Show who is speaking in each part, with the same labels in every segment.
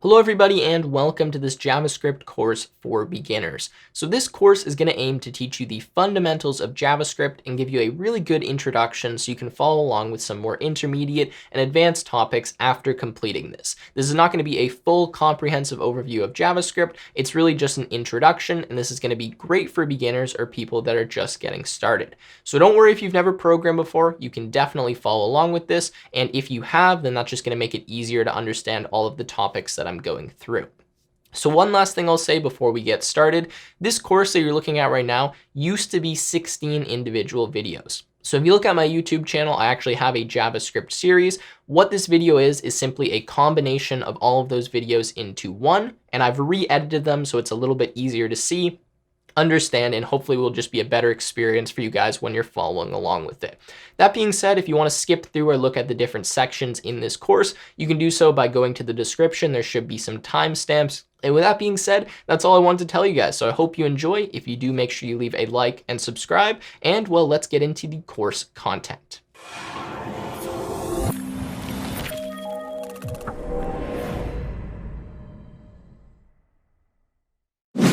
Speaker 1: Hello everybody and welcome to this JavaScript course for beginners. So this course is going to aim to teach you the fundamentals of JavaScript and give you a really good introduction so you can follow along with some more intermediate and advanced topics after completing this. This is not going to be a full comprehensive overview of JavaScript. It's really just an introduction, and this is going to be great for beginners or people that are just getting started. So don't worry if you've never programmed before, you can definitely follow along with this. And if you have, then that's just going to make it easier to understand all of the topics that I'm going through. So one last thing I'll say before we get started, this course that you're looking at right now used to be 16 individual videos. So if you look at my YouTube channel, I actually have a JavaScript series. What this video is simply a combination of all of those videos into one, and I've re-edited them so it's a little bit easier to see, understand, and hopefully will just be a better experience for you guys when you're following along with it. That being said, if you want to skip through or look at the different sections in this course, you can do so by going to the description. There should be some timestamps. And with that being said, that's all I wanted to tell you guys. So I hope you enjoy. If you do, make sure you leave a like and subscribe. And well, let's get into the course content.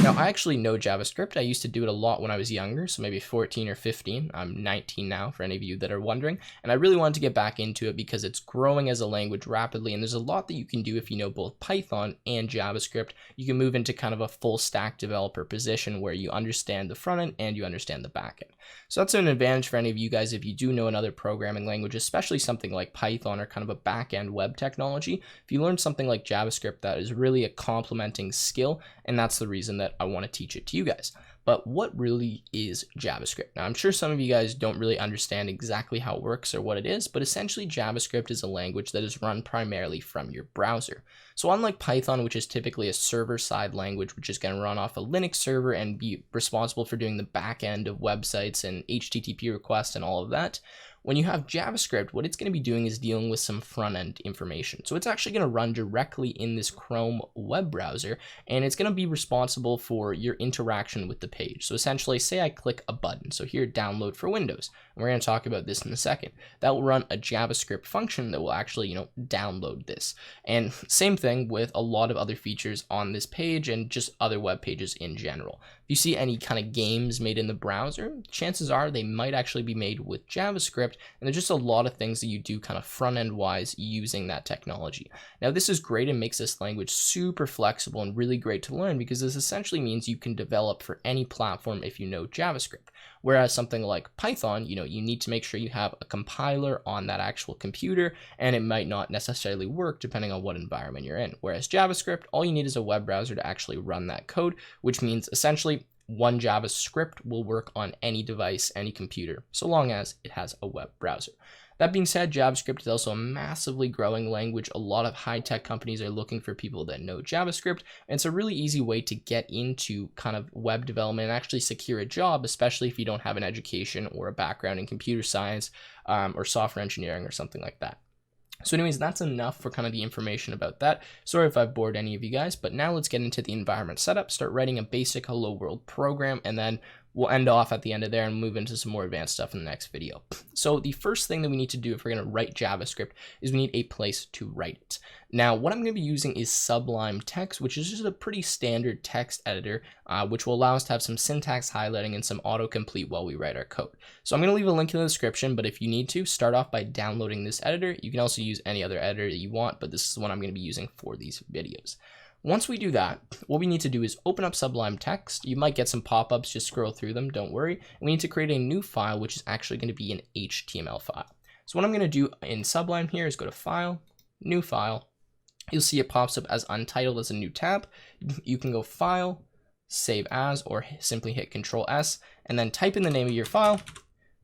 Speaker 1: Now, I actually know JavaScript. I used to do it a lot when I was younger, so maybe 14 or 15. I'm 19 now, for any of you that are wondering. And I really wanted to get back into it because it's growing as a language rapidly, and there's a lot that you can do if you know both Python and JavaScript. You can move into kind of a full stack developer position where you understand the front end and you understand the back end. So that's an advantage for any of you guys if you do know another programming language, especially something like Python or kind of a back end web technology. If you learn something like JavaScript, that is really a complementing skill, and that's the reason that I want to teach it to you guys. But what really is JavaScript? Now, I'm sure some of you guys don't really understand exactly how it works or what it is, but essentially JavaScript is a language that is run primarily from your browser. So unlike Python, which is typically a server-side language, which is going to run off a Linux server and be responsible for doing the back end of websites and HTTP requests and all of that, when you have JavaScript, what it's going to be doing is dealing with some front-end information. So it's actually going to run directly in this Chrome web browser, and it's going to be responsible for your interaction with the page. So essentially, say I click a button. So here, download for Windows. And we're going to talk about this in a second. That will run a JavaScript function that will actually, download this. And same thing with a lot of other features on this page and just other web pages in general. If you see any kind of games made in the browser, chances are they might actually be made with JavaScript. And there's just a lot of things that you do kind of front-end wise using that technology. Now, this is great and makes this language super flexible and really great to learn because this essentially means you can develop for any platform if you know JavaScript. Whereas something like Python, you need to make sure you have a compiler on that actual computer, and it might not necessarily work depending on what environment you're in. Whereas JavaScript, all you need is a web browser to actually run that code, which means essentially one JavaScript will work on any device, any computer, so long as it has a web browser. That being said, JavaScript is also a massively growing language. A lot of high-tech companies are looking for people that know JavaScript, and it's a really easy way to get into kind of web development and actually secure a job, especially if you don't have an education or a background in computer science or software engineering or something like that. So anyways, that's enough for kind of the information about that. Sorry if I've bored any of you guys, but now let's get into the environment setup, start writing a basic hello world program, and then we'll end off at the end of there and move into some more advanced stuff in the next video. So the first thing that we need to do if we're going to write JavaScript is we need a place to write it. Now, what I'm going to be using is Sublime Text, which is just a pretty standard text editor, which will allow us to have some syntax highlighting and some autocomplete while we write our code. So I'm going to leave a link in the description, but if you need to, start off by downloading this editor. You can also use any other editor that you want, but this is the one I'm going to be using for these videos. Once we do that, what we need to do is open up Sublime Text. You might get some pop-ups, just scroll through them, don't worry. And we need to create a new file, which is actually going to be an HTML file. So what I'm going to do in Sublime here is go to File, New File. You'll see it pops up as Untitled as a new tab. You can go File, Save As, or simply hit Control S, and then type in the name of your file.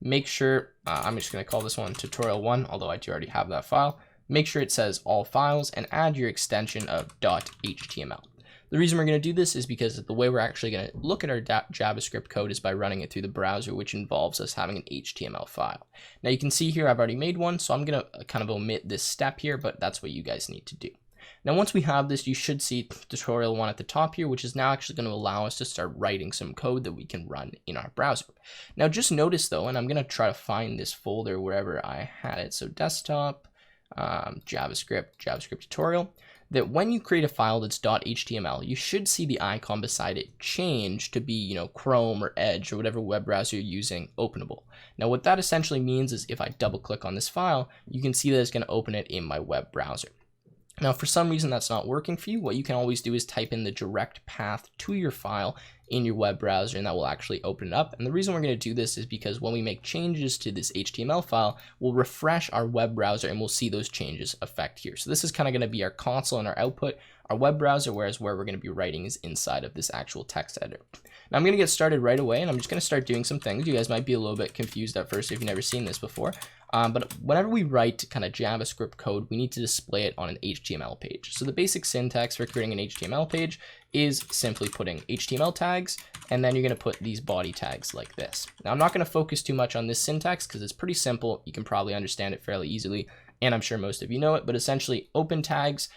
Speaker 1: Make sure, I'm just going to call this one Tutorial 1, although I do already have that file. Make sure it says all files and add your extension of .html. The reason we're going to do this is because the way we're actually going to look at our JavaScript code is by running it through the browser, which involves us having an HTML file. Now you can see here I've already made one, so I'm going to kind of omit this step here, but that's what you guys need to do. Now once we have this, you should see tutorial 1 at the top here, which is now actually going to allow us to start writing some code that we can run in our browser. Now just notice though, and I'm going to try to find this folder wherever I had it, so desktop, JavaScript tutorial. that when you create a file that's .html, you should see the icon beside it change to be, Chrome or Edge or whatever web browser you're using openable. Now, what that essentially means is if I double click on this file, you can see that it's going to open it in my web browser. Now, for some reason that's not working for you, what you can always do is type in the direct path to your file in your web browser, and that will actually open it up. And the reason we're going to do this is because when we make changes to this HTML file, we'll refresh our web browser and we'll see those changes affect here. So this is kind of going to be our console and our output, our web browser, whereas where we're going to be writing is inside of this actual text editor. Now I'm going to get started right away, and I'm just going to start doing some things. You guys might be a little bit confused at first if you've never seen this before. But whenever we write kind of JavaScript code, we need to display it on an HTML page. So the basic syntax for creating an HTML page is simply putting HTML tags, and then you're going to put these body tags like this. Now I'm not going to focus too much on this syntax because it's pretty simple. You can probably understand it fairly easily, and I'm sure most of you know it, but essentially open tags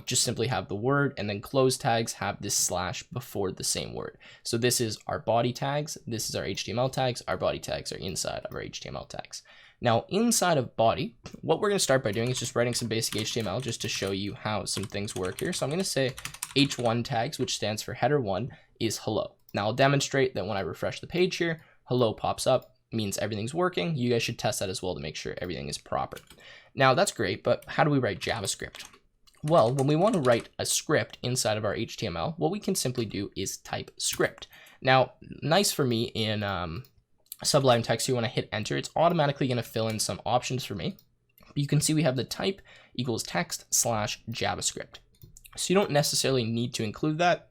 Speaker 1: just simply have the word, and then close tags have this slash before the same word. So this is our body tags, this is our HTML tags, our body tags are inside of our HTML tags. Now inside of body, what we're going to start by doing is just writing some basic HTML just to show you how some things work here. So I'm going to say h1 tags, which stands for header 1, is hello. Now I'll demonstrate that when I refresh the page here, hello pops up, means everything's working. You guys should test that as well to make sure everything is proper. Now that's great, but how do we write JavaScript? Well, when we want to write a script inside of our HTML, what we can simply do is type script. Now, nice for me in Sublime Text here, when I hit enter, it's automatically going to fill in some options for me. You can see we have the type equals text / JavaScript. So you don't necessarily need to include that,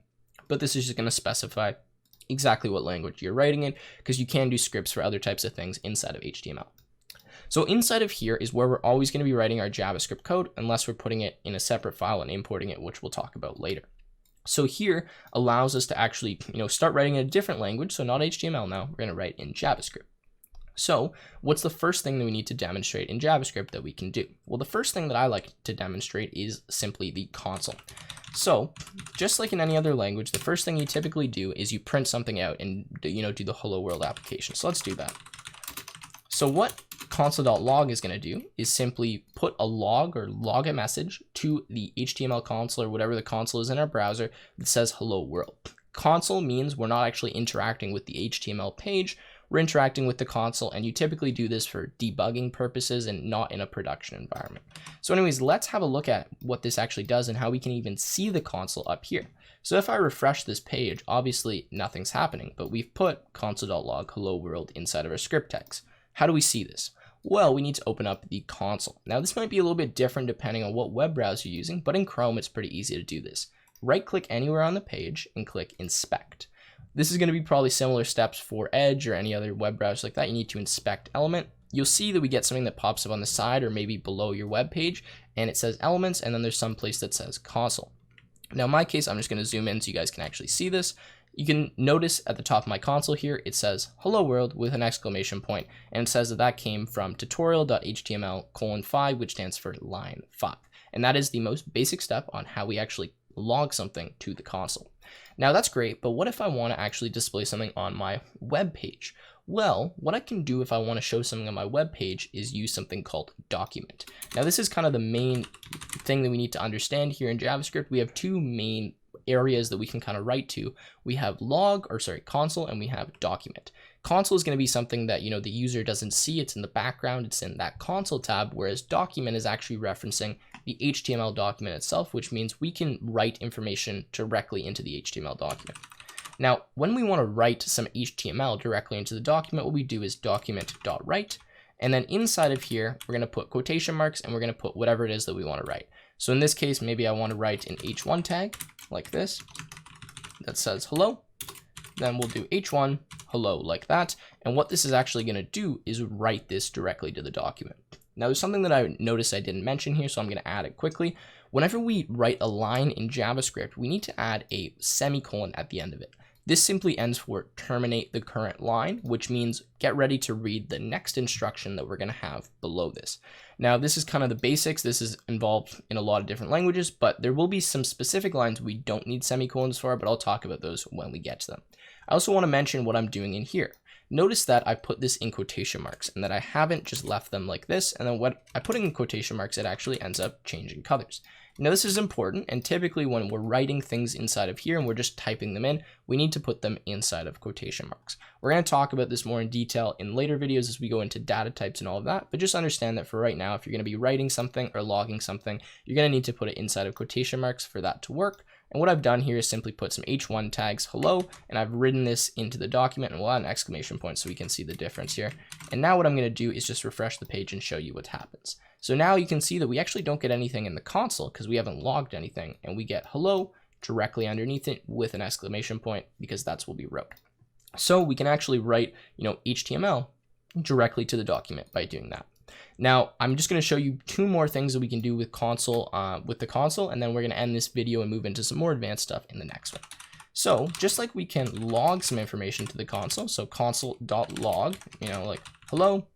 Speaker 1: but this is just going to specify exactly what language you're writing in, because you can do scripts for other types of things inside of HTML. So inside of here is where we're always going to be writing our JavaScript code, unless we're putting it in a separate file and importing it, which we'll talk about later. So here allows us to actually, start writing in a different language. So not HTML now, we're going to write in JavaScript. So what's the first thing that we need to demonstrate in JavaScript that we can do? Well, the first thing that I like to demonstrate is simply the console. So just like in any other language, the first thing you typically do is you print something out and, do the hello world application. So let's do that. So what console.log is going to do is simply put a log or log a message to the HTML console or whatever the console is in our browser that says hello world. Console means we're not actually interacting with the HTML page, we're interacting with the console, and you typically do this for debugging purposes and not in a production environment. So anyways, let's have a look at what this actually does and how we can even see the console up here. So if I refresh this page, obviously nothing's happening, but we've put console.log hello world inside of our script text. How do we see this? Well, we need to open up the console. Now this might be a little bit different depending on what web browser you're using, but in Chrome it's pretty easy to do this. Right click anywhere on the page and click inspect. This is going to be probably similar steps for Edge or any other web browser like that. You need to inspect element. You'll see that we get something that pops up on the side or maybe below your web page, and it says elements, and then there's some place that says console. Now in my case, I'm just going to zoom in so you guys can actually see this. You can notice at the top of my console here, it says hello world with an exclamation point, and it says that that came from tutorial.html:5, which stands for line 5. And that is the most basic step on how we actually log something to the console. Now that's great, but what if I want to actually display something on my web page? Well, what I can do if I want to show something on my web page is use something called document. Now this is kind of the main thing that we need to understand here in JavaScript. We have two main areas that we can kind of write to. We have console, and we have document. Console is going to be something that, the user doesn't see. It's in the background. It's in that console tab, whereas document is actually referencing the HTML document itself, which means we can write information directly into the HTML document. Now, when we want to write some HTML directly into the document, what we do is document.write. And then inside of here, we're going to put quotation marks and we're going to put whatever it is that we want to write. So in this case, maybe I want to write an h1 tag like this that says hello. Then we'll do h1 hello like that. And what this is actually going to do is write this directly to the document. Now there's something that I noticed I didn't mention here, so I'm going to add it quickly. Whenever we write a line in JavaScript, we need to add a semicolon at the end of it. This simply ends for terminate the current line, which means get ready to read the next instruction that we're going to have below this. Now, this is kind of the basics. This is involved in a lot of different languages, but there will be some specific lines we don't need semicolons for, but I'll talk about those when we get to them. I also want to mention what I'm doing in here. Notice that I put this in quotation marks and that I haven't just left them like this. And then what I put in quotation marks, it actually ends up changing colors. Now this is important, and typically when we're writing things inside of here and we're just typing them in, we need to put them inside of quotation marks. We're going to talk about this more in detail in later videos as we go into data types and all of that, but just understand that for right now, if you're going to be writing something or logging something, you're going to need to put it inside of quotation marks for that to work. And what I've done here is simply put some h1 tags hello, and I've written this into the document, and we'll add an exclamation point so we can see the difference here. And now what I'm going to do is just refresh the page and show you what happens. So now you can see that we actually don't get anything in the console because we haven't logged anything, and we get hello directly underneath it with an exclamation point because that's what we wrote. So we can actually write, HTML directly to the document by doing that. Now, I'm just going to show you two more things that we can do with the console, and then we're going to end this video and move into some more advanced stuff in the next one. So just like we can log some information to the console, so console.log, like hello,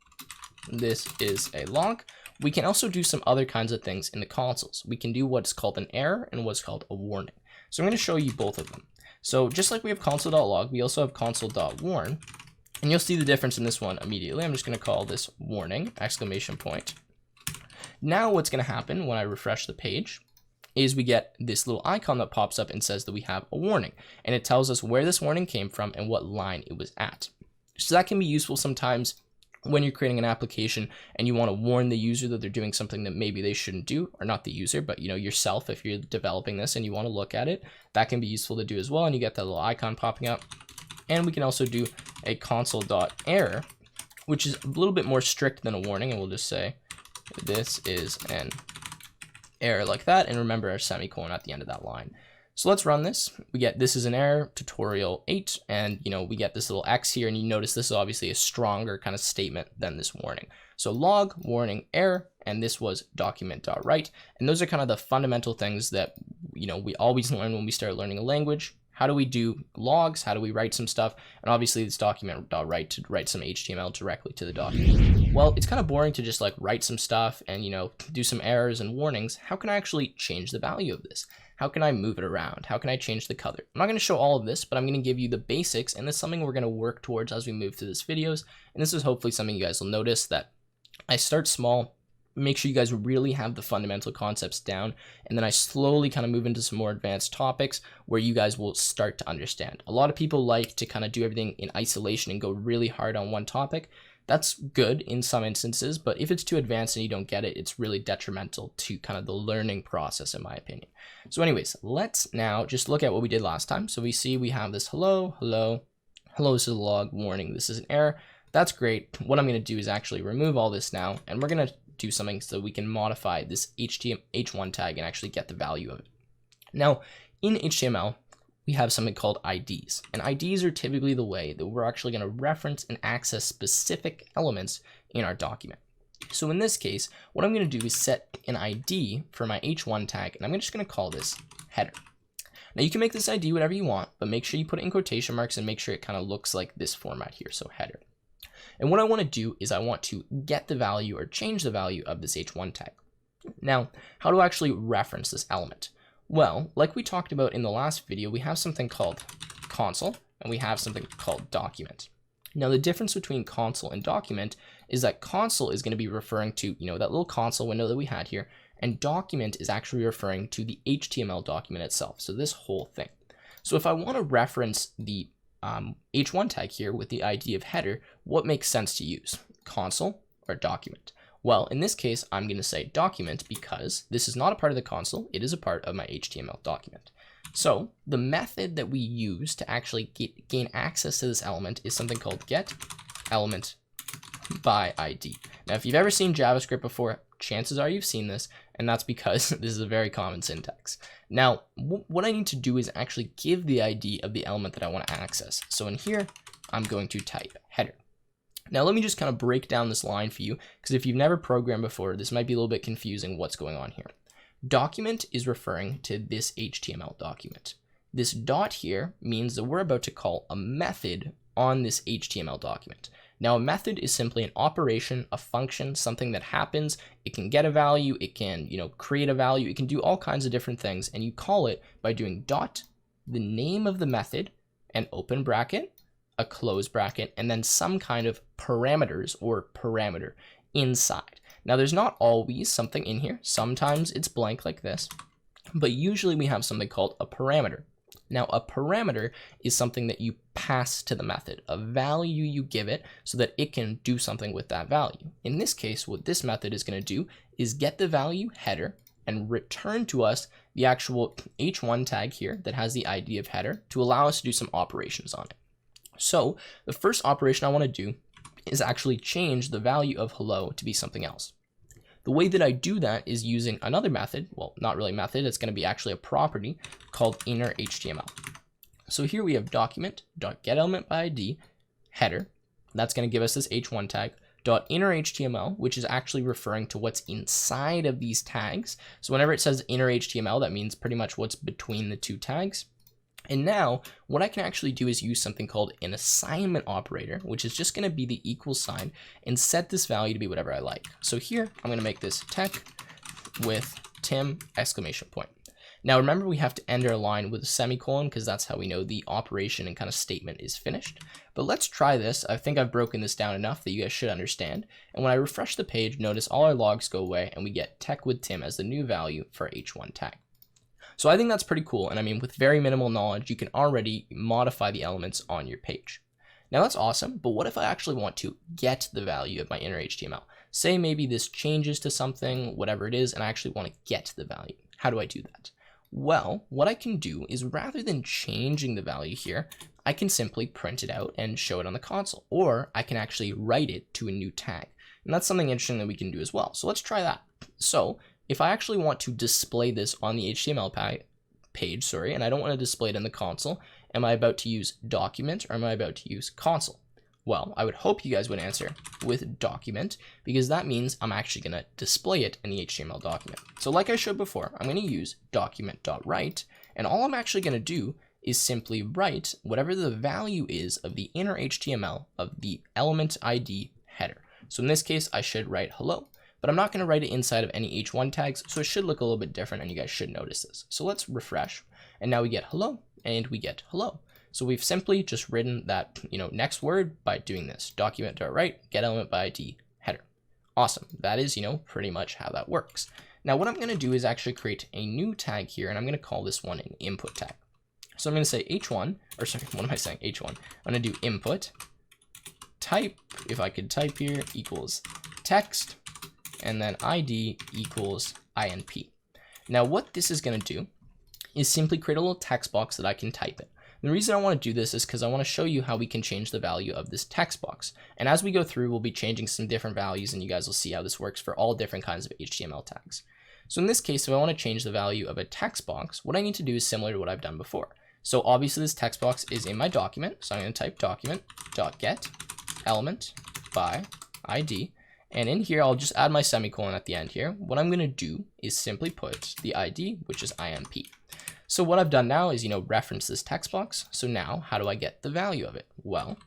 Speaker 1: this is a log. We can also do some other kinds of things in the consoles. We can do what's called an error and what's called a warning. So I'm going to show you both of them. So just like we have console.log, we also have console.warn. And you'll see the difference in this one immediately. I'm just going to call this warning, exclamation point. Now what's going to happen when I refresh the page is we get this little icon that pops up and says that we have a warning. And it tells us where this warning came from and what line it was at. So that can be useful sometimes when you're creating an application and you want to warn the user that they're doing something that maybe they shouldn't do, or not the user, but yourself, if you're developing this and you want to look at it, that can be useful to do as well. And you get that little icon popping up. And we can also do a console.error, which is a little bit more strict than a warning. And we'll just say this is an error like that. And remember our semicolon at the end of that line. So let's run this. We get this is an error, tutorial 8. And we get this little X here. And you notice this is obviously a stronger kind of statement than this warning. So log, warning, error, and this was document.write. And those are kind of the fundamental things that we always learn when we start learning a language. How do we do logs? How do we write some stuff? And obviously it's document.write to write some HTML directly to the document. Well, it's kind of boring to just like write some stuff and, do some errors and warnings. How can I actually change the value of this? How can I move it around? How can I change the color? I'm not going to show all of this, but I'm going to give you the basics, and this is something we're going to work towards as we move through this videos. And this is hopefully something you guys will notice, that I start small, make sure you guys really have the fundamental concepts down, and then I slowly kind of move into some more advanced topics where you guys will start to understand. A lot of people like to kind of do everything in isolation and go really hard on one topic. That's good in some instances, but if it's too advanced and you don't get it, it's really detrimental to kind of the learning process, in my opinion. So anyways, let's now just look at what we did last time. So we see we have this hello, this is a log, warning, this is an error. That's great. What I'm going to do is actually remove all this now, and we're going to do something so we can modify this h1 tag and actually get the value of it. Now, in HTML, we have something called IDs, and IDs are typically the way that we're actually going to reference and access specific elements in our document. So in this case, what I'm going to do is set an ID for my h1 tag, and I'm just going to call this header. Now you can make this ID whatever you want, but make sure you put it in quotation marks and make sure it kind of looks like this format here, so header. And what I want to do is I want to get the value or change the value of this h1 tag. Now, how to actually reference this element? Well, like we talked about in the last video, we have something called console and we have something called document. Now, the difference between console and document is that console is going to be referring to, that little console window that we had here, and document is actually referring to the HTML document itself. So this whole thing. So if I want to reference the h1 tag here with the ID of header, what makes sense to use, console or document? Well, in this case, I'm going to say document because this is not a part of the console. It is a part of my HTML document. So the method that we use to actually gain access to this element is something called getElementByID. Now, if you've ever seen JavaScript before, chances are you've seen this, and that's because this is a very common syntax. Now, what I need to do is actually give the ID of the element that I want to access. So in here, I'm going to type header. Now, let me just kind of break down this line for you, because if you've never programmed before, this might be a little bit confusing what's going on here. Document is referring to this HTML document. This dot here means that we're about to call a method on this HTML document. Now, a method is simply an operation, a function, something that happens. It can get a value, it can, create a value, it can do all kinds of different things, and you call it by doing dot, the name of the method, an open bracket, a close bracket, and then some kind of parameters or parameter inside. Now, there's not always something in here. Sometimes it's blank like this. but usually we have something called a parameter. Now, a parameter is something that you pass to the method, a value you give it so that it can do something with that value. In this case, what this method is going to do is get the value header and return to us the actual h1 tag here that has the ID of header to allow us to do some operations on it. So the first operation I want to do is actually change the value of hello to be something else. The way that I do that is using another method, well, not really a method, it's going to be actually a property called innerHTML. So here we have document.getElementByID header. That's going to give us this h1 tag. .innerHTML, which is actually referring to what's inside of these tags. So whenever it says innerHTML, that means pretty much what's between the two tags. And now what I can actually do is use something called an assignment operator, which is just going to be the equal sign and set this value to be whatever I like. So here I'm going to make this tech with Tim exclamation point. Now remember, we have to end our line with a semicolon because that's how we know the operation and kind of statement is finished. But let's try this. I think I've broken this down enough that you guys should understand. And when I refresh the page, notice all our logs go away and we get tech with Tim as the new value for our h1 tag. So I think that's pretty cool. And I mean, with very minimal knowledge, you can already modify the elements on your page. Now that's awesome, but what if I actually want to get the value of my innerHTML? Say maybe this changes to something, whatever it is, and I actually want to get the value. How do I do that? Well, what I can do is rather than changing the value here, I can simply print it out and show it on the console, or I can actually write it to a new tag. And that's something interesting that we can do as well. So let's try that. So if I actually want to display this on the HTML page, and I don't want to display it in the console, am I about to use document or am I about to use console? Well, I would hope you guys would answer with document, because that means I'm actually going to display it in the HTML document. So like I showed before, I'm going to use document.write, and all I'm actually going to do is simply write whatever the value is of the innerHTML of the element ID header. So in this case, I should write hello, but I'm not going to write it inside of any h1 tags, so it should look a little bit different, and you guys should notice this. So let's refresh, and now we get hello, and we get hello. So we've simply just written that, next word by doing this, document.write, getElementByID header. Awesome. That is, pretty much how that works. Now what I'm going to do is actually create a new tag here, and I'm going to call this one an input tag. So I'm going to say h1, or sorry, what am I saying? h1. I'm going to do input type, if I could type here, equals text, and then ID equals INP. Now what this is going to do is simply create a little text box that I can type in. The reason I want to do this is because I want to show you how we can change the value of this text box. And as we go through, we'll be changing some different values, and you guys will see how this works for all different kinds of HTML tags. So in this case, if I want to change the value of a text box, what I need to do is similar to what I've done before. So obviously this text box is in my document. So I'm going to type document.getElementByID. And in here, I'll just add my semicolon at the end here. What I'm going to do is simply put the ID, which is INP. So what I've done now is, reference this text box. So now how do I get the value of it? Well,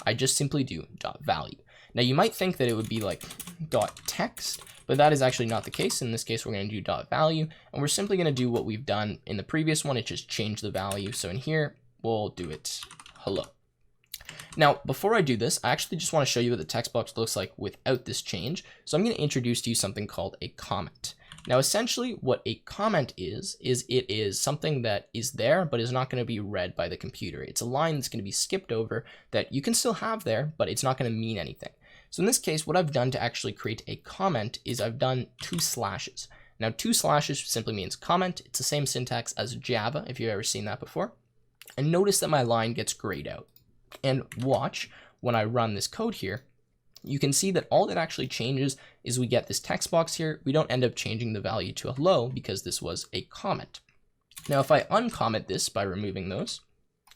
Speaker 1: I just simply do .value. Now you might think that it would be like .text, but that is actually not the case. In this case, we're going to do .value, and we're simply going to do what we've done in the previous one. It just changed the value. So in here, we'll do it hello. Now, before I do this, I actually just want to show you what the text box looks like without this change. So I'm going to introduce to you something called a comment. Now, essentially what a comment is it is something that is there, but is not going to be read by the computer. It's a line that's going to be skipped over that you can still have there, but it's not going to mean anything. So in this case, what I've done to actually create a comment is I've done 2 slashes. Now, 2 slashes simply means comment. It's the same syntax as Java, if you've ever seen that before. And notice that my line gets grayed out. And watch, when I run this code here, you can see that all that actually changes is we get this text box here. We don't end up changing the value to a hello because this was a comment. Now, if I uncomment this by removing those,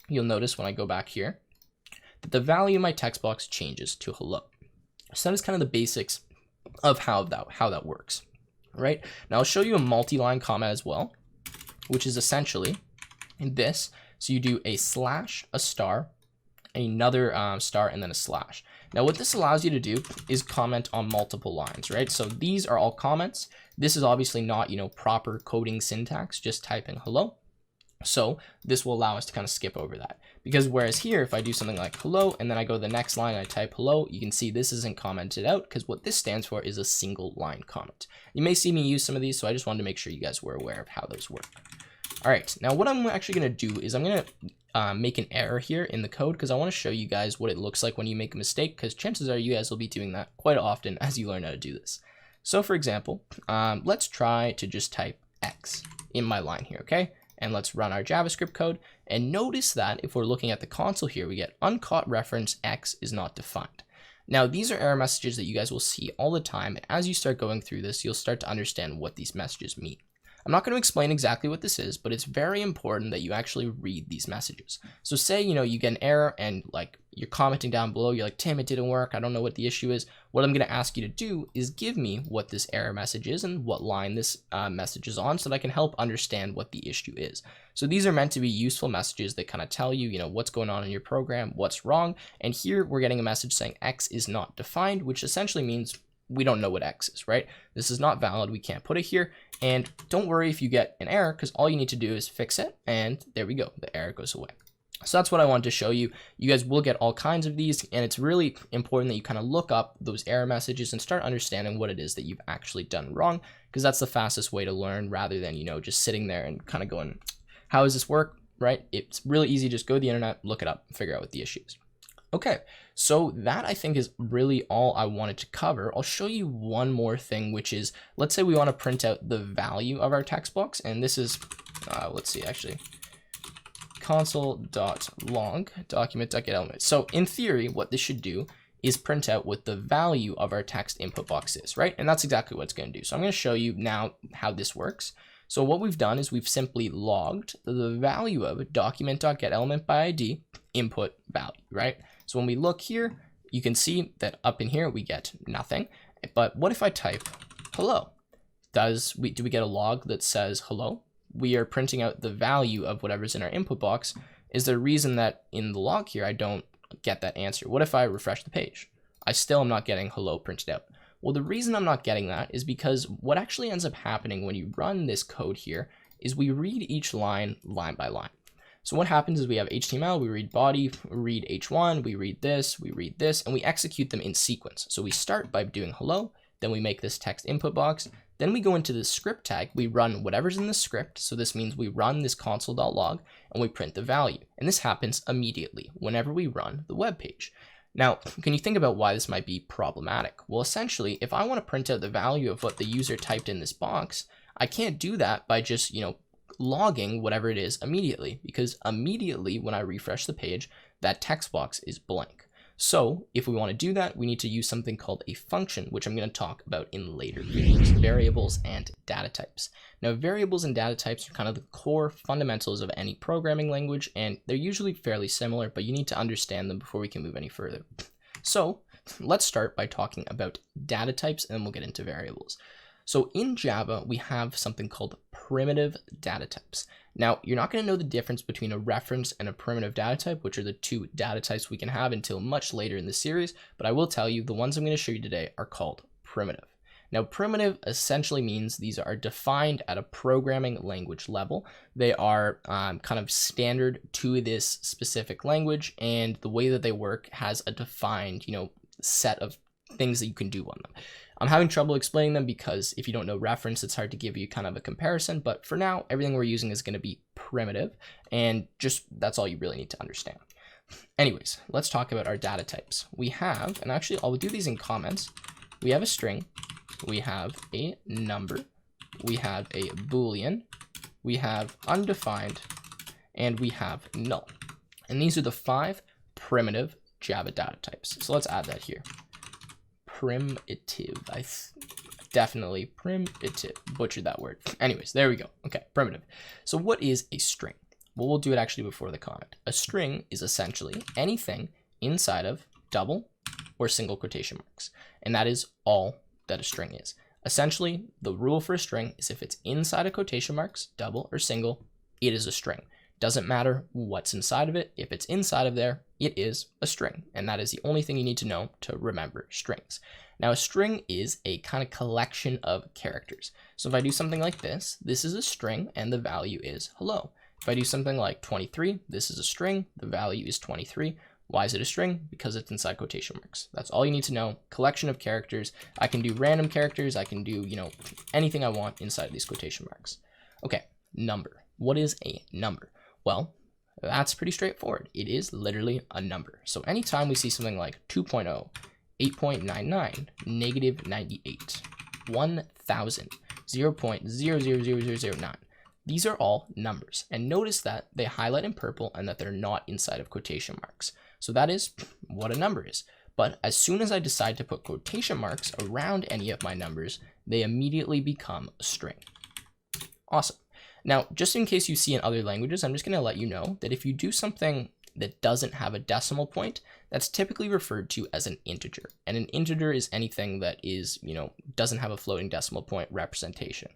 Speaker 1: you'll notice when I go back here that the value of my text box changes to hello. So that is kind of the basics of how that works, right? Now I'll show you a multi-line comment as well, which is essentially this. So you do a slash, a star, another star, and then a slash. Now what this allows you to do is comment on multiple lines, right? So these are all comments. This is obviously not, proper coding syntax, just type in hello. So this will allow us to kind of skip over that, because whereas here, if I do something like hello, and then I go to the next line and I type hello, you can see this isn't commented out because what this stands for is a single line comment. You may see me use some of these, so I just wanted to make sure you guys were aware of how those work. All right, now what I'm actually going to do is I'm going to make an error here in the code because I want to show you guys what it looks like when you make a mistake, because chances are you guys will be doing that quite often as you learn how to do this. So for example, let's try to just type X in my line here, okay? And let's run our JavaScript code. And notice that if we're looking at the console here, we get uncaught reference X is not defined. Now, these are error messages that you guys will see all the time. And as you start going through this, you'll start to understand what these messages mean. I'm not going to explain exactly what this is, but it's very important that you actually read these messages. So say, you get an error and like you're commenting down below, you're like, Tim, it didn't work. I don't know what the issue is. What I'm going to ask you to do is give me what this error message is and what line this message is on so that I can help understand what the issue is. So these are meant to be useful messages that kind of tell you, what's going on in your program, what's wrong. And here we're getting a message saying X is not defined, which essentially means we don't know what X is, right? This is not valid. We can't put it here. And don't worry if you get an error, because all you need to do is fix it. And there we go. The error goes away. So that's what I wanted to show you. You guys will get all kinds of these, and it's really important that you kind of look up those error messages and start understanding what it is that you've actually done wrong, because that's the fastest way to learn rather than, just sitting there and kind of going, how does this work, right? It's really easy. Just go to the internet, look it up, and figure out what the issue is. Okay, so that I think is really all I wanted to cover. I'll show you one more thing, which is, let's say we want to print out the value of our text box, and this is, let's see, actually, console.log document.getElement. So in theory, what this should do is print out what the value of our text input box is, right? And that's exactly what it's going to do. So I'm going to show you now how this works. So what we've done is we've simply logged the value of document.getElementByID input value, right? So when we look here, you can see that up in here, we get nothing. But what if I type hello? Do we get a log that says hello? We are printing out the value of whatever's in our input box. Is there a reason that in the log here, I don't get that answer? What if I refresh the page? I still am not getting hello printed out. Well, the reason I'm not getting that is because what actually ends up happening when you run this code here is we read each line by line. So what happens is we have HTML, we read body, we read H1, we read this, and we execute them in sequence. So we start by doing hello, then we make this text input box, then we go into the script tag, we run whatever's in the script. So this means we run this console.log and we print the value. And this happens immediately whenever we run the web page. Now, can you think about why this might be problematic? Well, essentially, if I want to print out the value of what the user typed in this box, I can't do that by just, logging whatever it is immediately, because immediately when I refresh the page, that text box is blank. So if we want to do that, we need to use something called a function, which I'm going to talk about in later videos, variables and data types. Now, variables and data types are kind of the core fundamentals of any programming language, and they're usually fairly similar, but you need to understand them before we can move any further. So let's start by talking about data types, and then we'll get into variables. So in Java, we have something called primitive data types. Now, you're not going to know the difference between a reference and a primitive data type, which are the two data types we can have until much later in the series, but I will tell you the ones I'm going to show you today are called primitive. Now, primitive essentially means these are defined at a programming language level. They are kind of standard to this specific language, and the way that they work has a defined, set of things that you can do on them. I'm having trouble explaining them because if you don't know reference, it's hard to give you kind of a comparison. But for now, everything we're using is going to be primitive, and just that's all you really need to understand. Anyways, let's talk about our data types. We have, and actually I'll do these in comments. We have a string, we have a number, we have a Boolean, we have undefined, and we have null. And these are the 5 primitive Java data types. So let's add that here. Primitive. Definitely primitive. Butchered that word. Anyways, there we go. Okay, primitive. So what is a string? Well, we'll do it actually before the comment. A string is essentially anything inside of double or single quotation marks. And that is all that a string is. Essentially, the rule for a string is if it's inside of quotation marks, double or single, it is a string. Doesn't matter what's inside of it. If it's inside of there, it is a string. And that is the only thing you need to know to remember strings. Now, a string is a kind of collection of characters. So if I do something like this, this is a string and the value is hello. If I do something like 23, this is a string, the value is 23. Why is it a string? Because it's inside quotation marks. That's all you need to know. Collection of characters. I can do random characters. I can do, anything I want inside of these quotation marks. Okay, number. What is a number? Well, that's pretty straightforward. It is literally a number. So anytime we see something like 2.0, 8.99, negative 98, 1000, 0.000009, these are all numbers. And notice that they highlight in purple and that they're not inside of quotation marks. So that is what a number is. But as soon as I decide to put quotation marks around any of my numbers, they immediately become a string. Awesome. Now, just in case you see in other languages, I'm just going to let you know that if you do something that doesn't have a decimal point, that's typically referred to as an integer. And an integer is anything that is, doesn't have a floating decimal point representation.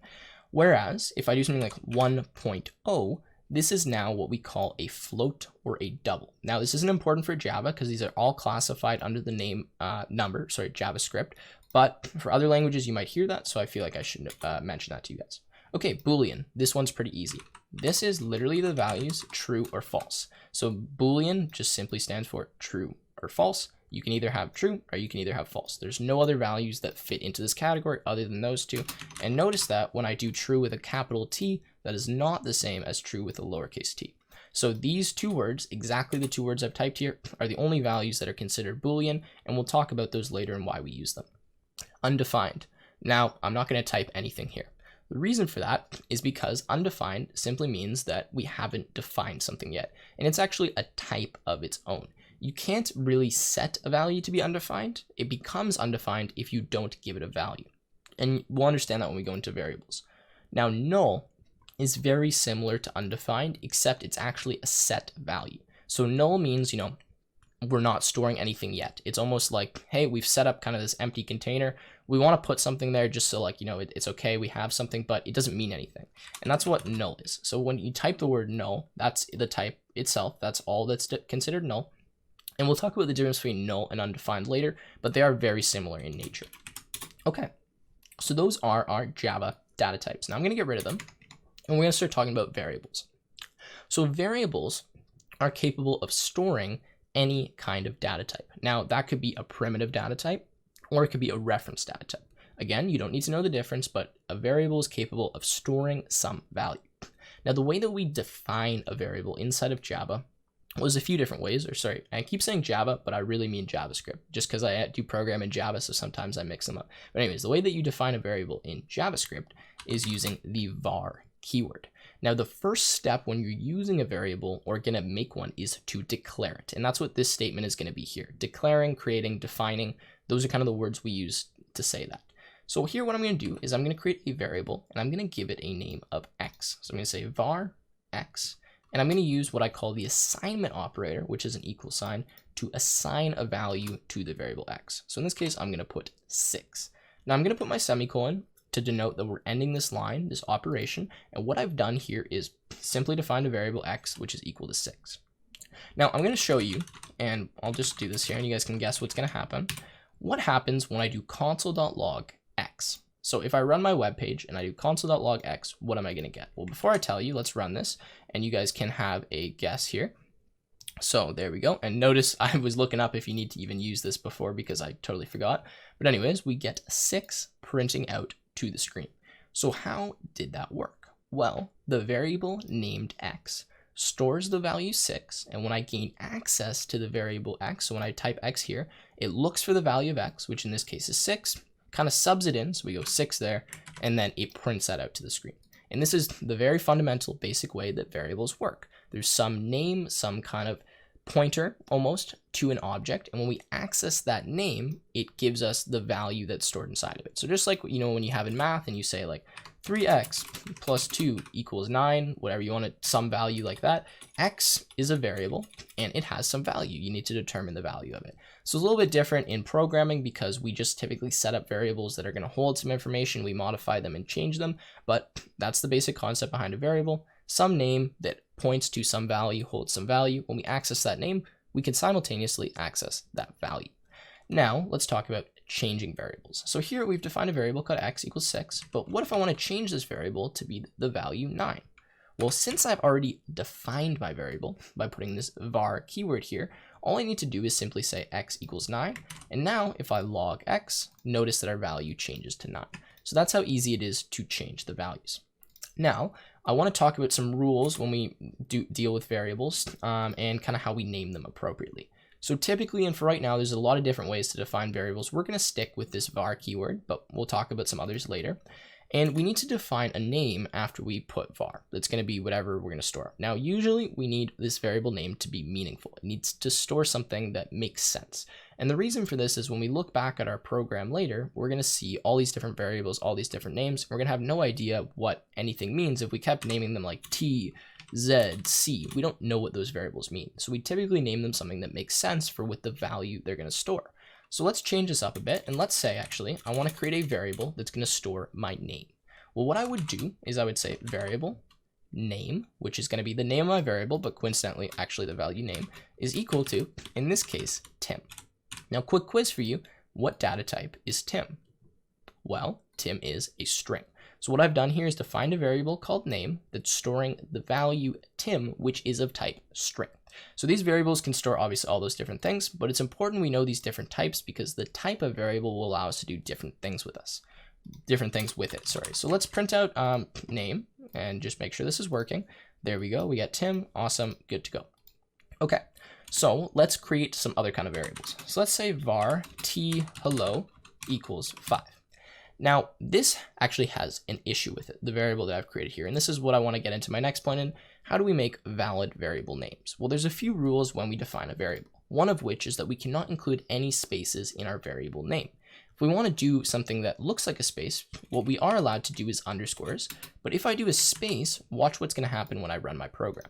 Speaker 1: Whereas if I do something like 1.0, this is now what we call a float or a double. Now, this isn't important for Java because these are all classified under the name JavaScript. But for other languages, you might hear that. So I feel like I should mention that to you guys. Okay, Boolean. This one's pretty easy. This is literally the values true or false. So Boolean just simply stands for true or false. You can either have true or you can either have false. There's no other values that fit into this category other than those two. And notice that when I do true with a capital T, that is not the same as true with a lowercase t. So these two words, exactly the two words I've typed here, are the only values that are considered Boolean, and we'll talk about those later and why we use them. Undefined. Now, I'm not going to type anything here. The reason for that is because undefined simply means that we haven't defined something yet, and it's actually a type of its own. You can't really set a value to be undefined. It becomes undefined if you don't give it a value. And we'll understand that when we go into variables. Now, null is very similar to undefined, except it's actually a set value. So null means, we're not storing anything yet. It's almost like, hey, we've set up kind of this empty container. We want to put something there just so it's okay, we have something, but it doesn't mean anything. And that's what null is. So when you type the word null, that's the type itself. That's all that's considered null. And we'll talk about the difference between null and undefined later, but they are very similar in nature. Okay, so those are our Java data types. Now I'm going to get rid of them, and we're going to start talking about variables. So variables are capable of storing any kind of data type. Now that could be a primitive data type, or it could be a reference data type. Again, you don't need to know the difference, but a variable is capable of storing some value. Now the way that we define a variable inside of Java was a few different ways, I keep saying Java, but I really mean JavaScript, just because I do program in Java, so sometimes I mix them up. But anyways, the way that you define a variable in JavaScript is using the var keyword. Now, the first step when you're using a variable or going to make one is to declare it. And that's what this statement is going to be here. Declaring, creating, defining, those are kind of the words we use to say that. So here what I'm going to do is I'm going to create a variable, and I'm going to give it a name of x. So I'm going to say var x. And I'm going to use what I call the assignment operator, which is an equal sign, to assign a value to the variable x. So in this case, I'm going to put 6. Now I'm going to put my semicolon to denote that we're ending this line, this operation. And what I've done here is simply define a variable x, which is equal to 6. Now I'm going to show you, and I'll just do this here, and you guys can guess what's going to happen. What happens when I do console.log x? So if I run my web page and I do console.log x, what am I going to get? Well, before I tell you, let's run this, and you guys can have a guess here. So there we go. And notice I was looking up if you need to even use this before because I totally forgot. But anyways, we get 6 printing out to the screen. So how did that work? Well, the variable named x stores the value 6, and when I gain access to the variable x, so when I type x here, it looks for the value of x, which in this case is 6, kind of subs it in, so we go 6 there, and then it prints that out to the screen. And this is the very fundamental basic way that variables work. There's some name, some kind of pointer almost to an object, and when we access that name, it gives us the value that's stored inside of it. So just like, when you have in math and you say like 3x plus 2 equals 9, whatever you want, some value like that, x is a variable and it has some value. You need to determine the value of it. So it's a little bit different in programming because we just typically set up variables that are going to hold some information, we modify them and change them, but that's the basic concept behind a variable. Some name that points to some value, holds some value. When we access that name, we can simultaneously access that value. Now let's talk about changing variables. So here we've defined a variable called x equals 6, but what if I want to change this variable to be the value 9? Well, since I've already defined my variable by putting this var keyword here, all I need to do is simply say x equals 9. And now if I log x, notice that our value changes to 9. So that's how easy it is to change the values. Now, I want to talk about some rules when we deal with variables and kind of how we name them appropriately. So typically, and for right now, there's a lot of different ways to define variables. We're going to stick with this var keyword, but we'll talk about some others later. And we need to define a name after we put var. That's going to be whatever we're going to store. Now, usually we need this variable name to be meaningful. It needs to store something that makes sense. And the reason for this is when we look back at our program later, we're going to see all these different variables, all these different names. We're going to have no idea what anything means if we kept naming them like T, Z, C. We don't know what those variables mean. So we typically name them something that makes sense for what the value they're going to store. So let's change this up a bit, and let's say actually I want to create a variable that's going to store my name. Well, what I would do is I would say variable name, which is going to be the name of my variable, but coincidentally, actually the value name is equal to, in this case, Tim. Now, quick quiz for you. What data type is Tim? Well, Tim is a string. So what I've done here is define a variable called name that's storing the value Tim, which is of type string. So these variables can store obviously all those different things, but it's important we know these different types because the type of variable will allow us to do different things with it, sorry. So let's print out name and just make sure this is working. There we go. We got Tim. Awesome. Good to go. Okay. So let's create some other kind of variables. So let's say var t hello equals 5. Now, this actually has an issue with it, the variable that I've created here. And this is what I want to get into my next point in. How do we make valid variable names? Well, there's a few rules when we define a variable. One of which is that we cannot include any spaces in our variable name. If we want to do something that looks like a space, what we are allowed to do is underscores. But if I do a space, watch what's going to happen when I run my program.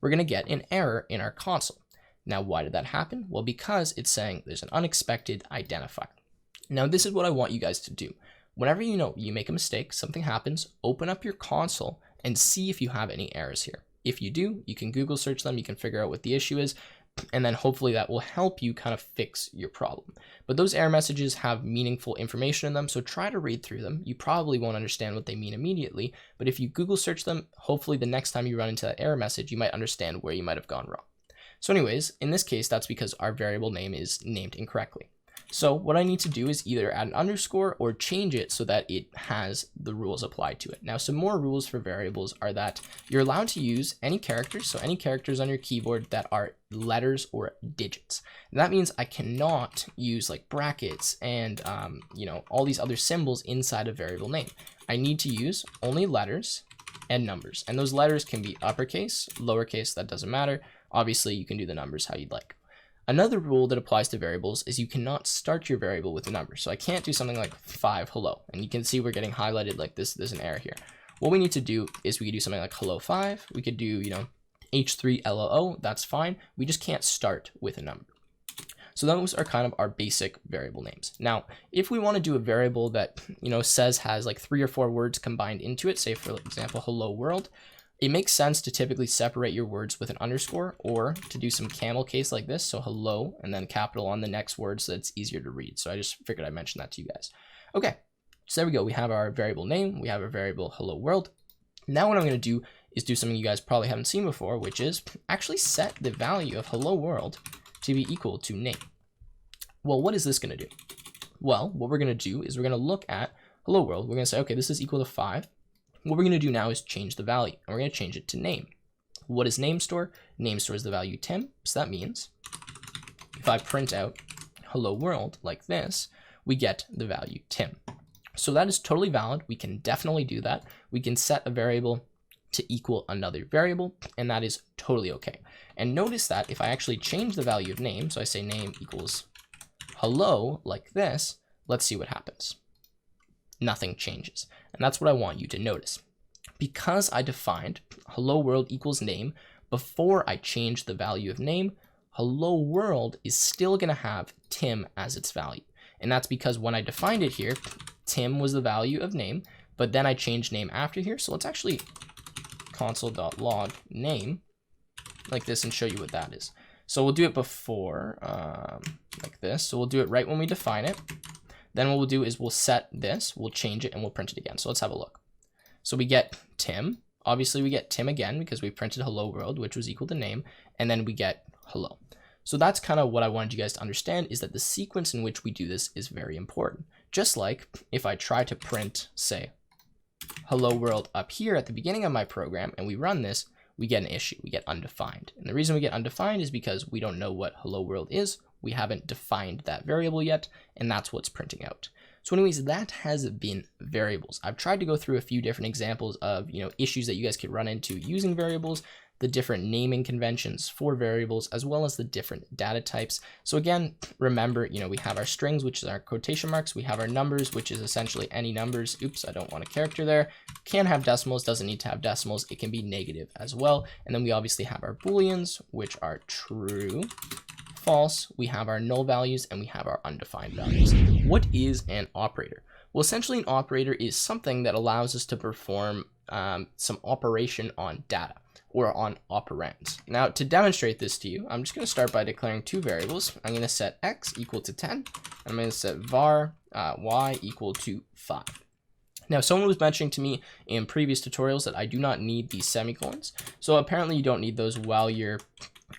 Speaker 1: We're going to get an error in our console. Now, why did that happen? Well, because it's saying there's an unexpected identifier. Now, this is what I want you guys to do. Whenever you make a mistake, something happens, open up your console and see if you have any errors here. If you do, you can Google search them, you can figure out what the issue is, and then hopefully that will help you kind of fix your problem. But those error messages have meaningful information in them, so try to read through them. You probably won't understand what they mean immediately, but if you Google search them, hopefully the next time you run into that error message, you might understand where you might have gone wrong. So anyways, in this case, that's because our variable name is named incorrectly. So what I need to do is either add an underscore or change it so that it has the rules applied to it. Now, some more rules for variables are that you're allowed to use any characters, so any characters on your keyboard that are letters or digits. And that means I cannot use like brackets and all these other symbols inside a variable name. I need to use only letters and numbers, and those letters can be uppercase, lowercase, that doesn't matter. Obviously, you can do the numbers how you'd like. Another rule that applies to variables is you cannot start your variable with a number. So I can't do something like 5 hello. And you can see we're getting highlighted like this. There's an error here. What we need to do is we could do something like hello 5. We could do, h3loo. That's fine. We just can't start with a number. So those are kind of our basic variable names. Now, if we want to do a variable that, says has like 3 or 4 words combined into it, say for example, hello world, it makes sense to typically separate your words with an underscore or to do some camel case like this. So hello and then capital on the next word so that it's easier to read. So I just figured I'd mention that to you guys. Okay, so there we go. We have our variable name. We have our variable hello world. Now what I'm going to do is do something you guys probably haven't seen before, which is actually set the value of hello world to be equal to name. Well, what is this going to do? Well, what we're going to do is we're going to look at hello world. We're going to say, okay, this is equal to 5. What we're going to do now is change the value, and we're going to change it to name. What does name store? Name stores the value Tim, so that means if I print out hello world like this, we get the value Tim. So that is totally valid. We can definitely do that. We can set a variable to equal another variable, and that is totally okay. And notice that if I actually change the value of name, so I say name equals hello like this, let's see what happens. Nothing changes. And that's what I want you to notice. Because I defined hello world equals name before I changed the value of name, hello world is still going to have Tim as its value. And that's because when I defined it here, Tim was the value of name, but then I changed name after here. So let's actually console.log name like this and show you what that is. So we'll do it before like this. So we'll do it right when we define it. Then what we'll do is we'll set this, we'll change it, and we'll print it again. So let's have a look. So we get Tim. obviously we get Tim again because we printed hello world, which was equal to name, and then we get hello. So that's kind of what I wanted you guys to understand, is that the sequence in which we do this is very important. Just like if I try to print, say, hello world up here at the beginning of my program and we run this, we get an issue, we get undefined. And the reason we get undefined is because we don't know what hello world is. We haven't defined that variable yet, and that's what's printing out. So anyways, that has been variables. I've tried to go through a few different examples of, issues that you guys could run into using variables, the different naming conventions for variables, as well as the different data types. So again, remember, we have our strings, which is our quotation marks. We have our numbers, which is essentially any numbers. Oops, I don't want a character there. Can have decimals, doesn't need to have decimals. It can be negative as well. And then we obviously have our Booleans, which are true, false. We have our null values, and we have our undefined values. What is an operator? Well, essentially an operator is something that allows us to perform some operation on data, or on operands. Now, to demonstrate this to you, I'm just going to start by declaring two variables. I'm going to set x equal to 10, and I'm going to set var y equal to 5. Now, someone was mentioning to me in previous tutorials that I do not need these semicolons. So apparently you don't need those while you're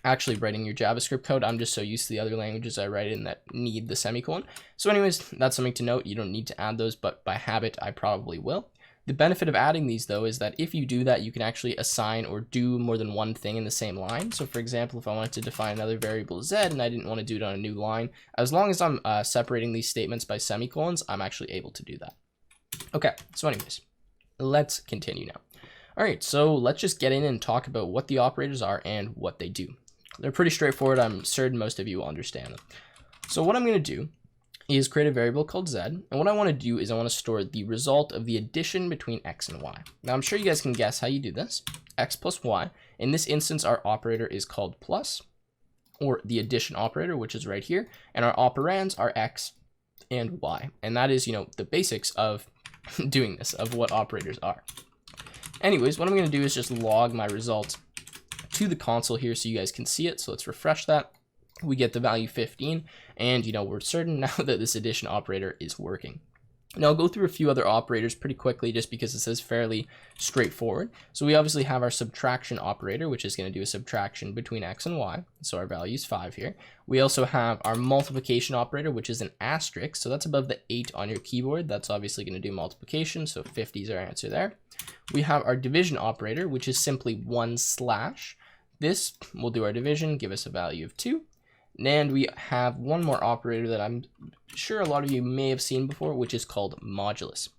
Speaker 1: actually writing your JavaScript code. I'm just so used to the other languages I write in that need the semicolon. So anyways, that's something to note. You don't need to add those, but by habit, I probably will. The benefit of adding these, though, is that if you do that, you can actually assign or do more than one thing in the same line. So for example, if I wanted to define another variable z and I didn't want to do it on a new line, as long as I'm separating these statements by semicolons, I'm actually able to do that. Okay, so anyways, let's continue now. All right, so let's just get in and talk about what the operators are and what they do. They're pretty straightforward. I'm certain most of you will understand them. So what I'm going to do is create a variable called z, and what I want to do is I want to store the result of the addition between x and y. Now I'm sure you guys can guess how you do this. X plus y. In this instance, our operator is called plus, or the addition operator, which is right here, and our operands are x and y, and that is, the basics of doing this, of what operators are. Anyways, what I'm going to do is just log my result to the console here so you guys can see it. So let's refresh that. We get the value 15, and we're certain now that this addition operator is working. Now I'll go through a few other operators pretty quickly just because this is fairly straightforward. So we obviously have our subtraction operator, which is going to do a subtraction between x and y. So our value is 5 here. We also have our multiplication operator, which is an asterisk. So that's above the 8 on your keyboard. That's obviously going to do multiplication. So 50 is our answer there. We have our division operator, which is simply 1/. This will do our division, give us a value of 2. And we have one more operator that I'm sure a lot of you may have seen before, which is called modulus.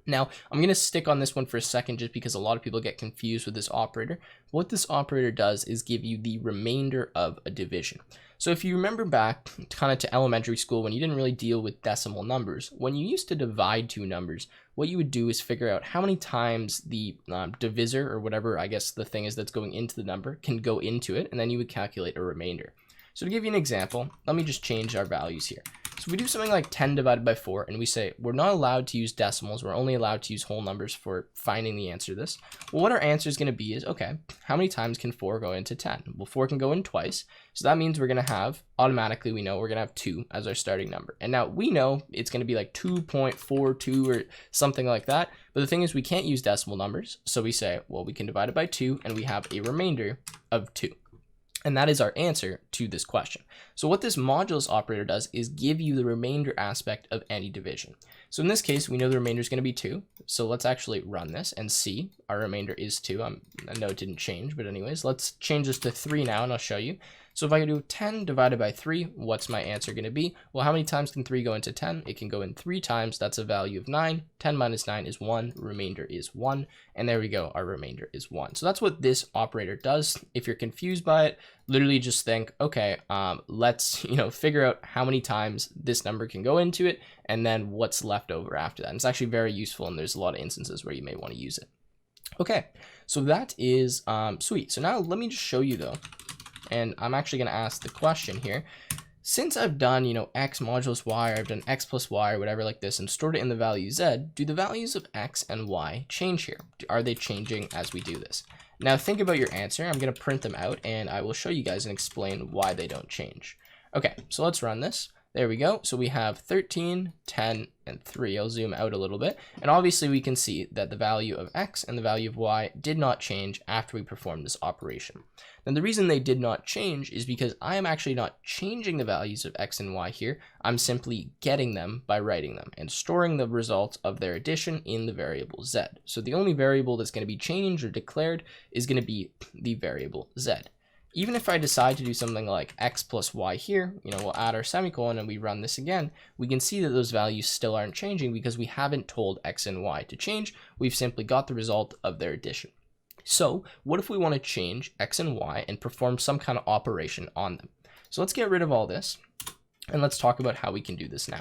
Speaker 1: Now, I'm going to stick on this one for a second just because a lot of people get confused with this operator. What this operator does is give you the remainder of a division. So if you remember back kind of to elementary school when you didn't really deal with decimal numbers, when you used to divide two numbers, what you would do is figure out how many times the divisor, or whatever I guess the thing is that's going into the number, can go into it, and then you would calculate a remainder. So to give you an example, let me just change our values here. So we do something like 10 divided by 4, and we say we're not allowed to use decimals. We're only allowed to use whole numbers for finding the answer to this. Well, what our answer is going to be is, okay, how many times can 4 go into 10? Well, 4 can go in twice. So that means we're going to have, automatically we know we're going to have 2 as our starting number. And now we know it's going to be like 2.42 or something like that. But the thing is we can't use decimal numbers. So we say, well, we can divide it by 2, and we have a remainder of 2. And that is our answer to this question. So what this modulus operator does is give you the remainder aspect of any division. So in this case, we know the remainder is going to be 2. So let's actually run this and see. Our remainder is 2. I know it didn't change, but anyways, let's change this to 3 now, and I'll show you. So if I do 10 divided by 3, what's my answer going to be? Well, how many times can 3 go into 10? It can go in 3 times. That's a value of 9. 10 minus 9 is 1. Remainder is 1. And there we go. Our remainder is 1. So that's what this operator does. If you're confused by it, literally just think, okay, let's figure out how many times this number can go into it, and then what's left over after that. And it's actually very useful, and there's a lot of instances where you may want to use it. Okay, so that is sweet. So now let me just show you though. And I'm actually going to ask the question here. Since I've done, x modulus y, or I've done x plus y, or whatever like this, and stored it in the value z, do the values of x and y change here? Are they changing as we do this? Now think about your answer. I'm going to print them out, and I will show you guys and explain why they don't change. Okay, so let's run this. There we go. So we have 13, 10, and 3. I'll zoom out a little bit. And obviously we can see that the value of x and the value of y did not change after we performed this operation. And the reason they did not change is because I am actually not changing the values of x and y here. I'm simply getting them by writing them and storing the result of their addition in the variable z. So the only variable that's going to be changed or declared is going to be the variable z. Even if I decide to do something like x plus y here, we'll add our semicolon and we run this again, we can see that those values still aren't changing because we haven't told x and y to change. We've simply got the result of their addition. So what if we want to change x and y and perform some kind of operation on them? So let's get rid of all this and let's talk about how we can do this now.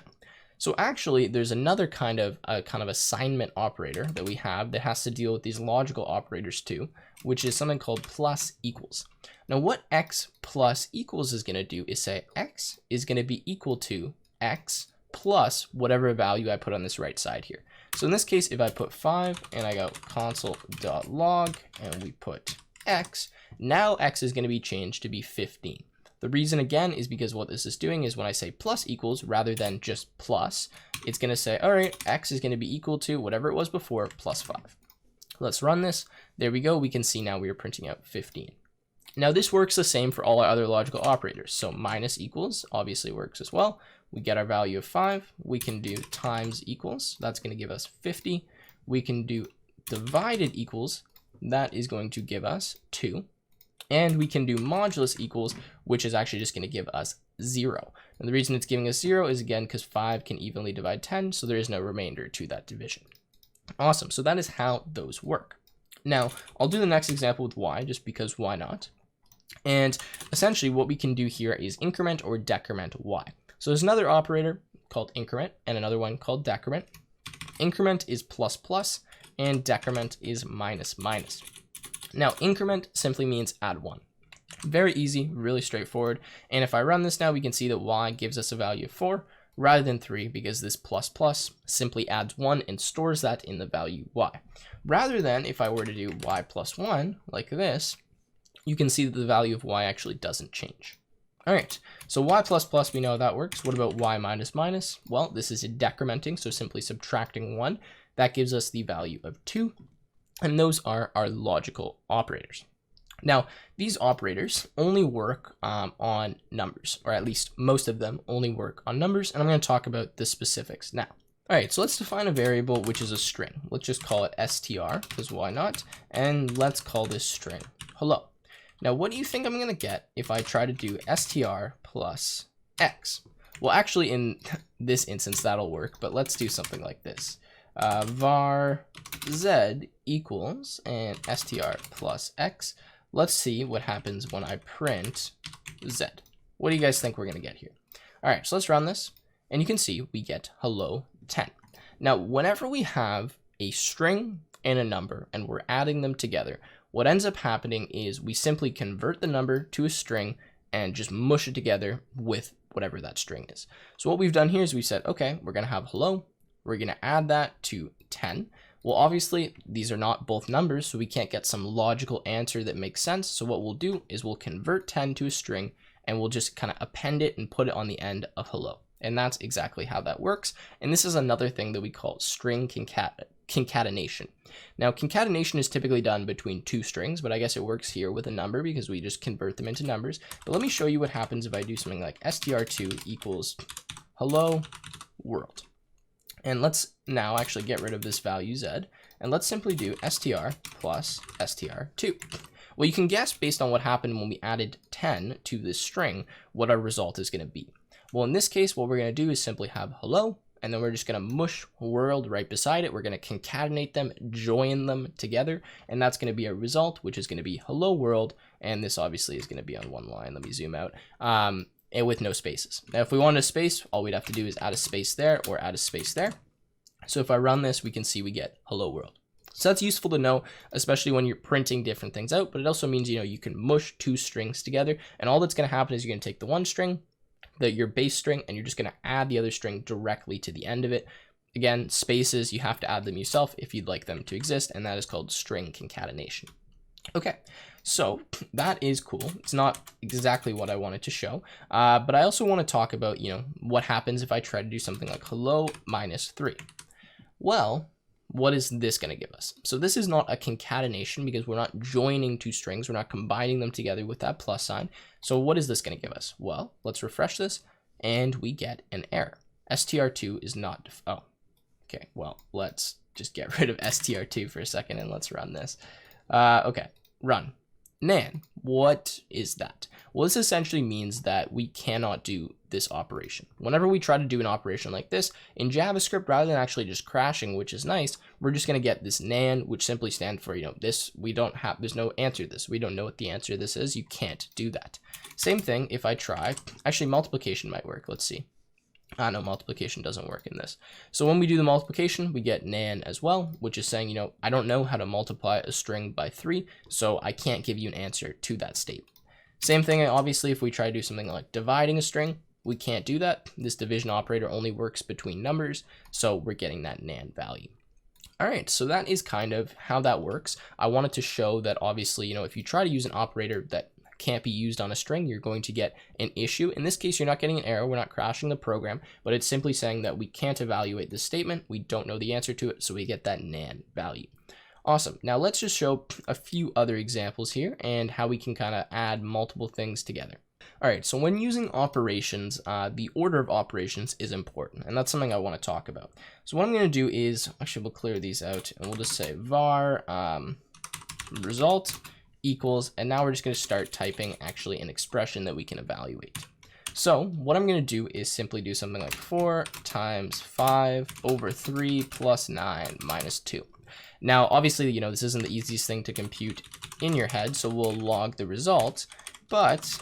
Speaker 1: So actually, there's another kind of assignment operator that we have that has to deal with these logical operators too, which is something called plus equals. Now what x plus equals is going to do is say x is going to be equal to x plus whatever value I put on this right side here. So in this case, if I put 5 and I go console.log and we put x, now x is going to be changed to be 15. The reason again is because what this is doing is when I say plus equals rather than just plus, it's going to say, all right, x is going to be equal to whatever it was before plus 5. Let's run this. There we go. We can see now we are printing out 15. Now this works the same for all our other logical operators. So minus equals obviously works as well. We get our value of 5. We can do times equals. That's going to give us 50. We can do divided equals. That is going to give us 2. And we can do modulus equals, which is actually just going to give us 0. And the reason it's giving us 0 is again because 5 can evenly divide 10, so there is no remainder to that division. Awesome, so that is how those work. Now, I'll do the next example with y, just because why not? And essentially what we can do here is increment or decrement y. So there's another operator called increment and another one called decrement. Increment is plus plus and decrement is minus minus. Now, increment simply means add 1. Very easy, really straightforward. And if I run this now, we can see that y gives us a value of 4 rather than 3 because this plus plus simply adds 1 and stores that in the value y. Rather than if I were to do y plus 1 like this, you can see that the value of y actually doesn't change. All right, so y plus plus, we know how that works. What about y minus minus? Well, this is decrementing, so simply subtracting 1. That gives us the value of 2. And those are our logical operators. Now, these operators only work on numbers, or at least most of them only work on numbers, and I'm going to talk about the specifics now. All right, so let's define a variable which is a string. Let's just call it str, because why not? And let's call this string hello. Now, what do you think I'm going to get if I try to do str plus x? Well, actually, in this instance, that'll work, but let's do something like this. Var z equals and str plus x. Let's see what happens when I print z. What do you guys think we're going to get here? All right, so let's run this. And you can see we get hello 10. Now, whenever we have a string and a number and we're adding them together, what ends up happening is we simply convert the number to a string and just mush it together with whatever that string is. So what we've done here is we said, okay, we're going to have hello. We're going to add that to 10. Well, obviously, these are not both numbers, so we can't get some logical answer that makes sense. So what we'll do is we'll convert 10 to a string, and we'll just kind of append it and put it on the end of hello. And that's exactly how that works. And this is another thing that we call string concatenation. Now, concatenation is typically done between two strings, but I guess it works here with a number because we just convert them into numbers. But let me show you what happens if I do something like str2 equals hello world. And let's now actually get rid of this value z, and let's simply do str plus str2. Well, you can guess based on what happened when we added 10 to this string, what our result is going to be. Well, in this case, what we're going to do is simply have hello, and then we're just going to mush world right beside it. We're going to concatenate them, join them together, and that's going to be a result, which is going to be hello world, and this obviously is going to be on one line. Let me zoom out. And with no spaces. Now, if we wanted a space, all we'd have to do is add a space there or add a space there. So if I run this, we can see we get hello world. So that's useful to know, especially when you're printing different things out, but it also means, you can mush two strings together, and all that's going to happen is you're going to take the one string, your base string, and you're just going to add the other string directly to the end of it. Again, spaces, you have to add them yourself if you'd like them to exist, and that is called string concatenation. Okay, So that is cool. It's not exactly what I wanted to show, but I also want to talk about, what happens if I try to do something like hello -3. Well, what is this going to give us? So this is not a concatenation because we're not joining two strings. We're not combining them together with that plus sign. So what is this going to give us? Well, let's refresh this and we get an error. str2 is not, oh, okay. Well, let's just get rid of str2 for a second and let's run this. Okay, run. Nan, what is that? Well, this essentially means that we cannot do this operation. Whenever we try to do an operation like this in JavaScript, rather than actually just crashing, which is nice, we're just going to get this nan, which simply stands for, this, we don't have, there's no answer to this. We don't know what the answer to this is. You can't do that. Same thing if I try, actually multiplication might work. Let's see. No, multiplication doesn't work in this. So when we do the multiplication, we get nan as well, which is saying, I don't know how to multiply a string by 3, so I can't give you an answer to that state. Same thing, obviously, if we try to do something like dividing a string, we can't do that. This division operator only works between numbers, so we're getting that nan value. All right, so that is kind of how that works. I wanted to show that obviously, if you try to use an operator that can't be used on a string, you're going to get an issue. In this case, you're not getting an error. We're not crashing the program, but it's simply saying that we can't evaluate this statement. We don't know the answer to it, so we get that nan value. Awesome. Now let's just show a few other examples here and how we can kind of add multiple things together. All right, so when using operations, the order of operations is important, and that's something I want to talk about. So what I'm going to do is, actually we'll clear these out, and we'll just say var result equals, and now we're just going to start typing actually an expression that we can evaluate. So what I'm going to do is simply do something like 4 times 5 over 3 plus 9 minus 2. Now, obviously, this isn't the easiest thing to compute in your head, so we'll log the result, but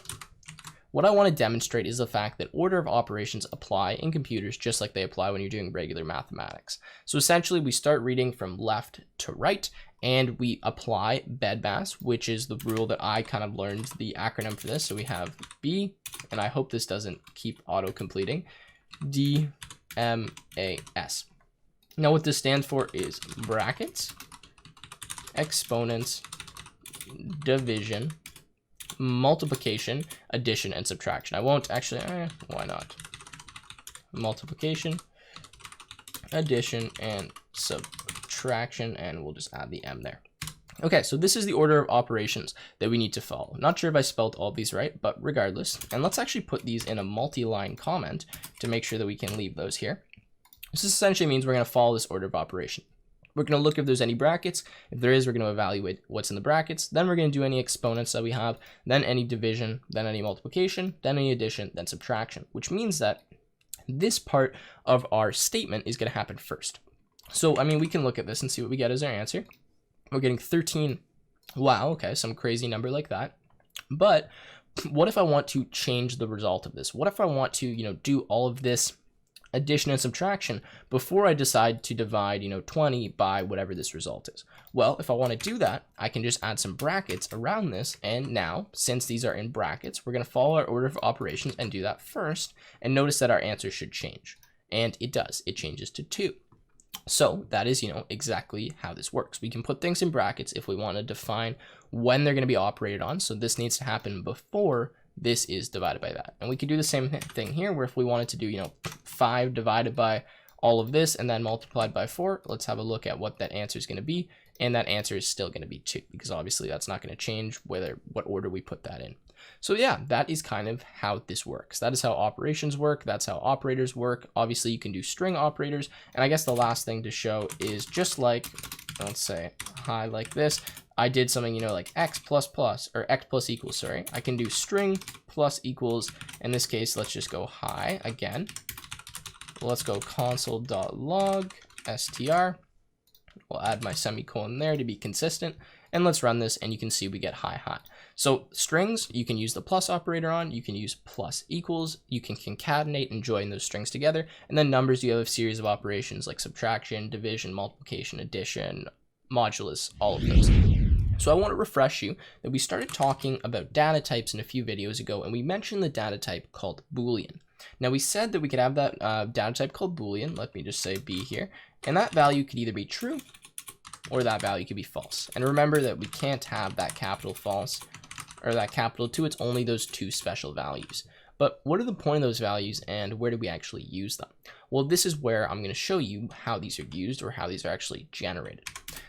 Speaker 1: what I want to demonstrate is the fact that order of operations apply in computers just like they apply when you're doing regular mathematics. So essentially, we start reading from left to right, and we apply BEDMAS, which is the rule that I kind of learned the acronym for this. So we have B, and I hope this doesn't keep auto-completing, DMAS. Now what this stands for is brackets, exponents, division, multiplication, addition, and subtraction. I won't actually, why not? Multiplication, addition, and subtraction, and we'll just add the M there. Okay, so this is the order of operations that we need to follow. Not sure if I spelled all of these right, but regardless. And let's actually put these in a multi-line comment to make sure that we can leave those here. This essentially means we're going to follow this order of operation. We're going to look if there's any brackets. If there is, we're going to evaluate what's in the brackets. Then we're going to do any exponents that we have, then any division, then any multiplication, then any addition, then subtraction, which means that this part of our statement is going to happen first. So, I mean, we can look at this and see what we get as our answer. We're getting 13. Wow, okay, some crazy number like that. But what if I want to change the result of this? What if I want to, do all of this addition and subtraction before I decide to divide, 20 by whatever this result is? Well, if I want to do that, I can just add some brackets around this. And now, since these are in brackets, we're going to follow our order of operations and do that first. And notice that our answer should change. And it does. It changes to 2. So that is, exactly how this works. We can put things in brackets if we want to define when they're going to be operated on. So this needs to happen before this is divided by that. And we could do the same thing here, where if we wanted to do, 5 divided by all of this and then multiplied by 4, let's have a look at what that answer is going to be. And that answer is still going to be 2, because obviously that's not going to change what order we put that in. So yeah, that is kind of how this works. That is how operations work. That's how operators work. Obviously you can do string operators. And I guess the last thing to show is just like, let's say hi like this. I did something, like x plus plus, or x plus equals, sorry. I can do string plus equals. In this case, let's just go hi again. Let's go console.log str. We'll add my semicolon there to be consistent. And let's run this, and you can see we get hi. So strings, you can use the plus operator on, you can use plus equals, you can concatenate and join those strings together. And then numbers, you have a series of operations like subtraction, division, multiplication, addition, modulus, all of those. So I want to refresh you that we started talking about data types in a few videos ago, and we mentioned the data type called Boolean. Now we said that we could have that data type called Boolean. Let me just say B here. And that value could either be true or that value could be false. And remember that we can't have that capital false or that capital 2. It's only those two special values. But what are the point of those values and where do we actually use them? Well, this is where I'm going to show you how these are used or how these are actually generated.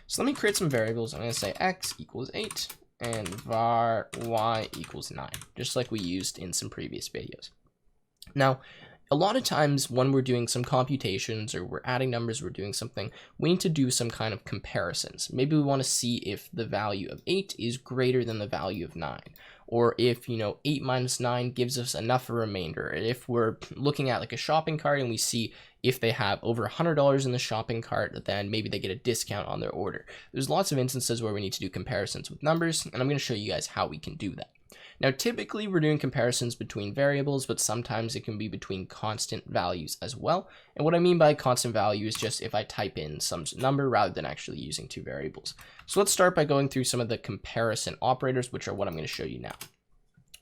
Speaker 1: So let me create some variables. I'm going to say x equals 8 and var y equals 9, just like we used in some previous videos. Now, a lot of times when we're doing some computations or we're adding numbers, we're doing something, we need to do some kind of comparisons. Maybe we want to see if the value of 8 is greater than the value of 9. Or if, 8 minus 9 gives us enough of a remainder. If we're looking at like a shopping cart and we see if they have over $100 in the shopping cart, then maybe they get a discount on their order. There's lots of instances where we need to do comparisons with numbers, and I'm going to show you guys how we can do that. Now, typically we're doing comparisons between variables, but sometimes it can be between constant values as well. And what I mean by constant value is just if I type in some number rather than actually using two variables. So let's start by going through some of the comparison operators, which are what I'm going to show you now.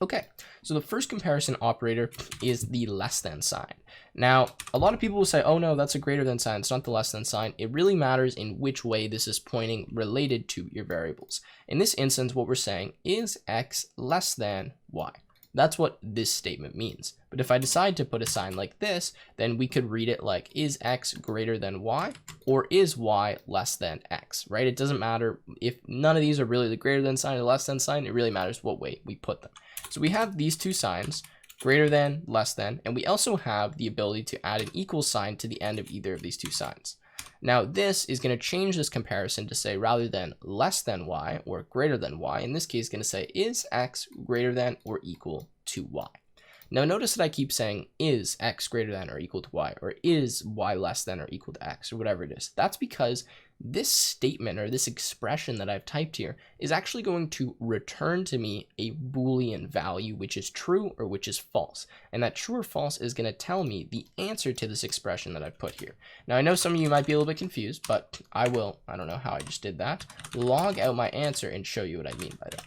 Speaker 1: Okay, so the first comparison operator is the less than sign. Now, a lot of people will say, oh no, that's a greater than sign. It's not the less than sign. It really matters in which way this is pointing related to your variables. In this instance, what we're saying is x less than y. That's what this statement means. But if I decide to put a sign like this, then we could read it like is x greater than y or is y less than x, right? It doesn't matter if none of these are really the greater than sign or less than sign. It really matters what way we put them. So we have these two signs, greater than, less than, and we also have the ability to add an equal sign to the end of either of these two signs. Now this is going to change this comparison to say rather than less than y or greater than y, in this case, going to say is x greater than or equal to y. Now notice that I keep saying is x greater than or equal to y, or is y less than or equal to x, or whatever it is. That's because this statement or this expression that I've typed here is actually going to return to me a Boolean value, which is true or which is false. And that true or false is going to tell me the answer to this expression that I've put here. Now I know some of you might be a little bit confused, but I don't know how I just did that, log out my answer and show you what I mean by that.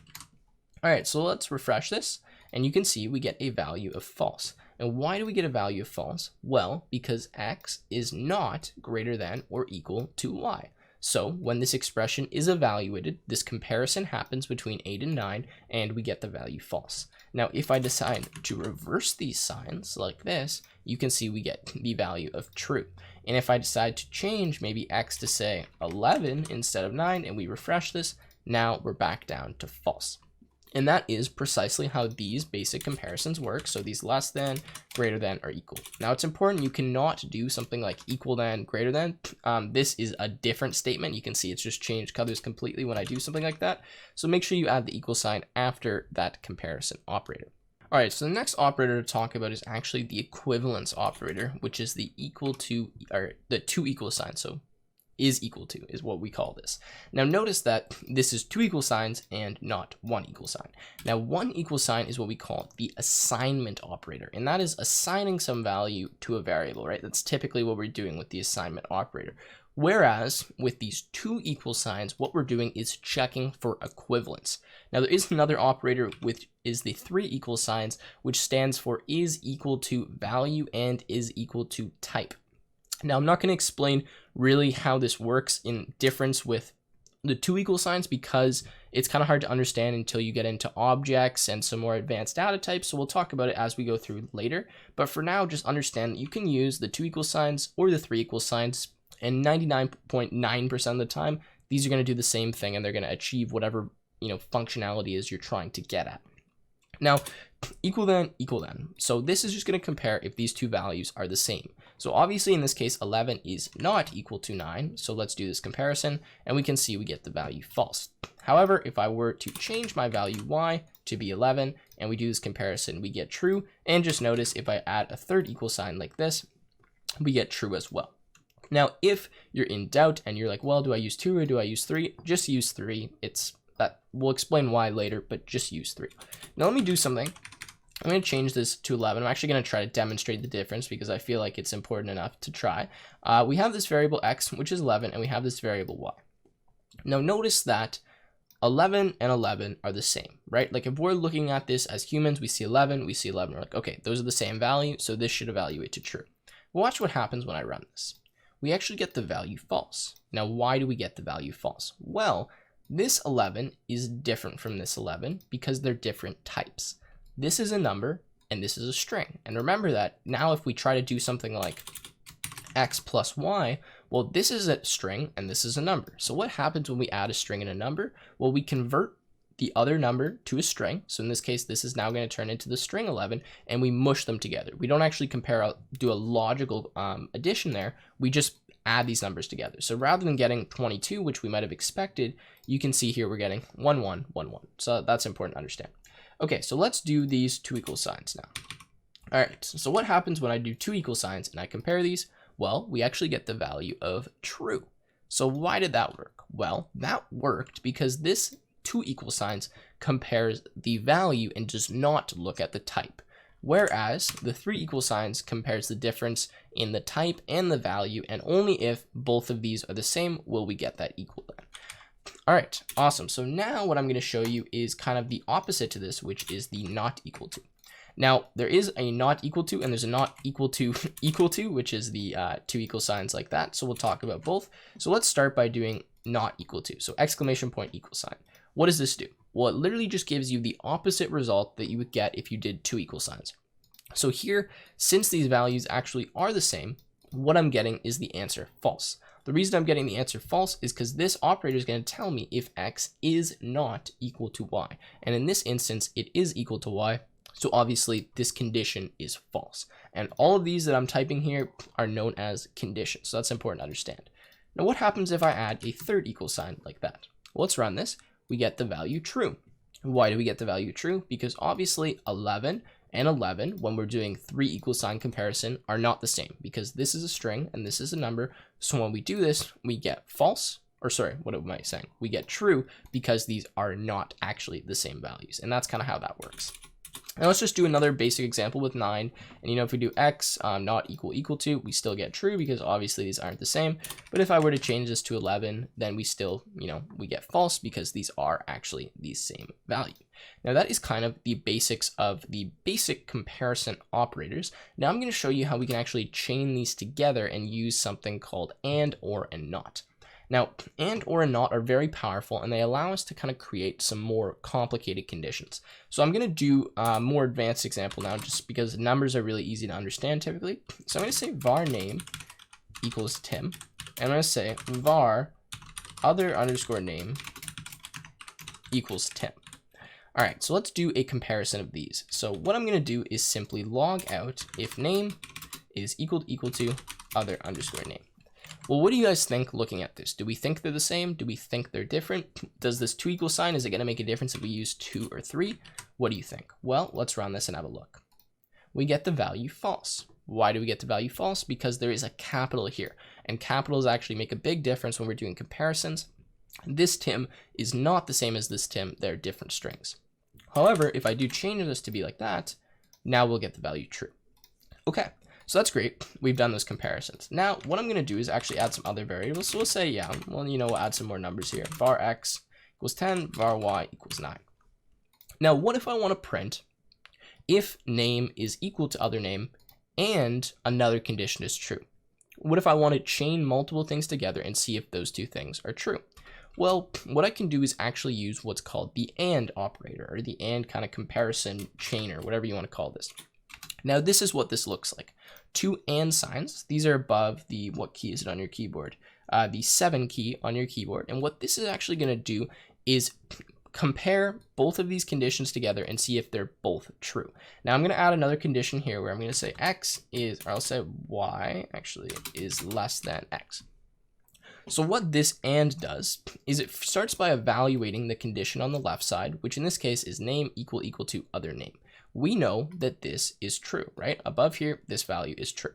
Speaker 1: All right, so let's refresh this. And you can see we get a value of false. And why do we get a value of false? Well, because x is not greater than or equal to y. So when this expression is evaluated, this comparison happens between 8 and 9, and we get the value false. Now, if I decide to reverse these signs like this, you can see we get the value of true. And if I decide to change maybe x to say 11 instead of 9, and we refresh this, now we're back down to false. And that is precisely how these basic comparisons work. So these less than, greater than, or equal. Now it's important you cannot do something like equal than, greater than. This is a different statement. You can see it's just changed colors completely when I do something like that. So make sure you add the equal sign after that comparison operator. All right, so the next operator to talk about is actually the equivalence operator, which is the equal to, or the two equal signs. So is equal to is what we call this. Now notice that this is two equal signs and not one equal sign. Now one equal sign is what we call the assignment operator, and that is assigning some value to a variable, right? That's typically what we're doing with the assignment operator. Whereas with these two equal signs, what we're doing is checking for equivalence. Now there is another operator which is the three equal signs, which stands for is equal to value and is equal to type. Now, I'm not going to explain really how this works in difference with the two equal signs because it's kind of hard to understand until you get into objects and some more advanced data types. So we'll talk about it as we go through later. But for now, just understand that you can use the two equal signs or the three equal signs, and 99.9% of the time, these are going to do the same thing and they're going to achieve whatever, functionality is you're trying to get at. Now, equal then, equal then. So this is just going to compare if these two values are the same. So obviously in this case, 11 is not equal to 9. So let's do this comparison and we can see we get the value false. However, if I were to change my value y to be 11 and we do this comparison, we get true. And just notice if I add a third equal sign like this, we get true as well. Now, if you're in doubt and you're like, well, do I use 2 or do I use 3? Just use 3. We'll explain why later, but just use 3. Now let me do something. I'm going to change this to 11. I'm actually going to try to demonstrate the difference because I feel like it's important enough to try. We have this variable x, which is 11, and we have this variable y. Now notice that 11 and 11 are the same, right? Like if we're looking at this as humans, we see 11, we're like, okay, those are the same value, so this should evaluate to true. Watch what happens when I run this. we actually get the value false. Now, why do we get the value false? Well, this 11 is different from this 11 because they're different types. This is a number and this is a string. And remember that now if we try to do something like x plus y, well, this is a string and this is a number. So what happens when we add a string and a number? Well, we convert the other number to a string. So in this case, this is now going to turn into the string 11 and we mush them together. We don't actually do a logical addition there. We just add these numbers together. So rather than getting 22, which we might have expected, you can see here we're getting 1, 1, 1, 1. So that's important to understand. Okay, so let's do these two equal signs now. All right, so what happens when I do two equal signs and I compare these? Well, we actually get the value of true. So why did that work? Well, that worked because this two equal signs compares the value and does not look at the type. Whereas the three equal signs compares the difference in the type and the value, and only if both of these are the same will we get that equal then. All right, awesome. So now what I'm going to show you is kind of the opposite to this, which is the not equal to. Now, there is a not equal to, and there's a not equal to, which is the two equal signs like that. So we'll talk about both. So let's start by doing not equal to. So exclamation point equal sign. What does this do? Well, it literally just gives you the opposite result that you would get if you did two equal signs. So here, since these values actually are the same, what I'm getting is the answer false. The reason I'm getting the answer false is because this operator is going to tell me if x is not equal to y. And in this instance, it is equal to y. So obviously this condition is false. And all of these that I'm typing here are known as conditions. So that's important to understand. Now what happens if I add a third equal sign like that? Well, let's run this. We get the value true. Why do we get the value true? Because obviously 11 and 11, when we're doing three equal sign comparison, are not the same because this is a string and this is a number. So when we do this, we get false, or sorry, what am I saying? We get true because these are not actually the same values. And that's kind of how that works. Now let's just do another basic example with 9. And if we do x not equal to, we still get true because obviously these aren't the same. But if I were to change this to 11, then we still, we get false because these are actually the same value. Now that is kind of the basics of the basic comparison operators. Now I'm going to show you how we can actually chain these together and use something called and, or, and not. Now, and, or, and not are very powerful, and they allow us to kind of create some more complicated conditions. So I'm going to do a more advanced example now, just because numbers are really easy to understand typically. So I'm going to say var name equals Tim, and I'm going to say var other underscore name equals Tim. All right, so let's do a comparison of these. So what I'm going to do is simply log out if name is equal to other underscore name. Well, what do you guys think looking at this? Do we think they're the same? Do we think they're different? Does this two equal sign, is it going to make a difference if we use 2 or 3? What do you think? Well, let's run this and have a look. We get the value false. Why do we get the value false? Because there is a capital here, and capitals actually make a big difference when we're doing comparisons. This Tim is not the same as this Tim. They're different strings. However, if I do change this to be like that, now we'll get the value true. Okay. So that's great. We've done those comparisons. Now, what I'm going to do is actually add some other variables. So we'll say, we'll add some more numbers here. Var x equals 10, var y equals 9. Now, what if I want to print if name is equal to other name and another condition is true? What if I want to chain multiple things together and see if those two things are true? Well, what I can do is actually use what's called the and operator, or the and kind of comparison chain, or whatever you want to call this. Now, this is what this looks like. Two and signs. These are above the, what key is it on your keyboard? The 7 key on your keyboard. And what this is actually going to do is compare both of these conditions together and see if they're both true. Now I'm going to add another condition here where I'm going to say x is, or I'll say y actually is less than x. So what this and does is it starts by evaluating the condition on the left side, which in this case is name equal to other name. We know that this is true, right? Above here, this value is true.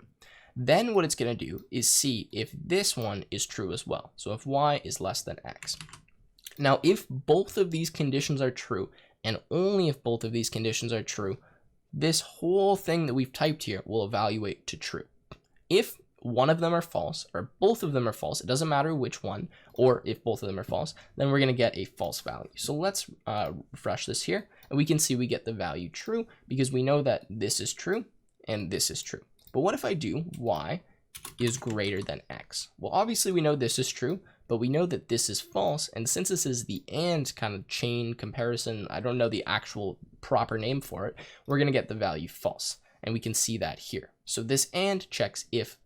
Speaker 1: Then what it's going to do is see if this one is true as well. So if y is less than x. Now, if both of these conditions are true, and only if both of these conditions are true, this whole thing that we've typed here will evaluate to true. If one of them are false, or both of them are false, it doesn't matter which one, or if both of them are false, then we're going to get a false value. So let's refresh this here, and we can see we get the value true, because we know that this is true, and this is true. But what if I do y is greater than x. Well, obviously we know this is true, but we know that this is false. And since this is the and kind of chain comparison, I don't know the actual proper name for it, we're going to get the value false. And we can see that here. So this and checks if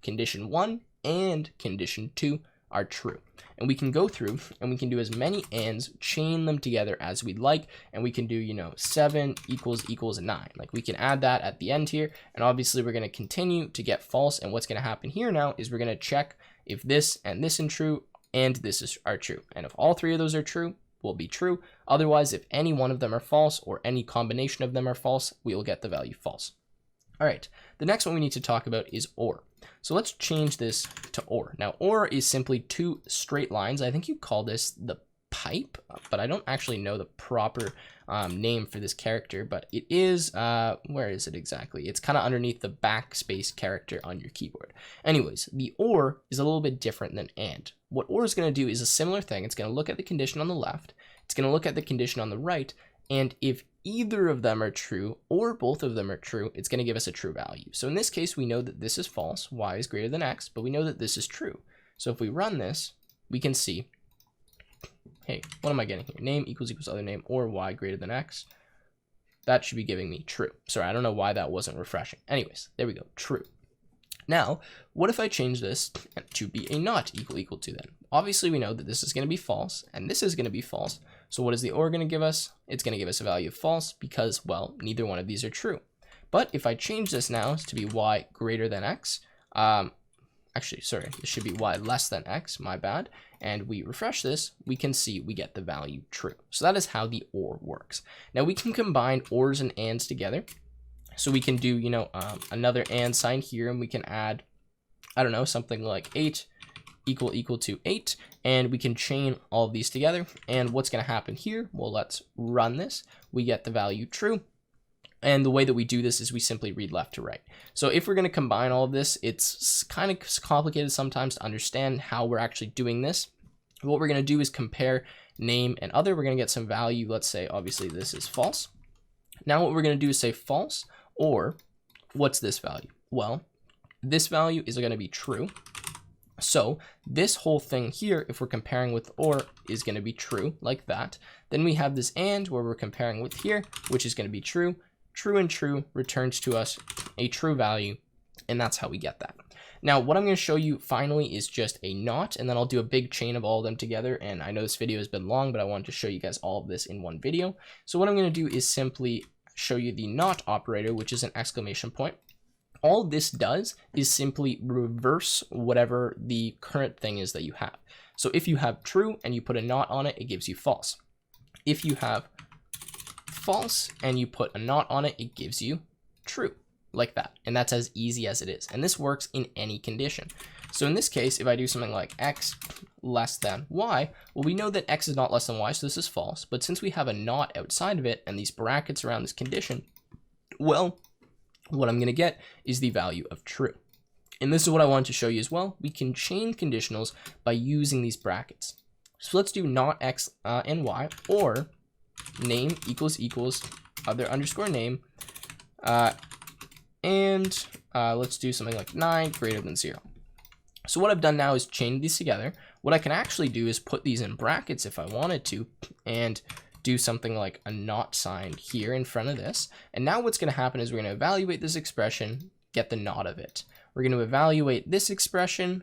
Speaker 1: condition 1 and condition 2 are true. And we can go through and we can do as many ands, chain them together as we'd like. And we can do, 7 equals 9. Like we can add that at the end here. And obviously we're going to continue to get false. And what's going to happen here now is we're going to check if this and this is true and this are true. And if all three of those are true, will be true. Otherwise, if any one of them are false or any combination of them are false, we will get the value false. All right, the next one we need to talk about is OR. So let's change this to OR. Now, OR is simply two straight lines. I think you call this the pipe, but I don't actually know the proper name for this character, but it is, where is it exactly? It's kind of underneath the backspace character on your keyboard. Anyways, the OR is a little bit different than AND. What OR is going to do is a similar thing. It's going to look at the condition on the left. It's going to look at the condition on the right. And if either of them are true or both of them are true, it's going to give us a true value. So in this case, we know that this is false, y is greater than x, but we know that this is true. So if we run this, we can see, hey, what am I getting here? Name equals other name or y greater than x. That should be giving me true. Sorry, I don't know why that wasn't refreshing. Anyways, there we go, true. Now, what if I change this to be a not equal to then? Obviously, we know that this is going to be false and this is going to be false. So what is the OR going to give us? It's going to give us a value of false because, well, neither one of these are true. But if I change this now to be y greater than x, actually, sorry, this should be y less than x, my bad. And we refresh this, we can see we get the value true. So that is how the OR works. Now we can combine ORs and ANDs together. So we can do, another AND sign here, and we can add, I don't know, something like 8 equal to 8, and we can chain all of these together. And what's going to happen here? Well, let's run this. We get the value true. And the way that we do this is we simply read left to right. So if we're going to combine all of this, it's kind of complicated sometimes to understand how we're actually doing this. What we're going to do is compare name and other. We're going to get some value. Let's say, obviously, this is false. Now what we're going to do is say false, or what's this value? Well, this value is going to be true. So this whole thing here, if we're comparing with OR, is going to be true, like that. Then we have this AND where we're comparing with here, which is going to be true. True and true returns to us a true value, and that's how we get that. Now, what I'm going to show you finally is just a not, and then I'll do a big chain of all of them together. And I know this video has been long, but I wanted to show you guys all of this in one video. So what I'm going to do is simply show you the not operator, which is an exclamation point. All this does is simply reverse whatever the current thing is that you have. So if you have true and you put a not on it, it gives you false. If you have false and you put a not on it, it gives you true, like that. And that's as easy as it is. And this works in any condition. So in this case, if I do something like x less than y, well, we know that x is not less than y, so this is false. But since we have a not outside of it and these brackets around this condition, well, what I'm going to get is the value of true. And this is what I wanted to show you as well. We can chain conditionals by using these brackets. So let's do not x and y, or name equals other underscore name, and let's do something like 9 greater than 0. So what I've done now is chain these together. What I can actually do is put these in brackets if I wanted to, and do something like a not sign here in front of this. And now what's going to happen is we're going to evaluate this expression, get the not of it. We're going to evaluate this expression,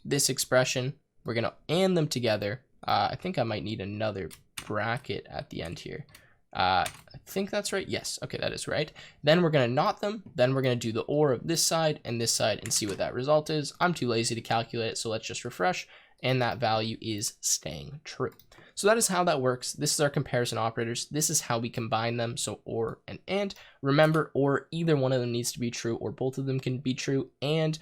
Speaker 1: we're going to AND them together. I think I might need another bracket at the end here. I think that's right. Yes. Okay, that is right. Then we're going to not them. Then we're going to do the OR of this side and see what that result is. I'm too lazy to calculate it, so let's just refresh. And that value is staying true. So that is how that works. This is our comparison operators. This is how we combine them. So OR and AND. Remember, OR, either one of them needs to be true or both of them can be true. And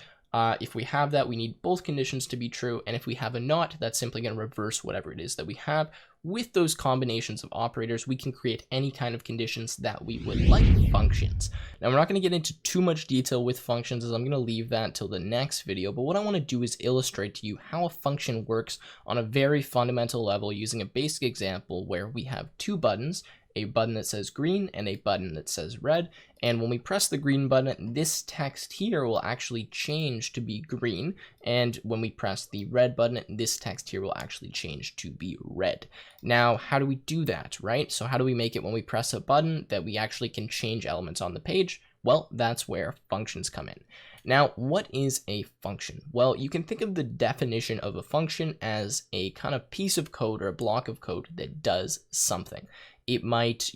Speaker 1: if we have that, we need both conditions to be true. And if we have a not, that's simply going to reverse whatever it is that we have. With those combinations of operators, we can create any kind of conditions that we would like. Functions. Now, we're not going to get into too much detail with functions, as I'm going to leave that until the next video. But what I want to do is illustrate to you how a function works on a very fundamental level using a basic example where we have two buttons, a button that says green and a button that says red. And when we press the green button, this text here will actually change to be green. And when we press the red button, this text here will actually change to be red. Now, how do we do that, right? So how do we make it when we press a button that we actually can change elements on the page? Well, that's where functions come in. Now, what is a function? Well, you can think of the definition of a function as a kind of piece of code or a block of code that does something. It might,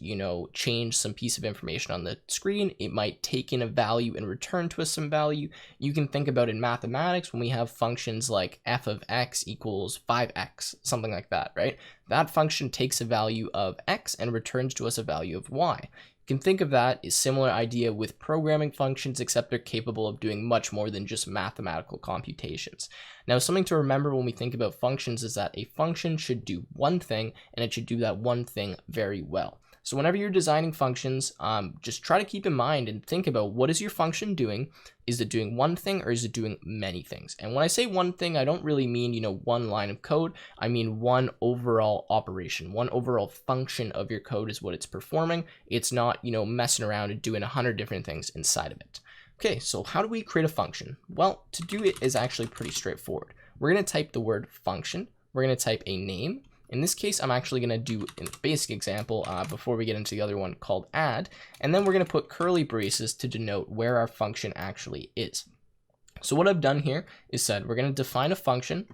Speaker 1: change some piece of information on the screen. It might take in a value and return to us some value. You can think about in mathematics when we have functions like f of x equals 5x, something like that, right? That function takes a value of x and returns to us a value of y. You can think of that as a similar idea with programming functions, except they're capable of doing much more than just mathematical computations. Now, something to remember when we think about functions is that a function should do one thing, and it should do that one thing very well. So whenever you're designing functions, just try to keep in mind and think about what is your function doing? Is it doing one thing or is it doing many things? And when I say one thing, I don't really mean, one line of code. I mean one overall operation, one overall function of your code is what it's performing. It's not, messing around and doing 100 different things inside of it. Okay, so how do we create a function? Well, to do it is actually pretty straightforward. We're going to type the word function. We're going to type a name. In this case, I'm actually going to do a basic example before we get into the other one called add, and then we're going to put curly braces to denote where our function actually is. So what I've done here is said we're going to define a function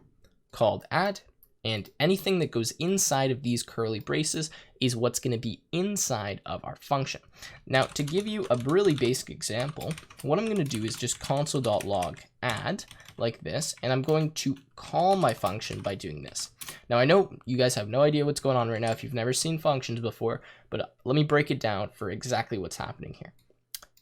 Speaker 1: called add, and anything that goes inside of these curly braces is what's going to be inside of our function. Now, to give you a really basic example, what I'm going to do is just console.log add like this, and I'm going to call my function by doing this. Now, I know you guys have no idea what's going on right now if you've never seen functions before, but let me break it down for exactly what's happening here.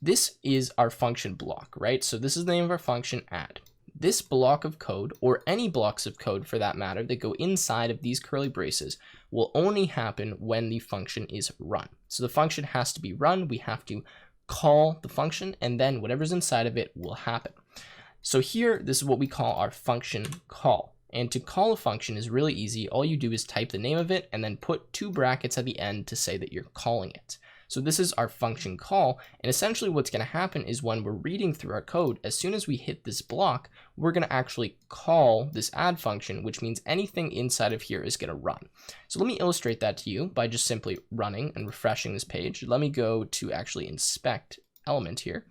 Speaker 1: This is our function block, right? So this is the name of our function add. This block of code, or any blocks of code for that matter, that go inside of these curly braces will only happen when the function is run. So the function has to be run. We have to call the function, and then whatever's inside of it will happen. So here, this is what we call our function call. And to call a function is really easy. All you do is type the name of it and then put 2 brackets at the end to say that you're calling it. So this is our function call, and essentially what's going to happen is when we're reading through our code, as soon as we hit this block, we're going to actually call this add function, which means anything inside of here is going to run. So let me illustrate that to you by just simply running and refreshing this page. Let me go to actually inspect element here.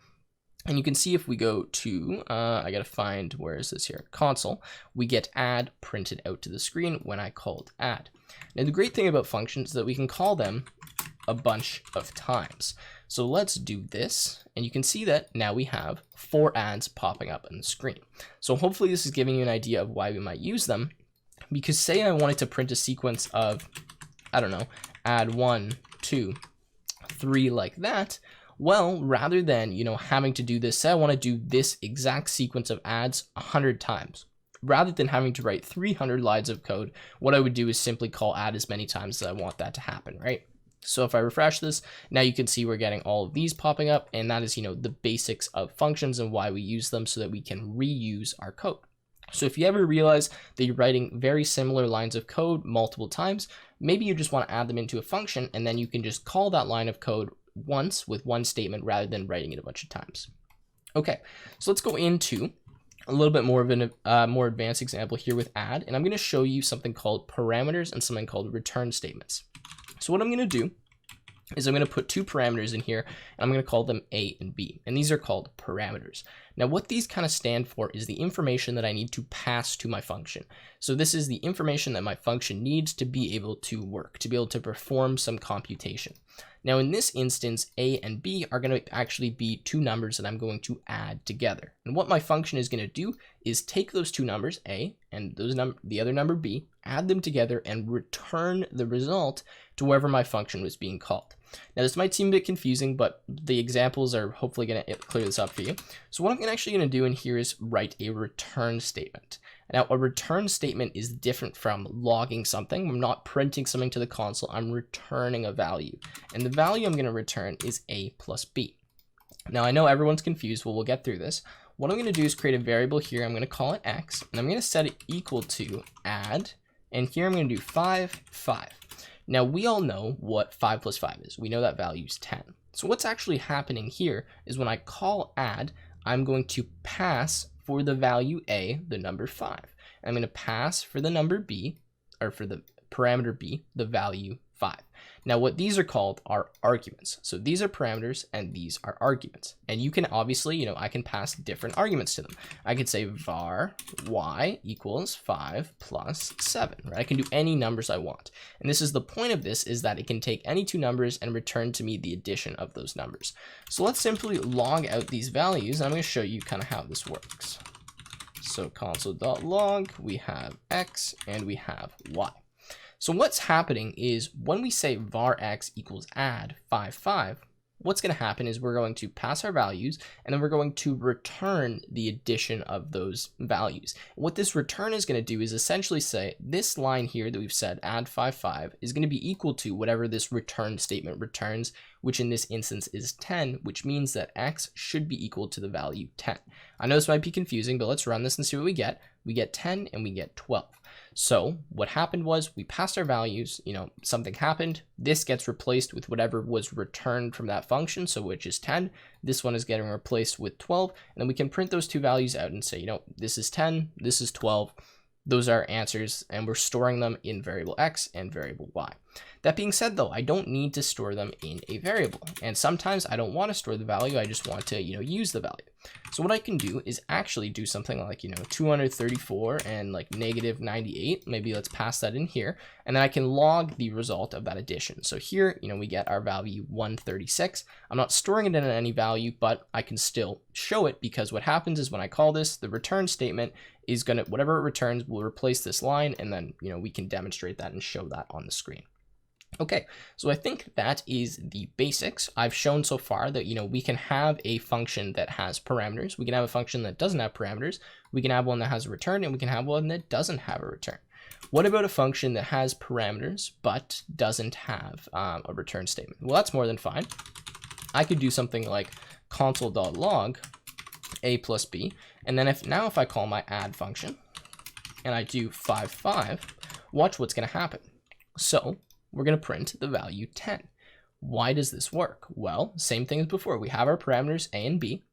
Speaker 1: And you can see if we go to, I got to find, where is this here? Console, we get add printed out to the screen when I called add. Now, the great thing about functions is that we can call them a bunch of times. So let's do this, and you can see that now we have 4 adds popping up on the screen. So hopefully this is giving you an idea of why we might use them, because say I wanted to print a sequence of, I don't know, add 1, 2, 3 like that. Well, rather than, having to do this, say I want to do this exact sequence of adds 100 times. Rather than having to write 300 lines of code, what I would do is simply call add as many times as I want that to happen, right? So if I refresh this, now you can see we're getting all of these popping up, and that is, the basics of functions and why we use them so that we can reuse our code. So if you ever realize that you're writing very similar lines of code multiple times, maybe you just want to add them into a function, and then you can just call that line of code once with one statement rather than writing it a bunch of times. Okay, so let's go into a little bit more of a more advanced example here with add, and I'm going to show you something called parameters and something called return statements. So what I'm going to do is I'm going to put 2 parameters in here, and I'm going to call them A and B, and these are called parameters. Now, what these kind of stand for is the information that I need to pass to my function. So this is the information that my function needs to be able to work, to be able to perform some computation. Now, in this instance, A and B are going to actually be 2 numbers that I'm going to add together. And what my function is going to do is take those 2 numbers, A, and the other number B, add them together, and return the result to wherever my function was being called. Now, this might seem a bit confusing, but the examples are hopefully going to clear this up for you. So what I'm actually going to do in here is write a return statement. Now, a return statement is different from logging something. I'm not printing something to the console. I'm returning a value. And the value I'm going to return is A plus B. Now, I know everyone's confused. Well, we'll get through this. What I'm going to do is create a variable here. I'm going to call it X, and I'm going to set it equal to add. And here I'm going to do 5, 5. Now we all know what 5 plus 5 is. We know that value is 10. So what's actually happening here is when I call add, I'm going to pass for the value a, the number 5. I'm going to pass for the number b, or for the parameter b, the value 5. Now what these are called are arguments. So these are parameters and these are arguments. And you can obviously, I can pass different arguments to them. I could say var y equals 5 plus 7, right? I can do any numbers I want. And this is the point of this, is that it can take any two numbers and return to me the addition of those numbers. So let's simply log out these values. And I'm going to show you kind of how this works. So console.log, we have x and we have y. So what's happening is when we say var x equals add 5, 5, what's going to happen is we're going to pass our values and then we're going to return the addition of those values. What this return is going to do is essentially say this line here that we've said add 5, 5 is going to be equal to whatever this return statement returns, which in this instance is 10, which means that x should be equal to the value 10. I know this might be confusing, but let's run this and see what we get. We get 10 and we get 12. So what happened was we passed our values, something happened. This gets replaced with whatever was returned from that function, so which is 10. This one is getting replaced with 12. And then we can print those two values out and say, this is 10, this is 12. Those are answers, and we're storing them in variable x and variable y. That being said, though, I don't need to store them in a variable. And sometimes I don't want to store the value. I just want to, use the value. So what I can do is actually do something like, 234 and like negative 98. Maybe let's pass that in here. And then I can log the result of that addition. So here, we get our value 136. I'm not storing it in any value, but I can still show it, because what happens is when I call this, the return statement is going to, whatever it returns will replace this line. And then, we can demonstrate that and show that on the screen. Okay, so I think that is the basics. I've shown so far that, we can have a function that has parameters. We can have a function that doesn't have parameters. We can have one that has a return, and we can have one that doesn't have a return. What about a function that has parameters but doesn't have a return statement? Well, that's more than fine. I could do something like console.log a plus b. And then if I call my add function and I do 5, 5, watch what's going to happen. So we're going to print the value 10. Why does this work? Well, same thing as before. We have our parameters a and b.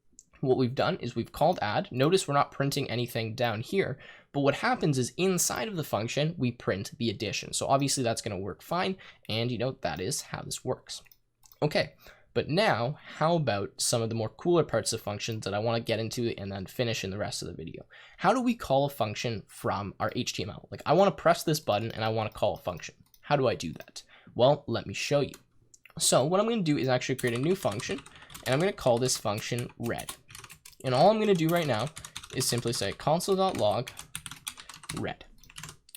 Speaker 1: What we've done is we've called add. Notice we're not printing anything down here, but what happens is inside of the function, we print the addition. So obviously that's going to work fine. And that is how this works. Okay, but now how about some of the more cooler parts of functions that I want to get into and then finish in the rest of the video? How do we call a function from our HTML? Like I want to press this button and I want to call a function. How do I do that? Well, let me show you. So what I'm going to do is actually create a new function, and I'm going to call this function red. And all I'm going to do right now is simply say console.log red.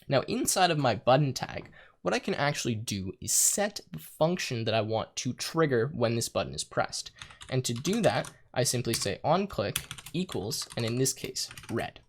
Speaker 1: Now inside of my button tag, what I can actually do is set the function that I want to trigger when this button is pressed. And to do that, I simply say onClick equals, and in this case, red.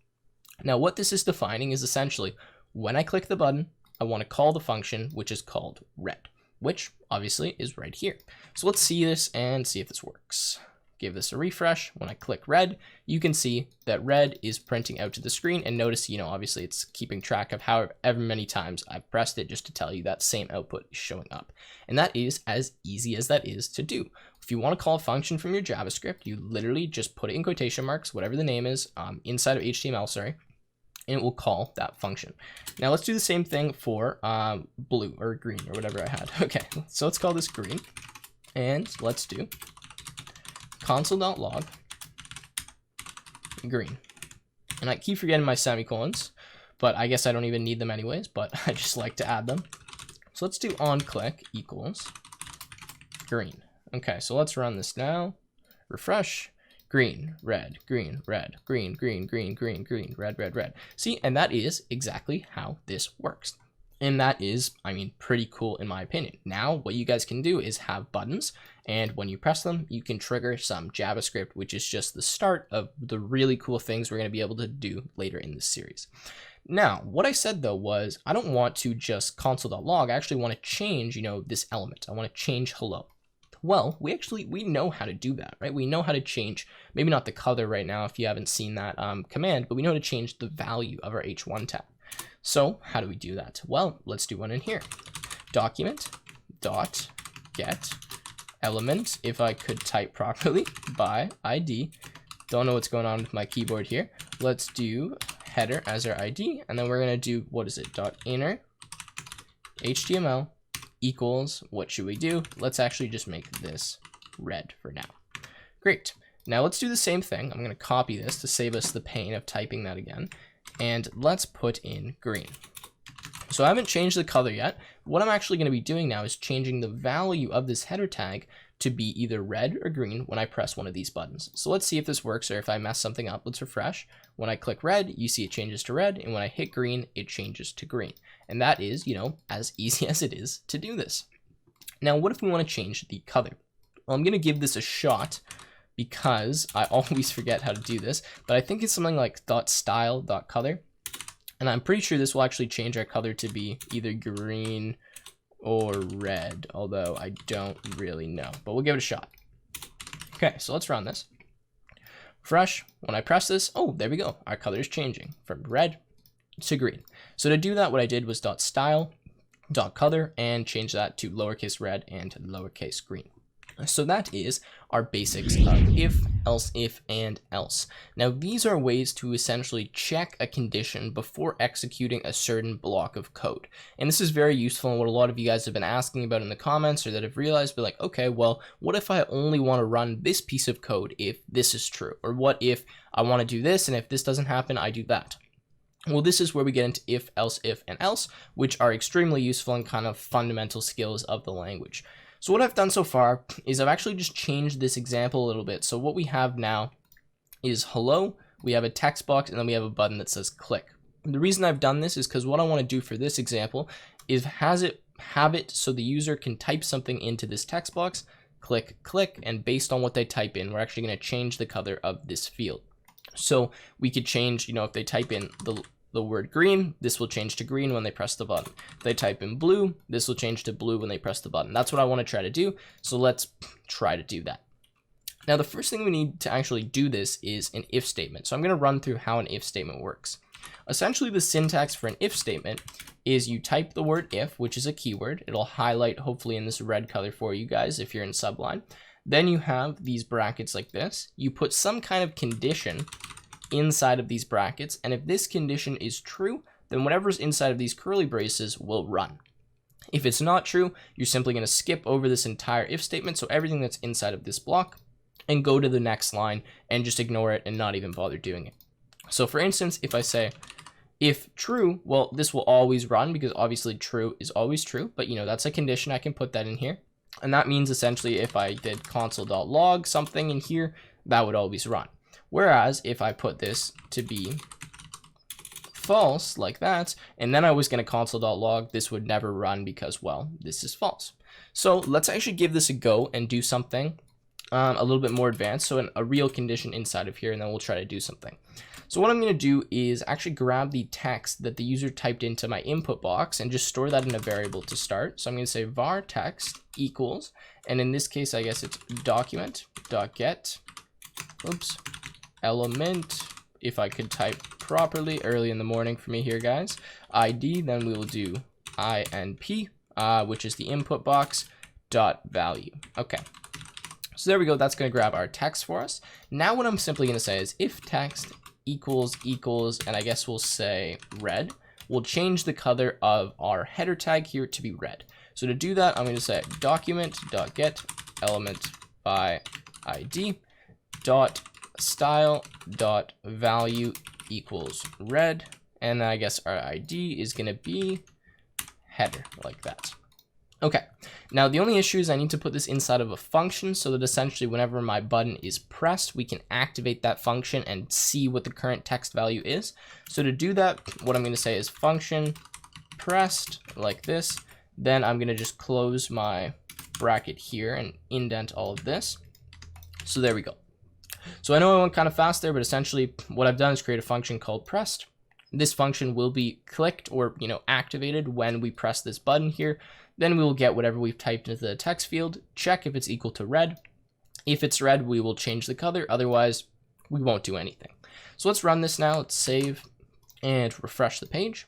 Speaker 1: Now what this is defining is essentially when I click the button, I want to call the function, which is called red, which obviously is right here. So let's see this and see if this works. Give this a refresh. When I click red, you can see that red is printing out to the screen. And notice, obviously it's keeping track of however many times I've pressed it just to tell you that same output is showing up. And that is as easy as that is to do. If you want to call a function from your JavaScript, you literally just put it in quotation marks, whatever the name is, inside of HTML, sorry. And it will call that function. Now let's do the same thing for blue or green or whatever I had. Okay, so let's call this green. And let's do console.log green. And I keep forgetting my semicolons, but I guess I don't even need them anyways, but I just like to add them. So let's do onClick equals green. Okay, so let's run this now. Refresh. Green, red, green, red, green, green, green, green, green, red, red, red. See, and that is exactly how this works. And that is, pretty cool in my opinion. Now, what you guys can do is have buttons, and when you press them, you can trigger some JavaScript, which is just the start of the really cool things we're going to be able to do later in this series. Now, what I said though was, I don't want to just console.log. I actually want to change, this element. I want to change hello. Well, we know how to do that, right? We know how to change, maybe not the color right now if you haven't seen that command, but we know how to change the value of our H1 tag. So how do we do that? Well, let's do one in here. document dot get element, if I could type properly, by ID. Don't know what's going on with my keyboard here. Let's do header as our ID, and then we're gonna do, what is it, dot inner HTML equals, what should we do? Let's actually just make this red for now. Great. Now let's do the same thing. I'm gonna copy this to save us the pain of typing that again, and let's put in green. So I haven't changed the color yet. What I'm actually going to be doing now is changing the value of this header tag to be either red or green when I press one of these buttons. So let's see if this works, or if I mess something up. Let's refresh. When I click red, you see it changes to red, and when I hit green, it changes to green. And that is, you know, as easy as it is to do this. Now, what if we want to change the color? Well, I'm going to give this a shot because I always forget how to do this, but I think it's something like .style.color. And I'm pretty sure this will actually change our color to be either green or red, although I don't really know, but we'll give it a shot. Okay, so let's run this. Refresh. When I press this, oh, there we go. Our color is changing from red to green. So to do that, what I did was .style.color and change that to lowercase red and lowercase green. So that is our basics of if, else, if, and else. Now, these are ways to essentially check a condition before executing a certain block of code. And this is very useful, and what a lot of you guys have been asking about in the comments, or that have realized, be like, okay, well, what if I only want to run this piece of code if this is true? Or what if I want to do this, and if this doesn't happen, I do that? Well, this is where we get into if, else, if, and else, which are extremely useful and kind of fundamental skills of the language. So what I've done so far is I've actually just changed this example a little bit. So what we have now is hello, we have a text box, and then we have a button that says click. The reason I've done this is because what I want to do for this example is have it so the user can type something into this text box, click, click, and based on what they type in, we're actually going to change the color of this field. So we could change, you know, if they type in the word green, this will change to green when they press the button. If they type in blue, this will change to blue when they press the button. That's what I want to try to do. So let's try to do that. Now, the first thing we need to actually do this is an if statement. So I'm going to run through how an if statement works. Essentially, the syntax for an if statement is you type the word if, which is a keyword. It'll highlight hopefully in this red color for you guys if you're in Sublime. Then you have these brackets like this. You put some kind of condition inside of these brackets, and if this condition is true, then whatever's inside of these curly braces will run. If it's not true, you're simply going to skip over this entire if statement, so everything that's inside of this block, and go to the next line and just ignore it and not even bother doing it. So for instance, if I say if true, well, this will always run because obviously true is always true, but you know, that's a condition. I can put that in here, and that means essentially if I did console.log something in here, that would always run. Whereas if I put this to be false like that, and then I was going to console.log, this would never run because, well, this is false. So let's actually give this a go and do something a little bit more advanced. So a real condition inside of here, and then we'll try to do something. So what I'm going to do is actually grab the text that the user typed into my input box and just store that in a variable to start. So I'm going to say var text equals, and in this case, I guess it's document.get, element, if I could type properly early in the morning for me here, guys, ID, then we will do INP, which is the input box, dot value. Okay, so there we go. That's going to grab our text for us. Now what I'm simply going to say is if text equals, and I guess we'll say red, we'll change the color of our header tag here to be red. So to do that, I'm going to say document.get element by ID dot style dot value equals red, and I guess our ID is going to be header like that. Okay, now the only issue is I need to put this inside of a function so that essentially whenever my button is pressed, we can activate that function and see what the current text value is. So to do that, what I'm going to say is function pressed like this. Then I'm going to just close my bracket here and indent all of this. So there we go. So I know I went kind of fast there, but essentially what I've done is create a function called pressed. This function will be clicked or, you know, activated when we press this button here. Then we will get whatever we've typed into the text field, check if it's equal to red. If it's red, we will change the color. Otherwise, we won't do anything. So let's run this now. Let's save and refresh the page.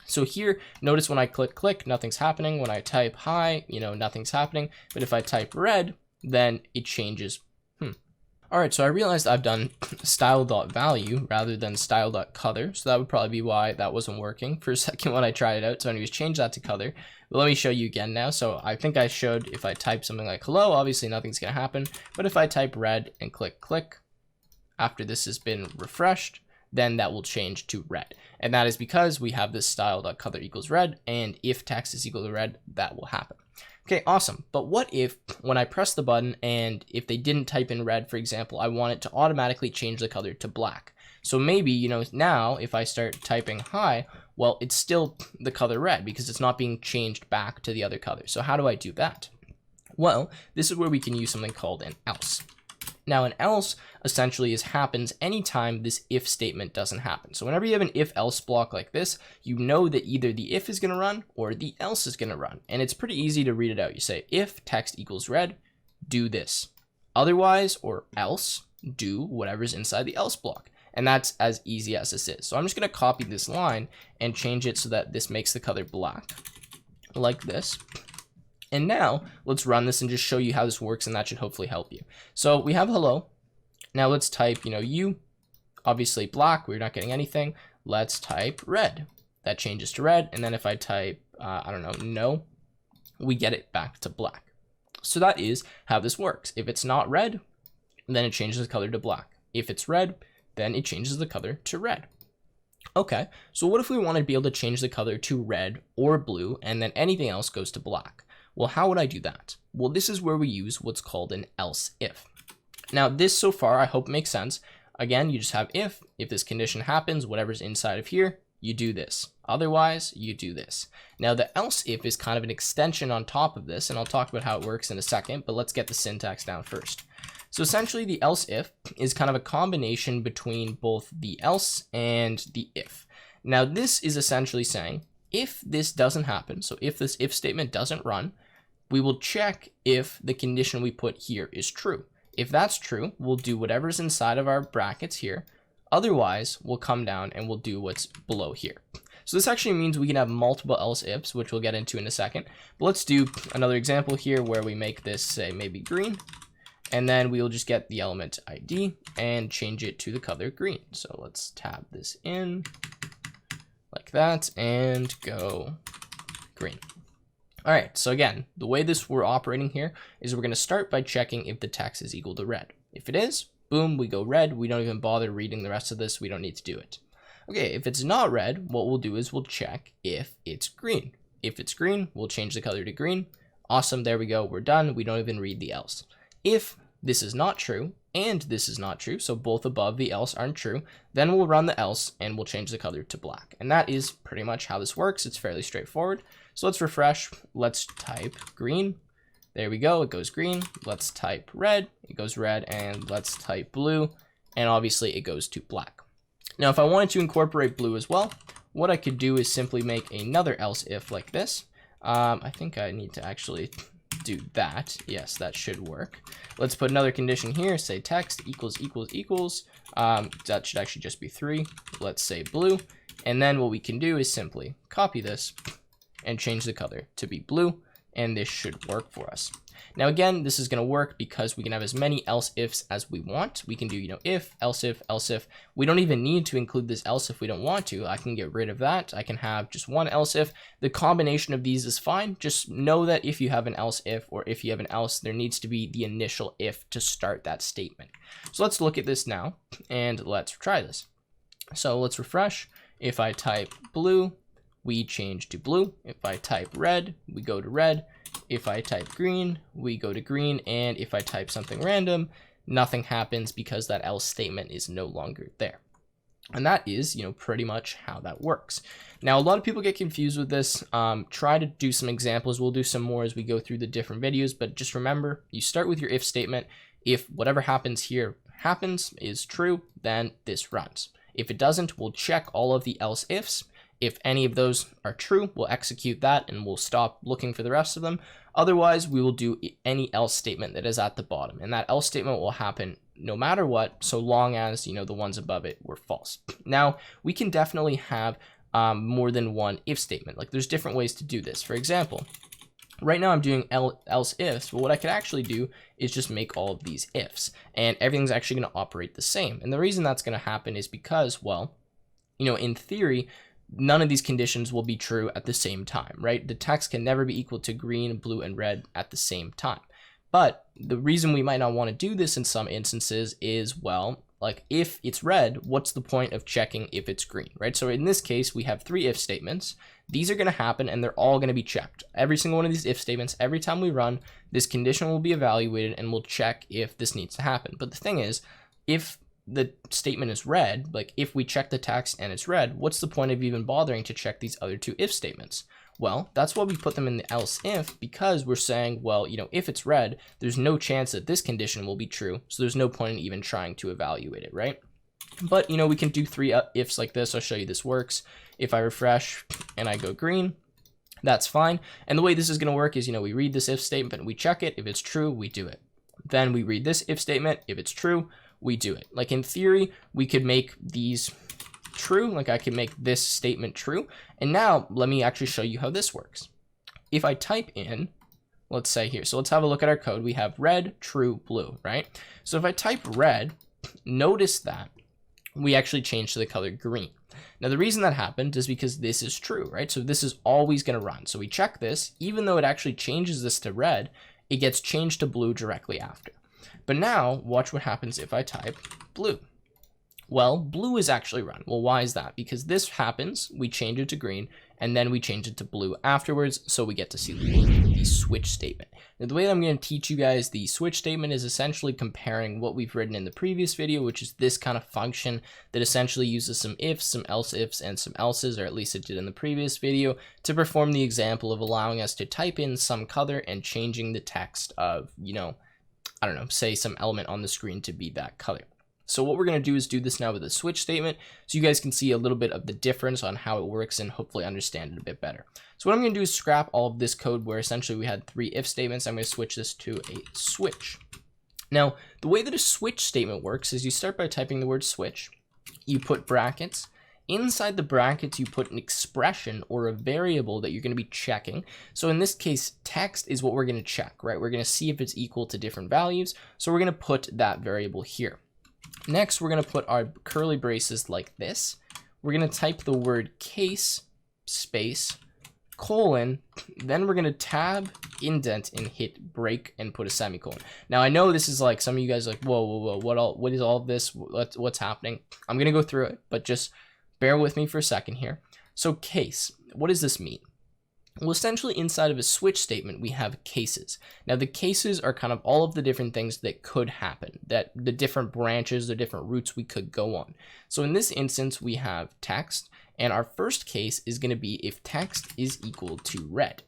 Speaker 1: So here, notice when I click, nothing's happening. When I type hi, nothing's happening. But if I type red, then it changes. All right, so I realized I've done style.value rather than style.color. So that would probably be why that wasn't working for a second when I tried it out. So anyways, change that to color. But let me show you again now. So I think I showed if I type something like hello, obviously nothing's gonna happen. But if I type red and click, after this has been refreshed, then that will change to red. And that is because we have this style.color equals red, and if text is equal to red, that will happen. Okay, awesome. But what if when I press the button and if they didn't type in red, for example, I want it to automatically change the color to black? So maybe, now if I start typing hi, well, it's still the color red because it's not being changed back to the other color. So how do I do that? Well, this is where we can use something called an else. Now, an else essentially happens anytime this if statement doesn't happen. So whenever you have an if-else block like this, you know that either the if is going to run or the else is going to run. And it's pretty easy to read it out. You say if text equals red, do this. Otherwise, or else, do whatever's inside the else block. And that's as easy as this is. So I'm just going to copy this line and change it so that this makes the color black, like this. And now let's run this and just show you how this works, and that should hopefully help you. So we have hello. Now let's type, you, obviously black, we're not getting anything. Let's type red. That changes to red. And then if I type, no, we get it back to black. So that is how this works. If it's not red, then it changes the color to black. If it's red, then it changes the color to red. Okay, so what if we want to be able to change the color to red or blue, and then anything else goes to black? Well, how would I do that? Well, this is where we use what's called an else if. Now, this so far, I hope makes sense. Again, you just have if this condition happens, whatever's inside of here, you do this. Otherwise, you do this. Now, the else if is kind of an extension on top of this, and I'll talk about how it works in a second, but let's get the syntax down first. So essentially, the else if is kind of a combination between both the else and the if. Now, this is essentially saying, if this doesn't happen, so if this if statement doesn't run, we will check if the condition we put here is true. If that's true, we'll do whatever's inside of our brackets here. Otherwise, we'll come down and we'll do what's below here. So this actually means we can have multiple else ifs, which we'll get into in a second. But let's do another example here where we make this, say, maybe green. And then we'll just get the element ID and change it to the color green. So let's tab this in like that and go green. All right, so again, the way we're operating here is we're going to start by checking if the text is equal to red. If it is, boom, we go red. We don't even bother reading the rest of this. We don't need to do it. Okay, if it's not red, what we'll do is we'll check if it's green. If it's green, we'll change the color to green. Awesome, there we go. We're done. We don't even read the else. If this is not true and this is not true, so both above the else aren't true, then we'll run the else and we'll change the color to black. And that is pretty much how this works. It's fairly straightforward. So let's refresh. Let's type green. There we go. It goes green. Let's type red. It goes red. And let's type blue. And obviously it goes to black. Now, if I wanted to incorporate blue as well, what I could do is simply make another else if like this. I think I need to actually do that. Yes, that should work. Let's put another condition here. Say text equals equals equals. That should actually just be 3. Let's say blue. And then what we can do is simply copy this and change the color to be blue, and this should work for us. Now again, this is going to work because we can have as many else ifs as we want. We can do, if, else if, else if. We don't even need to include this else if we don't want to. I can get rid of that. I can have just one else if. The combination of these is fine. Just know that if you have an else if or if you have an else, there needs to be the initial if to start that statement. So let's look at this now and let's try this. So let's refresh. If I type blue, we change to blue. If I type red, we go to red. If I type green, we go to green. And if I type something random, nothing happens because that else statement is no longer there. And that is, pretty much how that works. Now, a lot of people get confused with this. Try to do some examples. We'll do some more as we go through the different videos, but just remember, you start with your if statement. If whatever happens here is true, then this runs. If it doesn't, we'll check all of the else ifs. If any of those are true, we'll execute that and we'll stop looking for the rest of them. Otherwise, we will do any else statement that is at the bottom. And that else statement will happen no matter what, so long as, the ones above it were false. Now, we can definitely have more than one if statement. Like there's different ways to do this. For example, right now I'm doing else ifs, but what I could actually do is just make all of these ifs, and everything's actually going to operate the same. And the reason that's going to happen is because, well, in theory, none of these conditions will be true at the same time, right? The text can never be equal to green, blue, and red at the same time. But the reason we might not want to do this in some instances is, well, like if it's red, what's the point of checking if it's green, right? So in this case, we have 3 if statements. These are going to happen and they're all going to be checked. Every single one of these if statements, every time we run, this condition will be evaluated and we'll check if this needs to happen. But the thing is, if the statement is red, like if we check the text and it's red, what's the point of even bothering to check these other 2 if statements? Well, that's why we put them in the else if, because we're saying, well, if it's red, there's no chance that this condition will be true. So there's no point in even trying to evaluate it, right? But, we can do 3 ifs like this. I'll show you this works. If I refresh and I go green, that's fine. And the way this is going to work is, we read this if statement, we check it. If it's true, we do it. Then we read this if statement. If it's true, we do it. Like in theory, we could make these true. Like I can make this statement true. And now let me actually show you how this works. If I type in, let's say here, so let's have a look at our code. We have red, true, blue, right? So if I type red, notice that we actually changed to the color green. Now the reason that happened is because this is true, right? So this is always going to run. So we check this, even though it actually changes this to red, it gets changed to blue directly after. But now watch what happens if I type blue. Well, blue is actually run. Well, why is that? Because this happens, we change it to green, and then we change it to blue afterwards, so we get to see the switch statement. Now, the way that I'm going to teach you guys the switch statement is essentially comparing what we've written in the previous video, which is this kind of function that essentially uses some ifs, some else ifs, and some elses, or at least it did in the previous video, to perform the example of allowing us to type in some color and changing the text of, I don't know, say some element on the screen to be that color. So what we're going to do is do this now with a switch statement so you guys can see a little bit of the difference on how it works and hopefully understand it a bit better. So what I'm going to do is scrap all of this code where essentially we had 3 if statements. I'm going to switch this to a switch. Now, the way that a switch statement works is you start by typing the word switch, you put brackets. Inside the brackets, you put an expression or a variable that you're going to be checking. So in this case, text is what we're going to check, right? We're going to see if it's equal to different values. So we're going to put that variable here. Next, we're going to put our curly braces like this. We're going to type the word case, space, colon, then we're going to tab, indent, and hit break and put a semicolon. Now, I know this is like, some of you guys are like, whoa, what is all of this? What's happening? I'm going to go through it, but just bear with me for a second here. So case, what does this mean? Well, essentially inside of a switch statement, we have cases. Now the cases are kind of all of the different things that could happen, that the different branches, the different routes we could go on. So in this instance, we have text, and our first case is going to be if text is equal to red.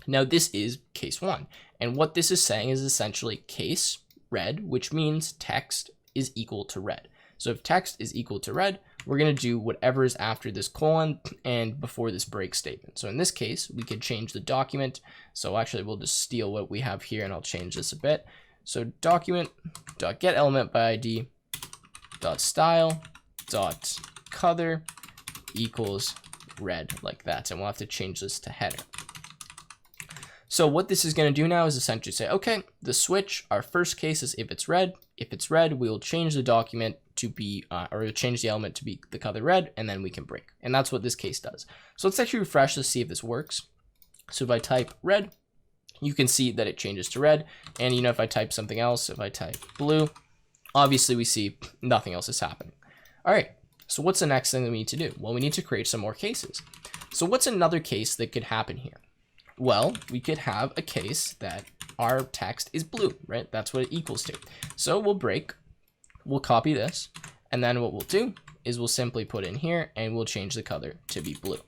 Speaker 1: Now this is case 1. And what this is saying is essentially case red, which means text is equal to red. So if text is equal to red, we're going to do whatever is after this colon and before this break statement. So in this case, we could change the document. So actually, we'll just steal what we have here, and I'll change this a bit. So document.getElementByID .style.color equals red, like that. And we'll have to change this to header. So what this is going to do now is essentially say, okay, the switch, our first case is if it's red. If it's red, we will change the document to be, or change the element to be the color red, and then we can break. And that's what this case does. So let's actually refresh to see if this works. So if I type red, you can see that it changes to red. And if I type something else, if I type blue, obviously we see nothing else is happening. All right, so what's the next thing that we need to do? Well, we need to create some more cases. So what's another case that could happen here? Well, we could have a case that our text is blue, right? That's what it equals to. So we'll break, we'll copy this, and then what we'll do is we'll simply put in here and we'll change the color to be blue.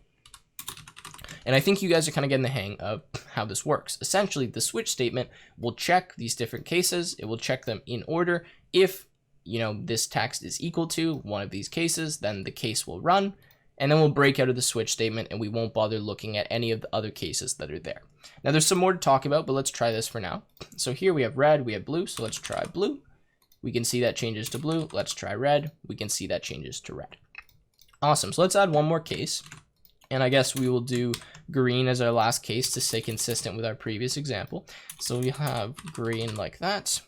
Speaker 1: And I think you guys are kind of getting the hang of how this works. Essentially, the switch statement will check these different cases. It will check them in order. If, this text is equal to one of these cases, then the case will run. And then we'll break out of the switch statement and we won't bother looking at any of the other cases that are there. Now there's some more to talk about, but let's try this for now. So here we have red, we have blue, so let's try blue. We can see that changes to blue. Let's try red. We can see that changes to red. Awesome, so let's add one more case. And I guess we will do green as our last case to stay consistent with our previous example. So we have green like that.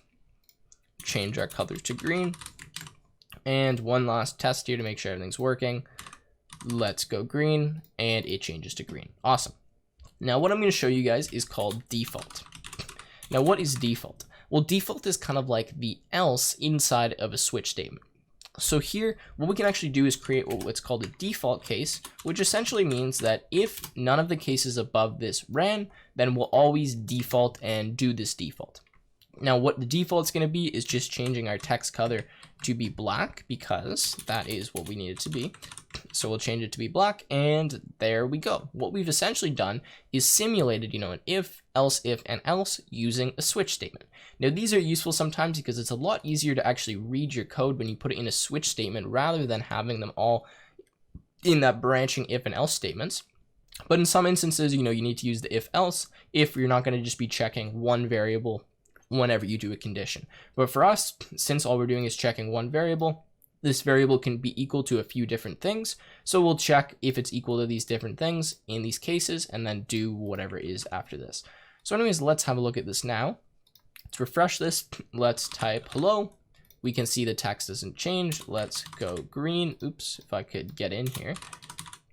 Speaker 1: Change our color to green. And one last test here to make sure everything's working. Let's go green, and it changes to green. Awesome. Now what I'm going to show you guys is called default. Now what is default? Well, default is kind of like the else inside of a switch statement. So here, what we can actually do is create what's called a default case, which essentially means that if none of the cases above this ran, then we'll always default and do this default. Now, what the default is going to be is just changing our text color to be black, because that is what we need it to be. So we'll change it to be black, and there we go. What we've essentially done is simulated, an if, and else using a switch statement. Now, these are useful sometimes because it's a lot easier to actually read your code when you put it in a switch statement rather than having them all in that branching if and else statements. But in some instances, you need to use the if else if you're not going to just be checking one variable whenever you do a condition. But for us, since all we're doing is checking one variable, this variable can be equal to a few different things. So we'll check if it's equal to these different things in these cases and then do whatever is after this. So anyways, let's have a look at this now. Let's refresh this. Let's type hello. We can see the text doesn't change. Let's go green. Oops, if I could get in here.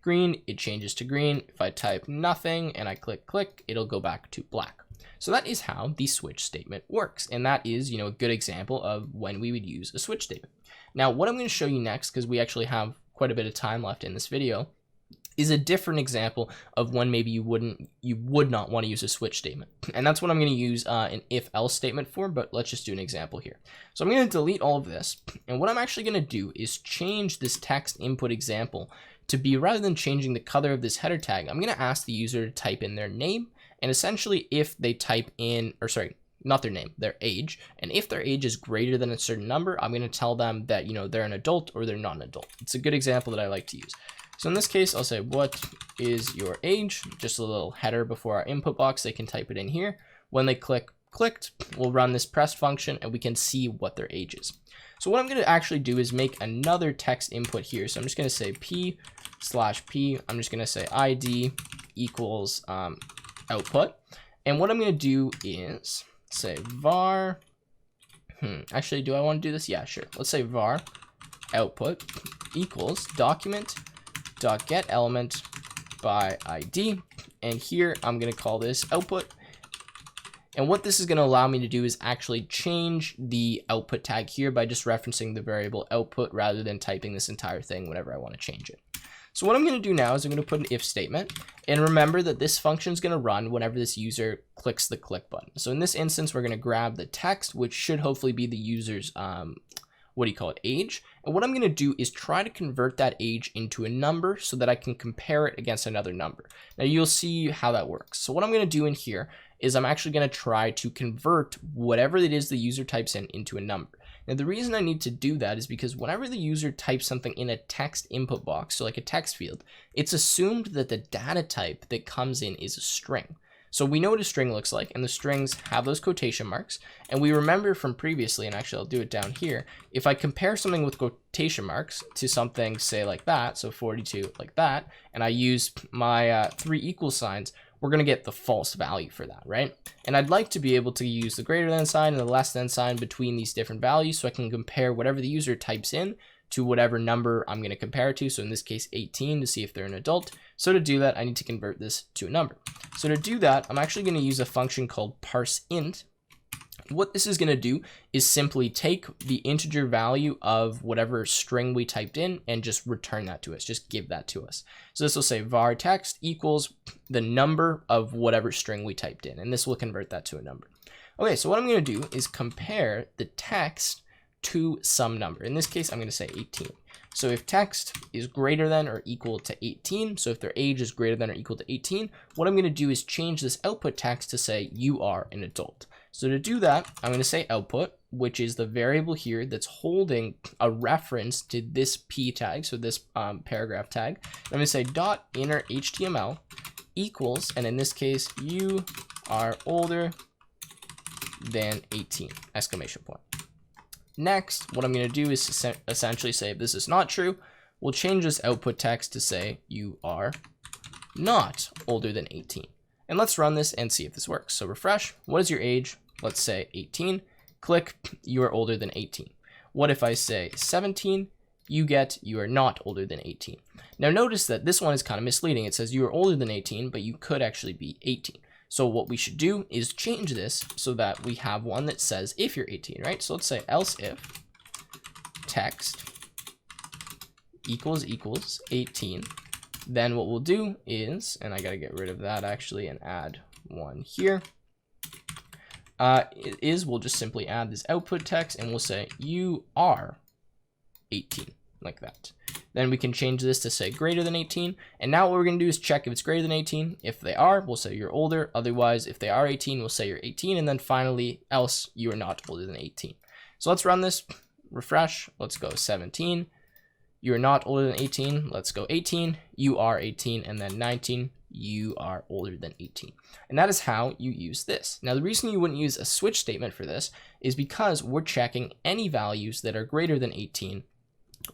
Speaker 1: Green, it changes to green. If I type nothing and I click, it'll go back to black. So that is how the switch statement works. And that is, a good example of when we would use a switch statement. Now, what I'm going to show you next, because we actually have quite a bit of time left in this video, is a different example of when maybe you would not want to use a switch statement. And that's what I'm going to use an if else statement for, but let's just do an example here. So I'm going to delete all of this. And what I'm actually going to do is change this text input example to be, rather than changing the color of this header tag, I'm going to ask the user to type in their name. And essentially, if they type in, or sorry, not their name, their age. And if their age is greater than a certain number, I'm going to tell them that, they're an adult or they're not an adult. It's a good example that I like to use. So in this case, I'll say, what is your age? Just a little header before our input box. They can type it in here. When they clicked, we'll run this press function and we can see what their age is. So what I'm going to actually do is make another text input here. So I'm just going to say p/p. I'm just going to say ID equals output. And what I'm going to do is say var, actually, do I want to do this? Yeah, sure. Let's say var output equals document.getElementByID. And here I'm going to call this output. And what this is going to allow me to do is actually change the output tag here by just referencing the variable output rather than typing this entire thing whenever I want to change it. So what I'm going to do now is I'm going to put an if statement, and remember that this function is going to run whenever this user clicks the click button. So in this instance, we're going to grab the text, which should hopefully be the user's, age. And what I'm going to do is try to convert that age into a number so that I can compare it against another number. Now you'll see how that works. So what I'm going to do in here is I'm actually going to try to convert whatever it is the user types in into a number. Now, the reason I need to do that is because whenever the user types something in a text input box, so like a text field, it's assumed that the data type that comes in is a string. So we know what a string looks like, and the strings have those quotation marks. And we remember from previously, and actually I'll do it down here, if I compare something with quotation marks to something, say like that, so 42 like that, and I use my 3 equal signs, we're going to get the false value for that, right? And I'd like to be able to use the greater than sign and the less than sign between these different values so I can compare whatever the user types in to whatever number I'm going to compare it to. So in this case, 18 to see if they're an adult. So to do that, I need to convert this to a number. So to do that, I'm actually going to use a function called parseInt. What this is going to do is simply take the integer value of whatever string we typed in and just return that to us, just give that to us. So this will say var text equals the number of whatever string we typed in, and this will convert that to a number. Okay, so what I'm going to do is compare the text to some number. In this case, I'm going to say 18. So if text is greater than or equal to 18, so if their age is greater than or equal to 18, what I'm going to do is change this output text to say you are an adult. So to do that, I'm going to say output, which is the variable here that's holding a reference to this p tag, so this paragraph tag. I'm going to say .innerHTML equals, and in this case, you are older than 18, exclamation point. Next, what I'm going to do is essentially say if this is not true, we'll change this output text to say you are not older than 18. And let's run this and see if this works. So refresh, what is your age? Let's say 18. Click, you are older than 18. What if I say 17? You get, you are not older than 18. Now notice that this one is kind of misleading. It says you are older than 18, but you could actually be 18. So what we should do is change this so that we have one that says if you're 18, right? So let's say else if text equals 18. Then what we'll do is, and I got to get rid of that actually and add one here, we'll just simply add this output text and we'll say you are 18, like that. Then we can change this to say greater than 18. And now what we're going to do is check if it's greater than 18. If they are, we'll say you're older. Otherwise, if they are 18, we'll say you're 18. And then finally, else you are not older than 18. So let's run this, refresh. Let's go 17. You're not older than 18. Let's go 18. You are 18. And then 19. You are older than 18. And that is how you use this. Now, the reason you wouldn't use a switch statement for this is because we're checking any values that are greater than 18.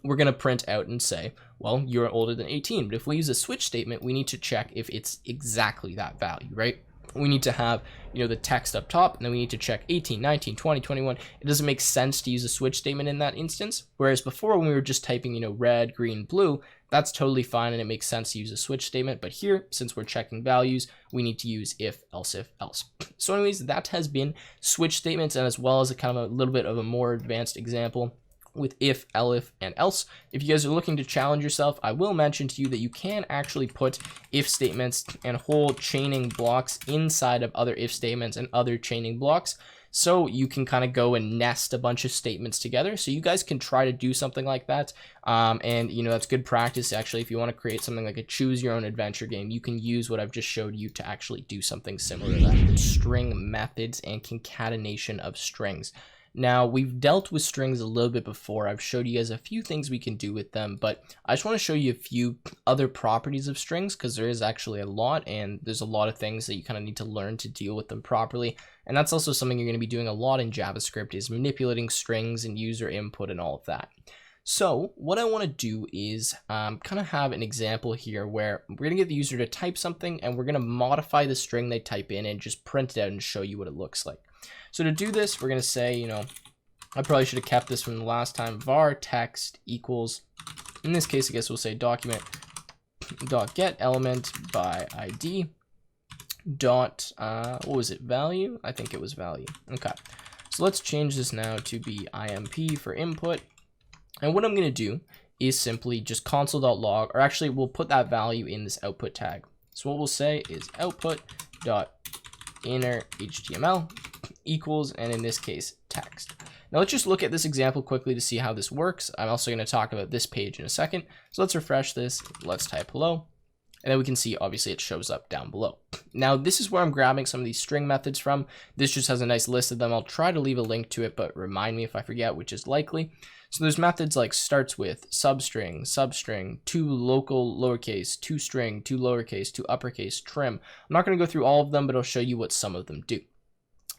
Speaker 1: We're going to print out and say, well, you're older than 18. But if we use a switch statement, we need to check if it's exactly that value, right? We need to have, the text up top, and then we need to check 18, 19, 20, 21. It doesn't make sense to use a switch statement in that instance. Whereas before, when we were just typing, red, green, blue, that's totally fine, and it makes sense to use a switch statement. But here, since we're checking values, we need to use if, else. So anyways, that has been switch statements, and as well as a kind of a little bit of a more advanced example with if, elif, and else. If you guys are looking to challenge yourself, I will mention to you that you can actually put if statements and whole chaining blocks inside of other if statements and other chaining blocks. So you can kind of go and nest a bunch of statements together. So you guys can try to do something like that. And that's good practice. Actually, if you want to create something like a choose your own adventure game, you can use what I've just showed you to actually do something similar to that. String methods and concatenation of strings. Now, we've dealt with strings a little bit before. I've showed you guys a few things we can do with them, but I just want to show you a few other properties of strings because there is actually a lot, and there's a lot of things that you kind of need to learn to deal with them properly. And that's also something you're going to be doing a lot in JavaScript, is manipulating strings and user input and all of that. So what I want to do is kind of have an example here where we're going to get the user to type something, and we're going to modify the string they type in and just print it out and show you what it looks like. So to do this, we're going to say, I probably should have kept this from the last time, var text equals, in this case, I guess we'll say document dot get element by ID dot, what was it, value? I think it was value. Okay, so let's change this now to be IMP for input. And what I'm going to do is simply just console.log, or actually we'll put that value in this output tag. So what we'll say is output dot innerHTML equals, and in this case, text. Now let's just look at this example quickly to see how this works. I'm also going to talk about this page in a second. So let's refresh this. Let's type hello. And then we can see, obviously, it shows up down below. Now, this is where I'm grabbing some of these string methods from. This just has a nice list of them. I'll try to leave a link to it, but remind me if I forget, which is likely. So there's methods like starts with, substring, to local lowercase, to string, to lowercase, to uppercase, trim. I'm not going to go through all of them, but I'll show you what some of them do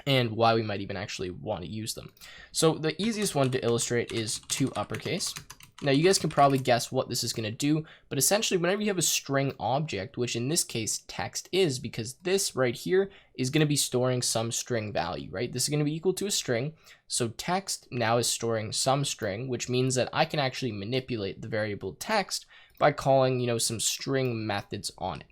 Speaker 1: and why we might even actually want to use them. So the easiest one to illustrate is to uppercase. Now you guys can probably guess what this is going to do, but essentially whenever you have a string object, which in this case text is, because this right here is going to be storing some string value, right? This is going to be equal to a string. So text now is storing some string, which means that I can actually manipulate the variable text by calling, some string methods on it.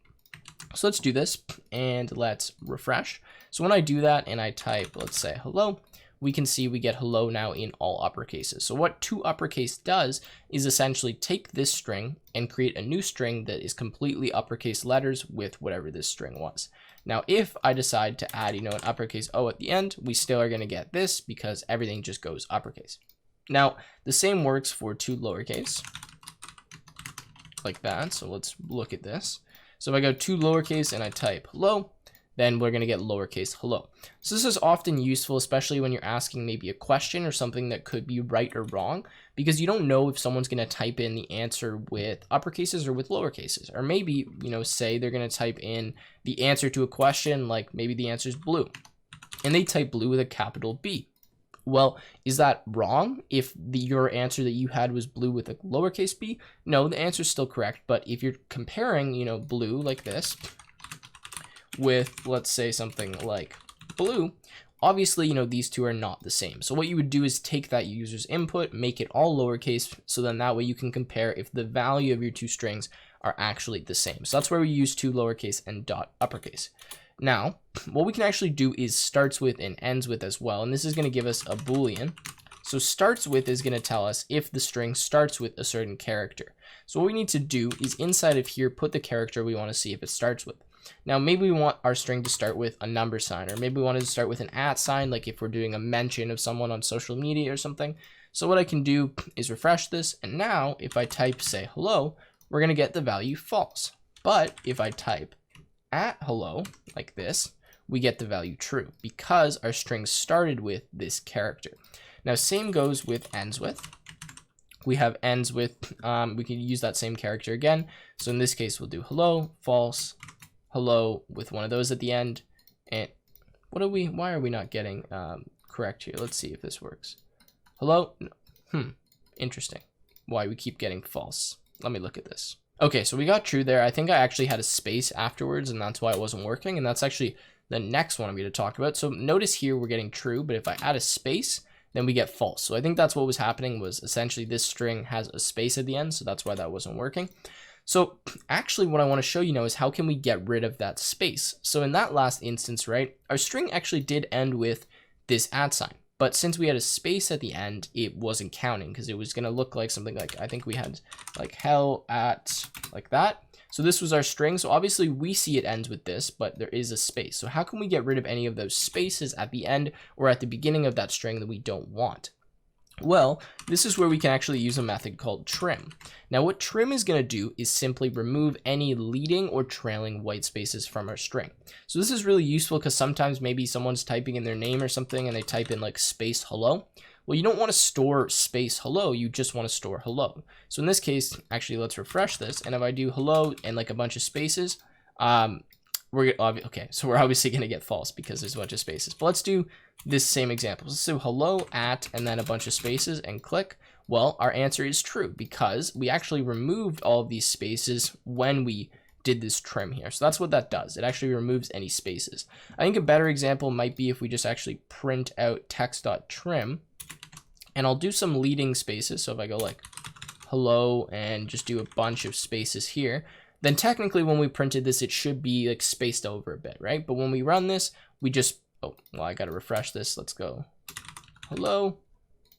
Speaker 1: So let's do this and let's refresh. So when I do that and I type, let's say hello, we can see we get hello now in all uppercases. So what to uppercase does is essentially take this string and create a new string that is completely uppercase letters with whatever this string was. Now, if I decide to add, an uppercase O at the end, we still are going to get this because everything just goes uppercase. Now, the same works for to lowercase, like that. So let's look at this. So if I go to lowercase and I type hello, then we're going to get lowercase hello. So this is often useful, especially when you're asking maybe a question or something that could be right or wrong, because you don't know if someone's going to type in the answer with uppercases or with lowercases. Or maybe, say they're going to type in the answer to a question, like maybe the answer is blue, and they type blue with a capital B. Well, is that wrong if your answer that you had was blue with a lowercase b? No, the answer is still correct. But if you're comparing, blue like this with, let's say, something like blue, obviously, these two are not the same. So what you would do is take that user's input, make it all lowercase, so then that way you can compare if the value of your two strings are actually the same. So that's where we use to lowercase and dot uppercase. Now, what we can actually do is starts with and ends with as well. And this is going to give us a Boolean. So starts with is going to tell us if the string starts with a certain character. So what we need to do is inside of here, put the character we want to see if it starts with. Now, maybe we want our string to start with a number sign, or maybe we wanted to start with an @ sign, like if we're doing a mention of someone on social media or something. So what I can do is refresh this. And now if I type, say, hello, we're going to get the value false. But if I type @hello like this, we get the value true because our string started with this character. Now, same goes with ends with. We have ends with, we can use that same character again. So in this case, we'll do hello, false, hello with one of those at the end. And why are we not getting correct here? Let's see if this works. Hello? No. Interesting. Why we keep getting false. Let me look at this. Okay, so we got true there. I think I actually had a space afterwards, and that's why it wasn't working. And that's actually the next one I'm going to talk about. So notice here we're getting true, but if I add a space, then we get false. So I think that's what was happening, was essentially this string has a space at the end. So that's why that wasn't working. So actually what I want to show you now is how can we get rid of that space? So in that last instance, right, our string actually did end with this @ sign. But since we had a space at the end, it wasn't counting because it was going to look like something like, I think we had like hell at like that. So this was our string. So obviously we see it ends with this, but there is a space. So how can we get rid of any of those spaces at the end or at the beginning of that string that we don't want? Well, this is where we can actually use a method called trim. Now what trim is going to do is simply remove any leading or trailing white spaces from our string. So this is really useful because sometimes maybe someone's typing in their name or something and they type in like space hello. Well, you don't want to store space hello, you just want to store hello. So in this case, actually, let's refresh this. And if I do hello and like a bunch of spaces, we're obviously going to get false because there's a bunch of spaces. But let's do this same example. So hello at and then a bunch of spaces and click. Well, our answer is true because we actually removed all of these spaces when we did this trim here. So that's what that does. It actually removes any spaces. I think a better example might be if we just actually print out text.trim, and I'll do some leading spaces. So if I go like hello and just do a bunch of spaces here, then technically when we printed this, it should be like spaced over a bit, right? But when we run this, we just, I got to refresh this. Let's go hello,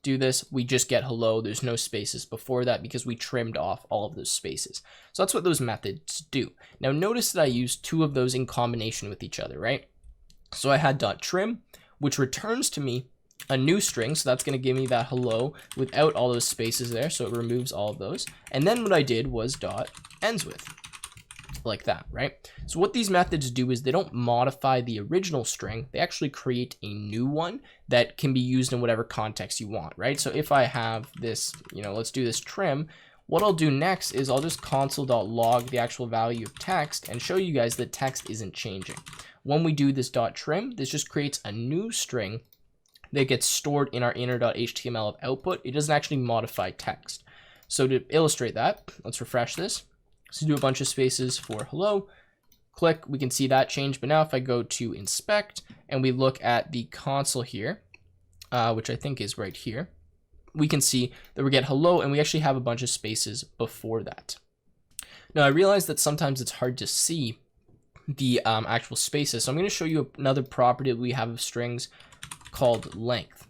Speaker 1: do this. We just get hello. There's no spaces before that because we trimmed off all of those spaces. So that's what those methods do. Now notice that I used two of those in combination with each other, right? So I had .trim, which returns to me a new string. So that's going to give me that hello without all those spaces there. So it removes all of those. And then what I did was ends with. Like that, right? So what these methods do is they don't modify the original string. They actually create a new one that can be used in whatever context you want, right? So if I have this, let's do this trim, what I'll do next is I'll just console.log the actual value of text and show you guys that text isn't changing. When we do this .trim, this just creates a new string that gets stored in our inner.html of output. It doesn't actually modify text. So to illustrate that, let's refresh this. So do a bunch of spaces for hello, click, we can see that change. But now if I go to inspect and we look at the console here, which I think is right here, we can see that we get hello and we actually have a bunch of spaces before that. Now I realize that sometimes it's hard to see the actual spaces. So I'm going to show you another property that we have of strings called length.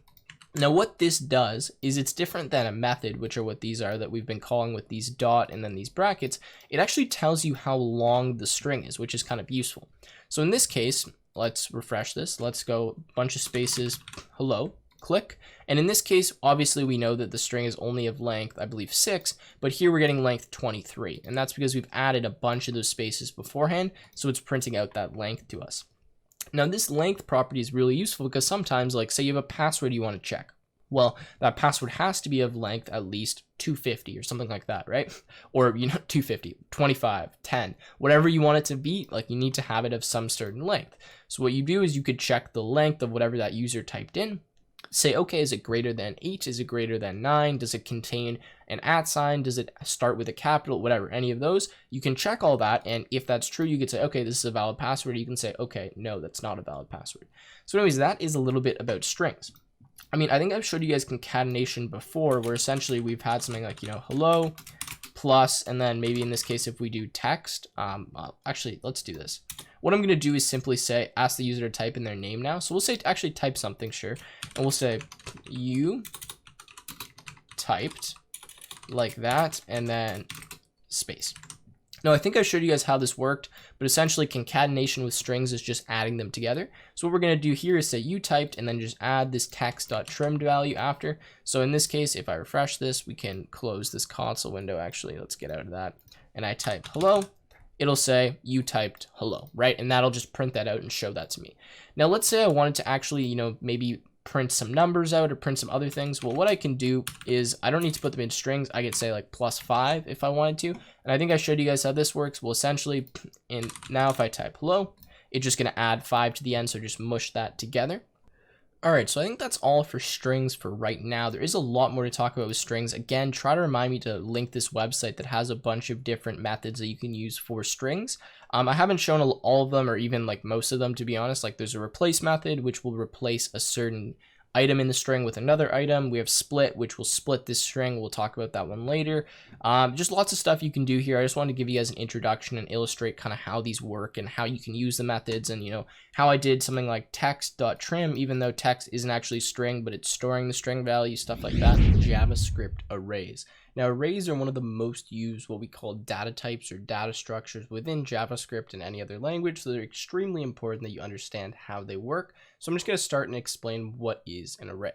Speaker 1: Now what this does is it's different than a method, which are what these are that we've been calling with these dot and then these brackets. It actually tells you how long the string is, which is kind of useful. So in this case, let's refresh this. Let's go bunch of spaces, hello, click. And in this case, obviously we know that the string is only of length, I believe 6, but here we're getting length 23. And that's because we've added a bunch of those spaces beforehand. So it's printing out that length to us. Now this length property is really useful because sometimes, like say you have a password you want to check. Well, that password has to be of length at least 250 or something like that, right? Or 250, 25, 10, whatever you want it to be, like you need to have it of some certain length. So what you do is you could check the length of whatever that user typed in. say, okay, is it greater than 8? Is it greater than 9? Does it contain an @ sign? Does it start with a capital? Whatever, any of those. You can check all that, and if that's true, you could say, okay, this is a valid password. You can say, okay, no, that's not a valid password. So anyways, that is a little bit about strings. I mean, I think I've showed you guys concatenation before, where essentially we've had something like, hello plus, and then maybe in this case, if we do text, actually, let's do this. What I'm going to do is simply say, ask the user to type in their name now. So we'll say, actually type something, sure. And we'll say, you typed like that, and then space. Now, I think I showed you guys how this worked, but essentially concatenation with strings is just adding them together. So what we're going to do here is say you typed and then just add this text.trimmed value after. So in this case, if I refresh this, we can close this console window. Actually, let's get out of that. And I type hello. It'll say you typed hello, right? And that'll just print that out and show that to me. Now, let's say I wanted to actually, maybe print some numbers out or print some other things. Well, what I can do is I don't need to put them in strings. I could say like +5 if I wanted to. And I think I showed you guys how this works. Well, essentially, now if I type hello, it's just going to add 5 to the end. So just mush that together. All right, so I think that's all for strings for right now. There is a lot more to talk about with strings. Again, try to remind me to link this website that has a bunch of different methods that you can use for strings. I haven't shown all of them or even like most of them, to be honest. Like there's a replace method, which will replace a certain item in the string with another item. We have split, which will split this string. We'll talk about that one later. Just lots of stuff you can do here. I just wanted to give you guys an introduction and illustrate kind of how these work and how you can use the methods, and how I did something like text.trim, even though text isn't actually string, but it's storing the string value, stuff like that. JavaScript arrays. Now, arrays are one of the most used what we call data types or data structures within JavaScript and any other language, so they're extremely important that you understand how they work. So I'm just going to start and explain what is an array.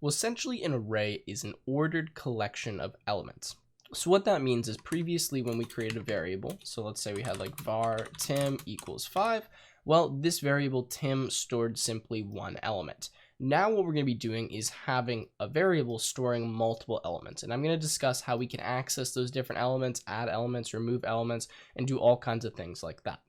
Speaker 1: Well, essentially an array is an ordered collection of elements. So what that means is previously when we created a variable, so let's say we had like var tim equals 5, well, this variable tim stored simply one element. Now what we're going to be doing is having a variable storing multiple elements, and I'm going to discuss how we can access those different elements, add elements, remove elements, and do all kinds of things like that.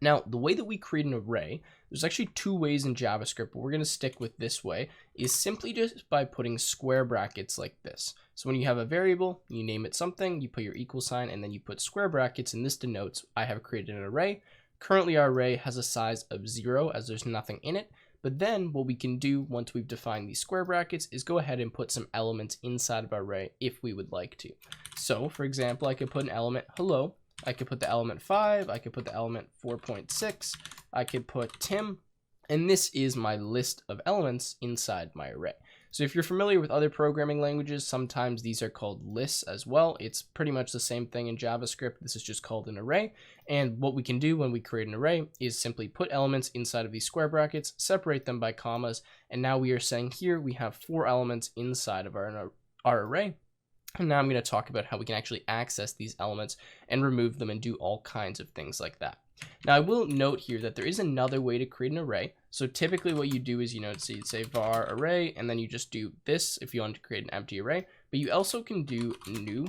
Speaker 1: Now, the way that we create an array, there's actually 2 ways in JavaScript, but we're going to stick with this way, is simply just by putting square brackets like this. So when you have a variable, you name it something, you put your equal sign, and then you put square brackets, and this denotes I have created an array. Currently, our array has a size of 0 as there's nothing in it. But then what we can do once we've defined these square brackets is go ahead and put some elements inside of our array if we would like to. So for example, I could put an element hello, I could put the element 5, I could put the element 4.6, I could put Tim, and this is my list of elements inside my array. So if you're familiar with other programming languages, sometimes these are called lists as well. It's pretty much the same thing in JavaScript. This is just called an array. And what we can do when we create an array is simply put elements inside of these square brackets, separate them by commas. And now we are saying here we have 4 elements inside of our array. And now I'm going to talk about how we can actually access these elements and remove them and do all kinds of things like that. Now I will note here that there is another way to create an array. So typically what you do is, so you'd say var array, and then you just do this if you want to create an empty array, but you also can do new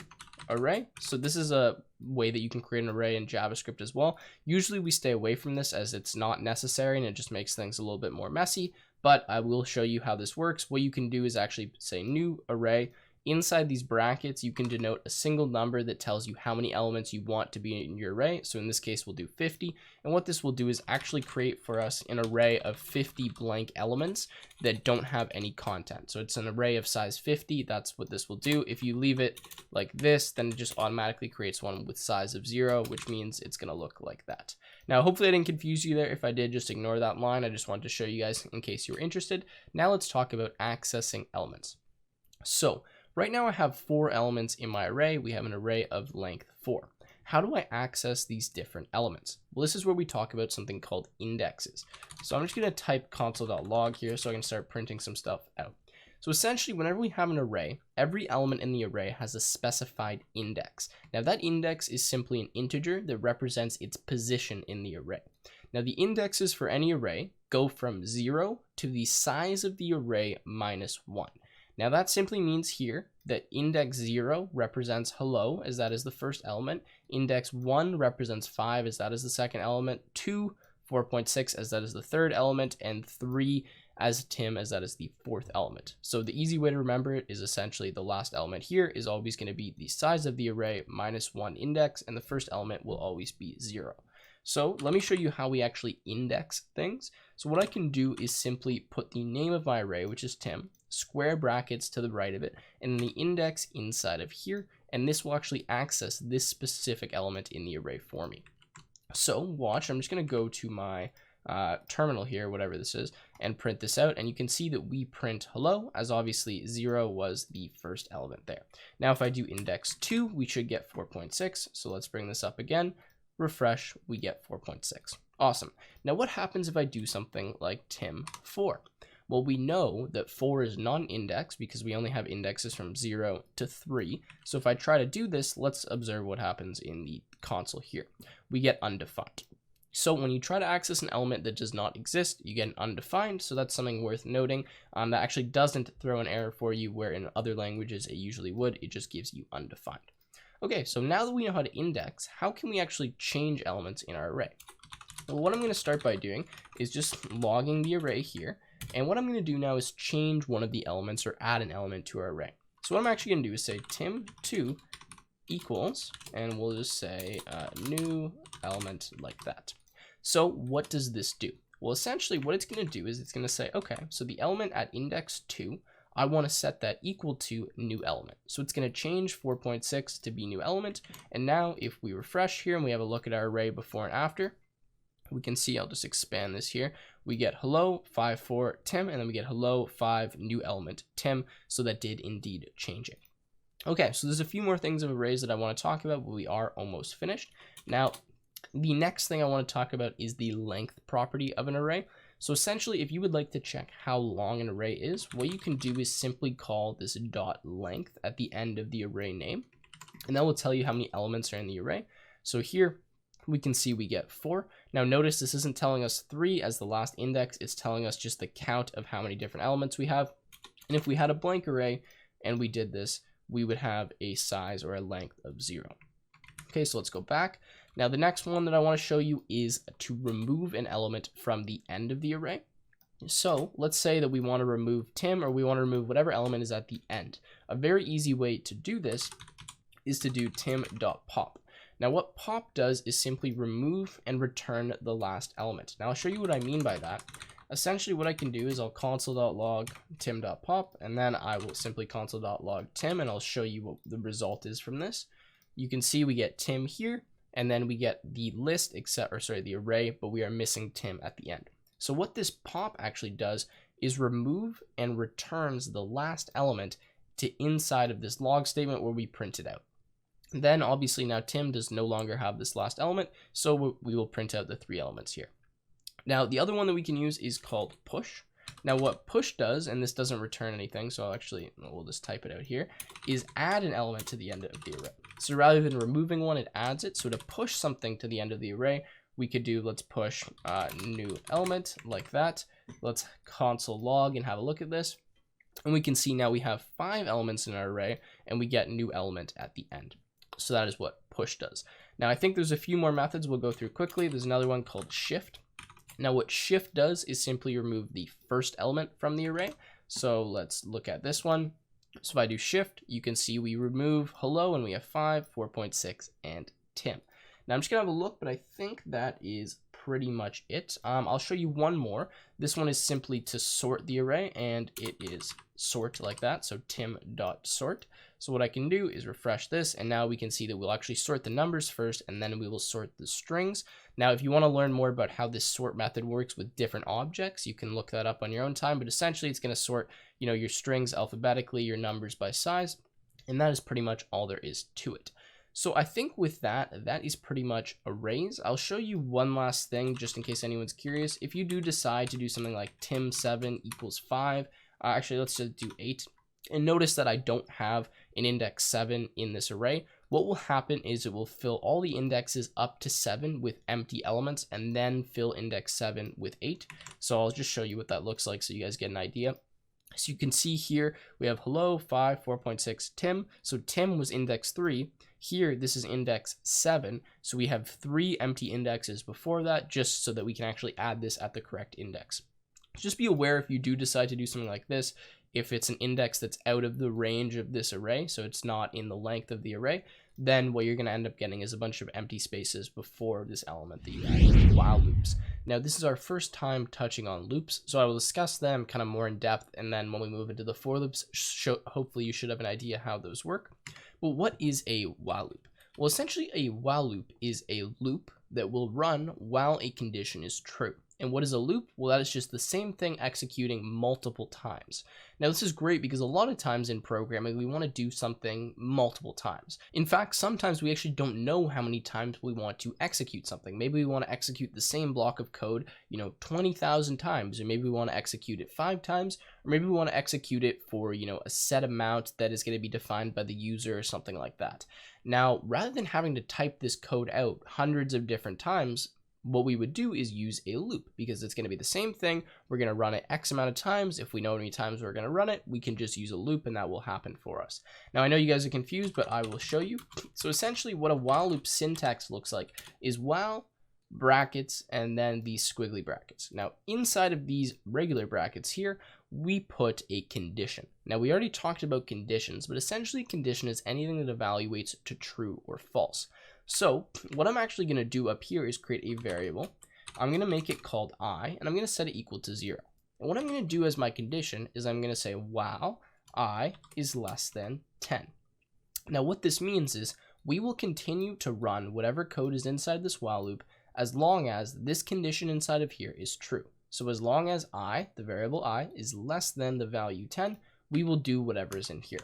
Speaker 1: array. So this is a way that you can create an array in JavaScript as well. Usually we stay away from this as it's not necessary and it just makes things a little bit more messy, but I will show you how this works. What you can do is actually say new array. Inside these brackets, you can denote a single number that tells you how many elements you want to be in your array. So in this case, we'll do 50. And what this will do is actually create for us an array of 50 blank elements that don't have any content. So it's an array of size 50. That's what this will do. If you leave it like this, then it just automatically creates one with size of 0, which means it's going to look like that. Now, hopefully I didn't confuse you there. If I did, just ignore that line. I just wanted to show you guys in case you were interested. Now let's talk about accessing elements. So right now I have 4 elements in my array. We have an array of length 4. How do I access these different elements? Well, this is where we talk about something called indexes. So I'm just going to type console.log here so I can start printing some stuff out. So essentially, whenever we have an array, every element in the array has a specified index. Now that index is simply an integer that represents its position in the array. Now the indexes for any array go from 0 to the size of the array minus 1. Now that simply means here that index 0 represents hello, as that is the first element. Index 1 represents 5, as that is the second element. 2, 4.6, as that is the third element. And 3 as Tim, as that is the 4th element. So the easy way to remember it is essentially the last element here is always going to be the size of the array minus 1 index, and the first element will always be 0. So let me show you how we actually index things. So what I can do is simply put the name of my array, which is Tim, square brackets to the right of it, and the index inside of here, and this will actually access this specific element in the array for me. So watch, I'm just going to go to my terminal here, whatever this is, and print this out, and you can see that we print hello, as obviously 0 was the first element there. Now if I do index 2, we should get 4.6, so let's bring this up again. Refresh, we get 4.6. Awesome. Now what happens if I do something like Tim 4? Well, we know that 4 is non-indexed because we only have indexes from 0 to 3. So if I try to do this, let's observe what happens in the console here. We get undefined. So when you try to access an element that does not exist, you get an undefined. So that's something worth noting. That actually doesn't throw an error for you, where in other languages it usually would. It just gives you undefined. Okay, so now that we know how to index, how can we actually change elements in our array? Well, what I'm going to start by doing is just logging the array here. And what I'm going to do now is change one of the elements or add an element to our array. So what I'm actually going to do is say Tim2 equals, and we'll just say new element like that. So what does this do? Well, essentially what it's going to do is it's going to say, okay, so the element at index 2, I want to set that equal to new element. So it's going to change 4.6 to be new element. And now if we refresh here and we have a look at our array before and after, we can see, I'll just expand this here. We get hello 5 4 Tim, and then we get hello 5 new element Tim. So that did indeed change it. Okay, so there's a few more things of arrays that I want to talk about, but we are almost finished. Now, the next thing I want to talk about is the length property of an array. So essentially, if you would like to check how long an array is, what you can do is simply call this dot length at the end of the array name, and that will tell you how many elements are in the array. So here we can see we get 4. Now notice this isn't telling us 3 as the last index, it's telling us just the count of how many different elements we have. And if we had a blank array and we did this, we would have a size or a length of 0. Okay, so let's go back. Now the next one that I want to show you is to remove an element from the end of the array. So let's say that we want to remove Tim, or we want to remove whatever element is at the end. A very easy way to do this is to do tim.pop. Now what pop does is simply remove and return the last element. Now I'll show you what I mean by that. Essentially what I can do is I'll console.log tim.pop, and then I will simply console.log tim, and I'll show you what the result is from this. You can see we get Tim here, and then we get the list, the array, but we are missing Tim at the end. So what this pop actually does is remove and returns the last element to inside of this log statement where we print it out. Then obviously now Tim does no longer have this last element, so we will print out the 3 elements here. Now the other one that we can use is called push. Now what push does, and this doesn't return anything, so we'll just type it out here, is add an element to the end of the array. So rather than removing one, it adds it. So to push something to the end of the array, we could do, let's push new element like that. Let's console log and have a look at this. And we can see now we have 5 elements in our array, and we get new element at the end. So that is what push does. Now I think there's a few more methods we'll go through quickly. There's another one called shift. Now what shift does is simply remove the first element from the array. So let's look at this one. So if I do shift, you can see we remove hello, and we have 5, 4.6, and Tim. Now I'm just gonna have a look, but I think that is pretty much it. I'll show you one more. This one is simply to sort the array, and it is sort like that. So tim.sort. So what I can do is refresh this, and now we can see that we'll actually sort the numbers first, and then we will sort the strings. Now, if you want to learn more about how this sort method works with different objects, you can look that up on your own time, but essentially it's going to sort, your strings alphabetically, your numbers by size, and that is pretty much all there is to it. So I think with that is pretty much arrays. I'll show you one last thing just in case anyone's curious. If you do decide to do something like tim7 equals 5, actually let's just do 8, and notice that I don't have an index 7 in this array. What will happen is it will fill all the indexes up to 7 with empty elements, and then fill index 7 with 8. So I'll just show you what that looks like so you guys get an idea. So you can see here we have hello 5, 4.6 Tim. So Tim was index 3. Here this is index 7. So we have 3 empty indexes before that, just so that we can actually add this at the correct index. Just be aware if you do decide to do something like this, if it's an index that's out of the range of this array, so it's not in the length of the array, then what you're going to end up getting is a bunch of empty spaces before this element that you add, while loops. Now, this is our first time touching on loops, so I will discuss them kind of more in depth, and then when we move into the for loops, hopefully you should have an idea how those work. But what is a while loop? Well, essentially a while loop is a loop that will run while a condition is true. And what is a loop? Well, that is just the same thing executing multiple times. Now, this is great because a lot of times in programming, we want to do something multiple times. In fact, sometimes we actually don't know how many times we want to execute something. Maybe we want to execute the same block of code, 20,000 times, or maybe we want to execute it 5 times, or maybe we want to execute it for, a set amount that is going to be defined by the user or something like that. Now, rather than having to type this code out hundreds of different times, what we would do is use a loop because it's going to be the same thing. We're going to run it X amount of times. If we know how many times we're going to run it, we can just use a loop and that will happen for us. Now, I know you guys are confused, but I will show you. So essentially what a while loop syntax looks like is while, brackets, and then these squiggly brackets. Now, inside of these regular brackets here, we put a condition. Now, we already talked about conditions, but essentially a condition is anything that evaluates to true or false. So what I'm actually going to do up here is create a variable. I'm going to make it called I, and I'm going to set it equal to 0. And what I'm going to do as my condition is I'm going to say while I is less than 10. Now, what this means is we will continue to run whatever code is inside this while loop as long as this condition inside of here is true. So as long as I, the variable I, is less than the value 10, we will do whatever is in here.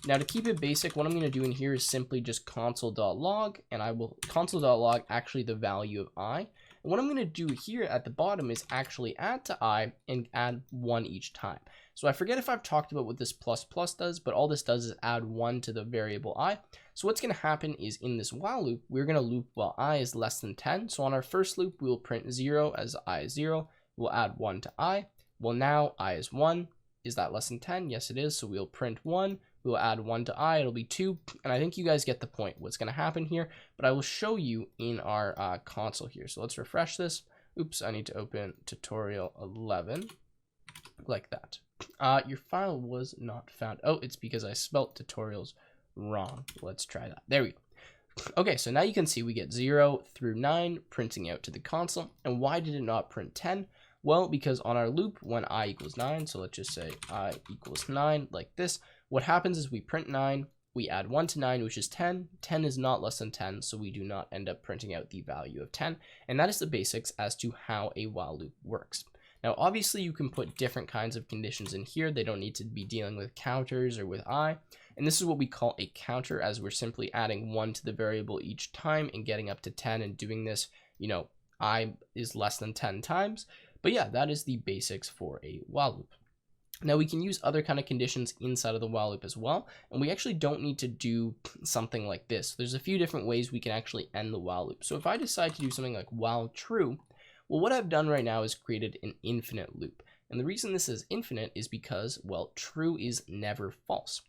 Speaker 1: Now, to keep it basic, what I'm going to do in here is simply just console.log, and I will console.log actually the value of I. And what I'm going to do here at the bottom is actually add to I and add 1 each time. So I forget if I've talked about what this plus plus does, but all this does is add 1 to the variable I. So what's going to happen is in this while loop, we're going to loop while I is less than 10. So on our first loop, we will print 0 as I is 0. We'll add 1 to I. Well, now I is 1. Is that less than 10? Yes, it is. So we'll print 1. We'll add 1 to I, it'll be 2, and I think you guys get the point what's going to happen here, but I will show you in our console here. So let's refresh this. Oops, I need to open tutorial 11, like that. Your file was not found. Oh, it's because I spelt tutorials wrong. Let's try that. There we go. Okay, so now you can see we get 0 through 9 printing out to the console, and why did it not print 10? Well, because on our loop, when I equals 9, so let's just say I equals 9, like this, what happens is we print 9, we add 1 to 9, which is 10. 10 is not less than 10, so we do not end up printing out the value of 10. And that is the basics as to how a while loop works. Now, obviously, you can put different kinds of conditions in here. They don't need to be dealing with counters or with I. And this is what we call a counter, as we're simply adding 1 to the variable each time and getting up to 10 and doing this, I is less than 10 times. But yeah, that is the basics for a while loop. Now, we can use other kind of conditions inside of the while loop as well, and we actually don't need to do something like this. There's a few different ways we can actually end the while loop. So if I decide to do something like while true, well, what I've done right now is created an infinite loop. And the reason this is infinite is because, well, true is never false.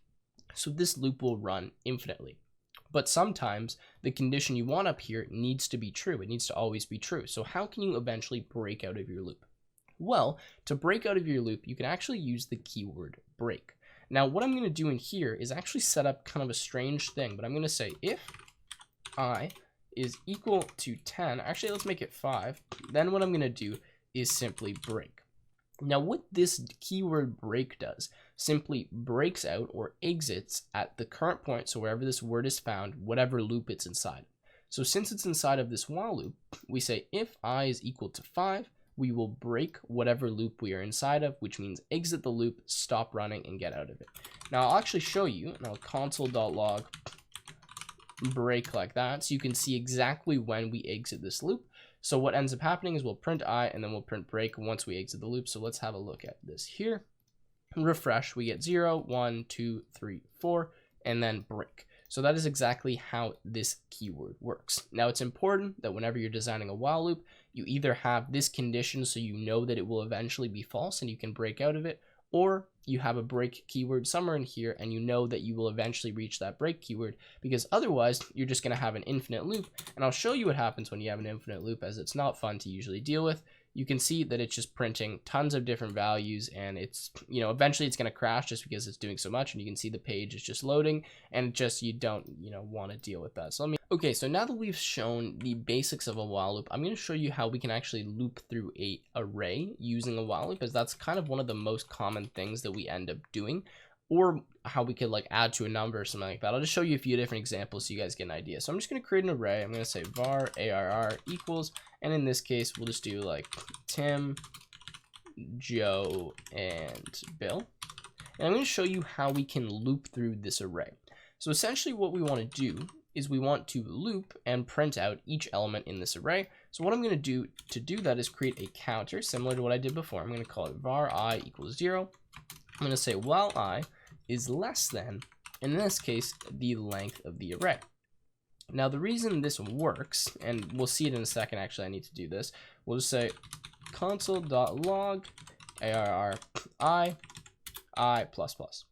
Speaker 1: So this loop will run infinitely. But sometimes the condition you want up here needs to be true. It needs to always be true. So how can you eventually break out of your loop? Well, to break out of your loop, you can actually use the keyword break. Now, what I'm going to do in here is actually set up kind of a strange thing, but I'm going to say if I is equal to 10, actually, let's make it 5. Then what I'm going to do is simply break. Now, what this keyword break does simply breaks out or exits at the current point. So wherever this word is found, whatever loop it's inside. So since it's inside of this while loop, we say if I is equal to 5, we will break whatever loop we are inside of, which means exit the loop, stop running, and get out of it. Now, I'll actually show you, and I'll console.log break like that, so you can see exactly when we exit this loop. So what ends up happening is we'll print I, and then we'll print break once we exit the loop. So let's have a look at this here. Refresh, we get 0, 1, 2, 3, 4, and then break. So that is exactly how this keyword works. Now, it's important that whenever you're designing a while loop, you either have this condition so you know that it will eventually be false and you can break out of it, or you have a break keyword somewhere in here and you know that you will eventually reach that break keyword, because otherwise you're just going to have an infinite loop. And I'll show you what happens when you have an infinite loop, as it's not fun to usually deal with. you can see that it's just printing tons of different values, and it's, you know, eventually it's going to crash just because it's doing so much, and you can see the page is just loading, and just, you don't, you know, want to deal with that. So okay, so now that we've shown the basics of a while loop, I'm going to show you how we can actually loop through a array using a while loop, as that's kind of one of the most common things that we end up doing, or how we could like add to a number or something like that. I'll just show you a few different examples so you guys get an idea. So I'm just going to create an array. I'm going to say var arr equals, and in this case, we'll just do like Tim, Joe, and Bill. And I'm going to show you how we can loop through this array. So essentially what we want to do is we want to loop and print out each element in this array. So what I'm going to do that is create a counter similar to what I did before. I'm going to call it var I equals 0. I'm going to say while I is less than, in this case, the length of the array. Now the reason this works, and we'll see it in a second, actually I need to do this, we'll just say console.log arr I plus plus.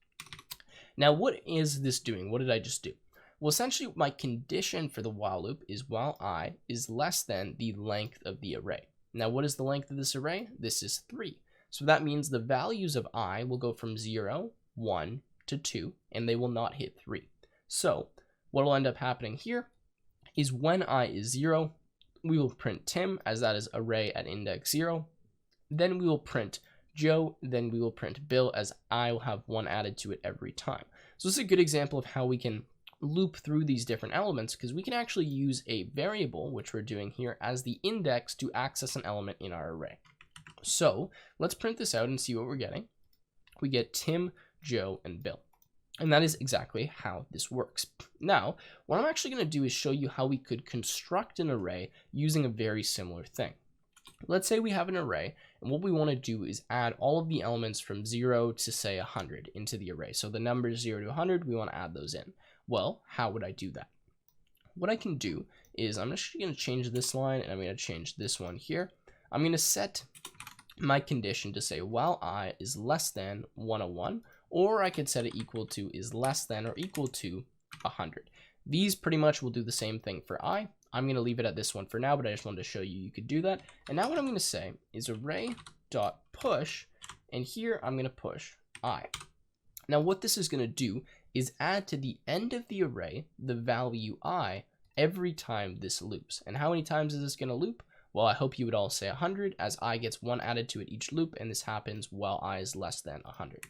Speaker 1: Now what is this doing? What did I just do? Well, essentially my condition for the while loop is while I is less than the length of the array. Now what is the length of this array? This is 3. So that means the values of I will go from 0, 1 to 2, and they will not hit 3. So what will end up happening here is when I is 0, we will print Tim, as that is array at index 0. Then we will print Joe, then we will print Bill, as I will have 1 added to it every time. So this is a good example of how we can loop through these different elements, because we can actually use a variable, which we're doing here, as the index to access an element in our array. So let's print this out and see what we're getting. We get Tim, Joe, and Bill. And that is exactly how this works. Now, what I'm actually going to do is show you how we could construct an array using a very similar thing. Let's say we have an array, and what we want to do is add all of the elements from 0 to, say, 100 into the array. So the numbers 0 to 100, we want to add those in. Well, how would I do that? What I can do is I'm actually going to change this line, and I'm going to change this one here. I'm going to set my condition to say while I is less than 101, or I could set it equal to is less than or equal to 100. These pretty much will do the same thing for I. I'm going to leave it at this one for now, but I just wanted to show you could do that. And now what I'm going to say is array.push, and here I'm going to push I. Now what this is going to do is add to the end of the array the value I every time this loops. And how many times is this going to loop? Well, I hope you would all say 100, as I gets 1 added to it each loop, and this happens while I is less than 100.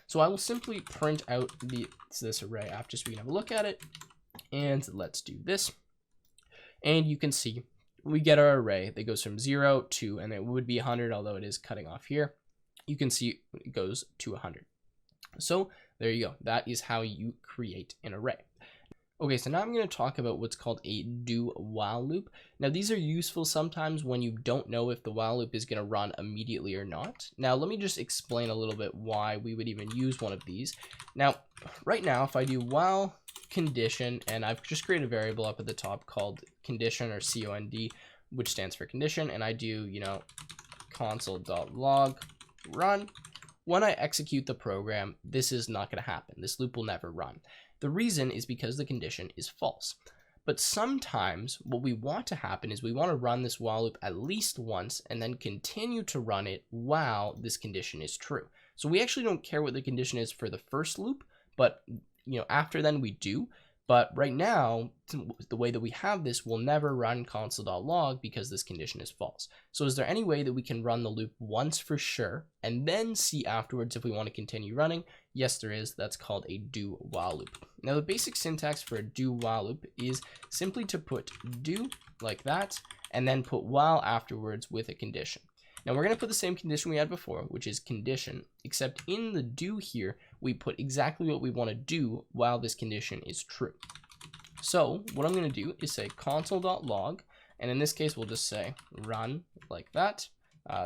Speaker 1: So I will simply print out this array after so we can have a look at it. And let's do this. And you can see we get our array that goes from 0 to, and it would be 100, although it is cutting off here. You can see it goes to 100. So there you go. That is how you create an array. Okay, so now I'm going to talk about what's called a do while loop. Now these are useful sometimes when you don't know if the while loop is going to run immediately or not. Now let me just explain a little bit why we would even use one of these. Now, right now, if I do while condition, and I've just created a variable up at the top called condition, or COND, which stands for condition, and I do, you know, console.log run. When I execute the program, this is not going to happen. This loop will never run. The reason is because the condition is false. But sometimes what we want to happen is we want to run this while loop at least once and then continue to run it while this condition is true. So we actually don't care what the condition is for the first loop, but after then we do. But right now, the way that we have this will never run console.log because this condition is false. So is there any way that we can run the loop once for sure and then see afterwards if we want to continue running? Yes, there is. That's called a do while loop. Now, the basic syntax for a do while loop is simply to put do like that and then put while afterwards with a condition. Now we're going to put the same condition we had before, which is condition, except in the do here, we put exactly what we want to do while this condition is true. So what I'm going to do is say console.log, and in this case, we'll just say run like that,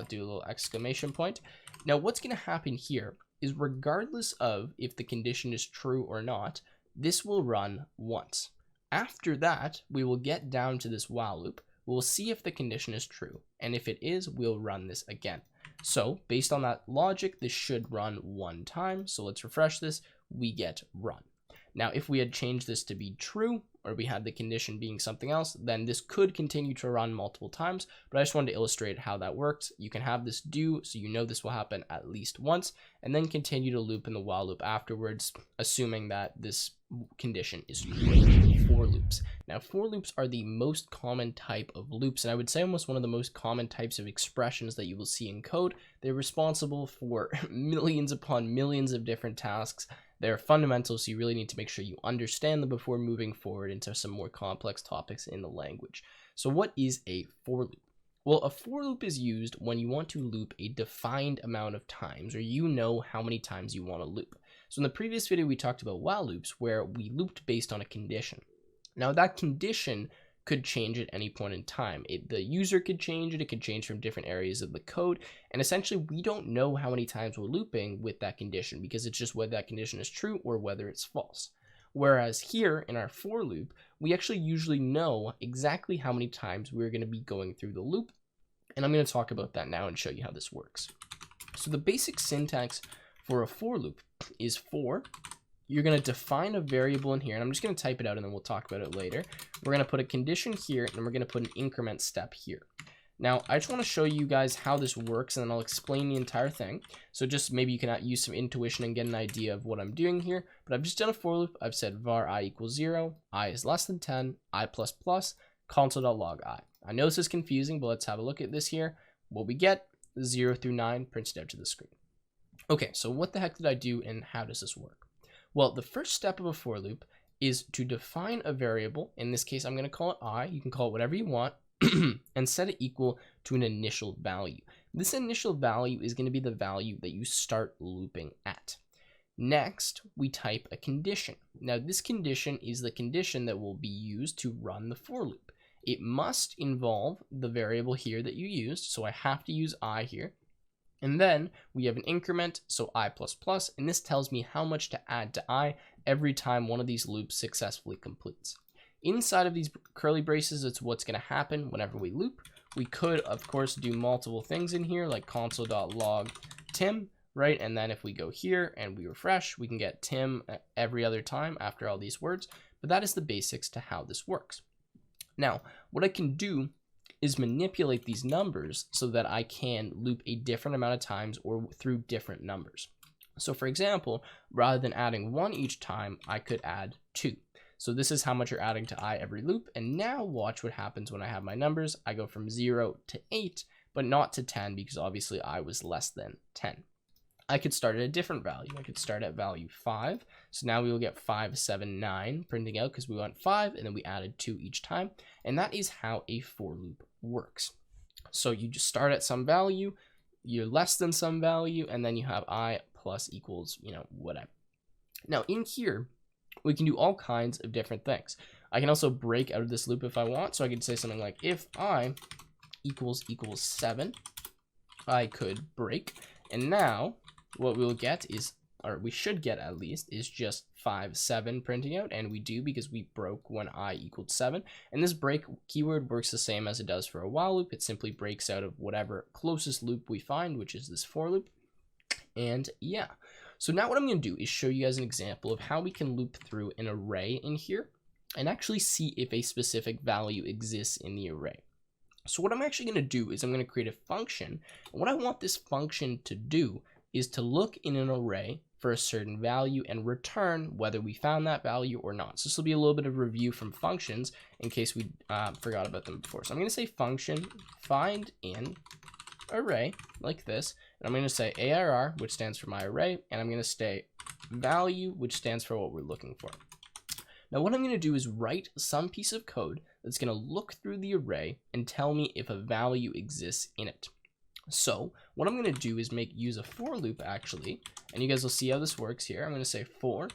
Speaker 1: do a little exclamation point. Now what's going to happen here is regardless of if the condition is true or not, this will run once. After that, we will get down to this while loop. We'll see if the condition is true, and if it is, we'll run this again. So based on that logic, this should run one time. So let's refresh this. We get run. Now, if we had changed this to be true, or we had the condition being something else, then this could continue to run multiple times, but I just wanted to illustrate how that works. You can have this do, so you know this will happen at least once, and then continue to loop in the while loop afterwards, assuming that this condition is true. For loops. Now, for loops are the most common type of loops, and I would say almost one of the most common types of expressions that you will see in code. They're responsible for millions upon millions of different tasks. They're fundamental, so you really need to make sure you understand them before moving forward into some more complex topics in the language. So what is a for loop? Well, a for loop is used when you want to loop a defined amount of times, or you know how many times you want to loop. So in the previous video, we talked about while loops, where we looped based on a condition. Now, that condition could change at any point in time. The user could change it. It could change from different areas of the code. And essentially, we don't know how many times we're looping with that condition because it's just whether that condition is true or whether it's false. Whereas here in our for loop, we actually usually know exactly how many times we're going to be going through the loop. And I'm going to talk about that now and show you how this works. So the basic syntax for a for loop is for. You're going to define a variable in here, and I'm just going to type it out and then we'll talk about it later. We're going to put a condition here, and we're going to put an increment step here. Now, I just want to show you guys how this works, and then I'll explain the entire thing. So just maybe you can use some intuition and get an idea of what I'm doing here. But I've just done a for loop. I've said var I equals 0, I is less than 10, I plus plus, console.log I. I know this is confusing, but let's have a look at this here. What we get, 0 through 9 printed out to the screen. Okay, so what the heck did I do, and how does this work? Well, the first step of a for loop is to define a variable. In this case, I'm going to call it I. You can call it whatever you want and set it equal to an initial value. This initial value is going to be the value that you start looping at. Next, we type a condition. Now, this condition is the condition that will be used to run the for loop. It must involve the variable here that you used, so I have to use I here. And then we have an increment, so I plus plus, and this tells me how much to add to I every time one of these loops successfully completes. Inside of these curly braces, it's what's going to happen whenever we loop. We could, of course, do multiple things in here, like console.log Tim, right? And then if we go here and we refresh, we can get Tim every other time after all these words. But that is the basics to how this works. Now, what I can do is manipulate these numbers so that I can loop a different amount of times or through different numbers. So for example, rather than adding 1 each time, I could add 2. So this is how much you're adding to I every loop. And now watch what happens when I have my numbers. I go from 0 to 8, but not to 10 because obviously I was less than 10. I could start at a different value. I could start at value 5. So now we will get 5, 7, 9 printing out because we went 5 and then we added 2 each time. And that is how a for loop works. So you just start at some value, you're less than some value, and then you have I plus equals, whatever. Now in here, we can do all kinds of different things. I can also break out of this loop if I want. So I could say something like if I equals 7, I could break. And now what we'll get is, or we should get at least, is just 5, 7 printing out, and we do because we broke when I equaled 7. And this break keyword works the same as it does for a while loop. It simply breaks out of whatever closest loop we find, which is this for loop. And yeah, so now what I'm going to do is show you guys an example of how we can loop through an array in here and actually see if a specific value exists in the array. So what I'm actually going to do is I'm going to create a function. And what I want this function to do is to look in an array for a certain value and return whether we found that value or not. So this will be a little bit of review from functions in case we forgot about them before. So I'm going to say function find in array like this, and I'm going to say ARR, which stands for my array, and I'm going to say value, which stands for what we're looking for. Now what I'm going to do is write some piece of code that's going to look through the array and tell me if a value exists in it. So what I'm going to do is use a for loop actually, and you guys will see how this works here. I'm going to say for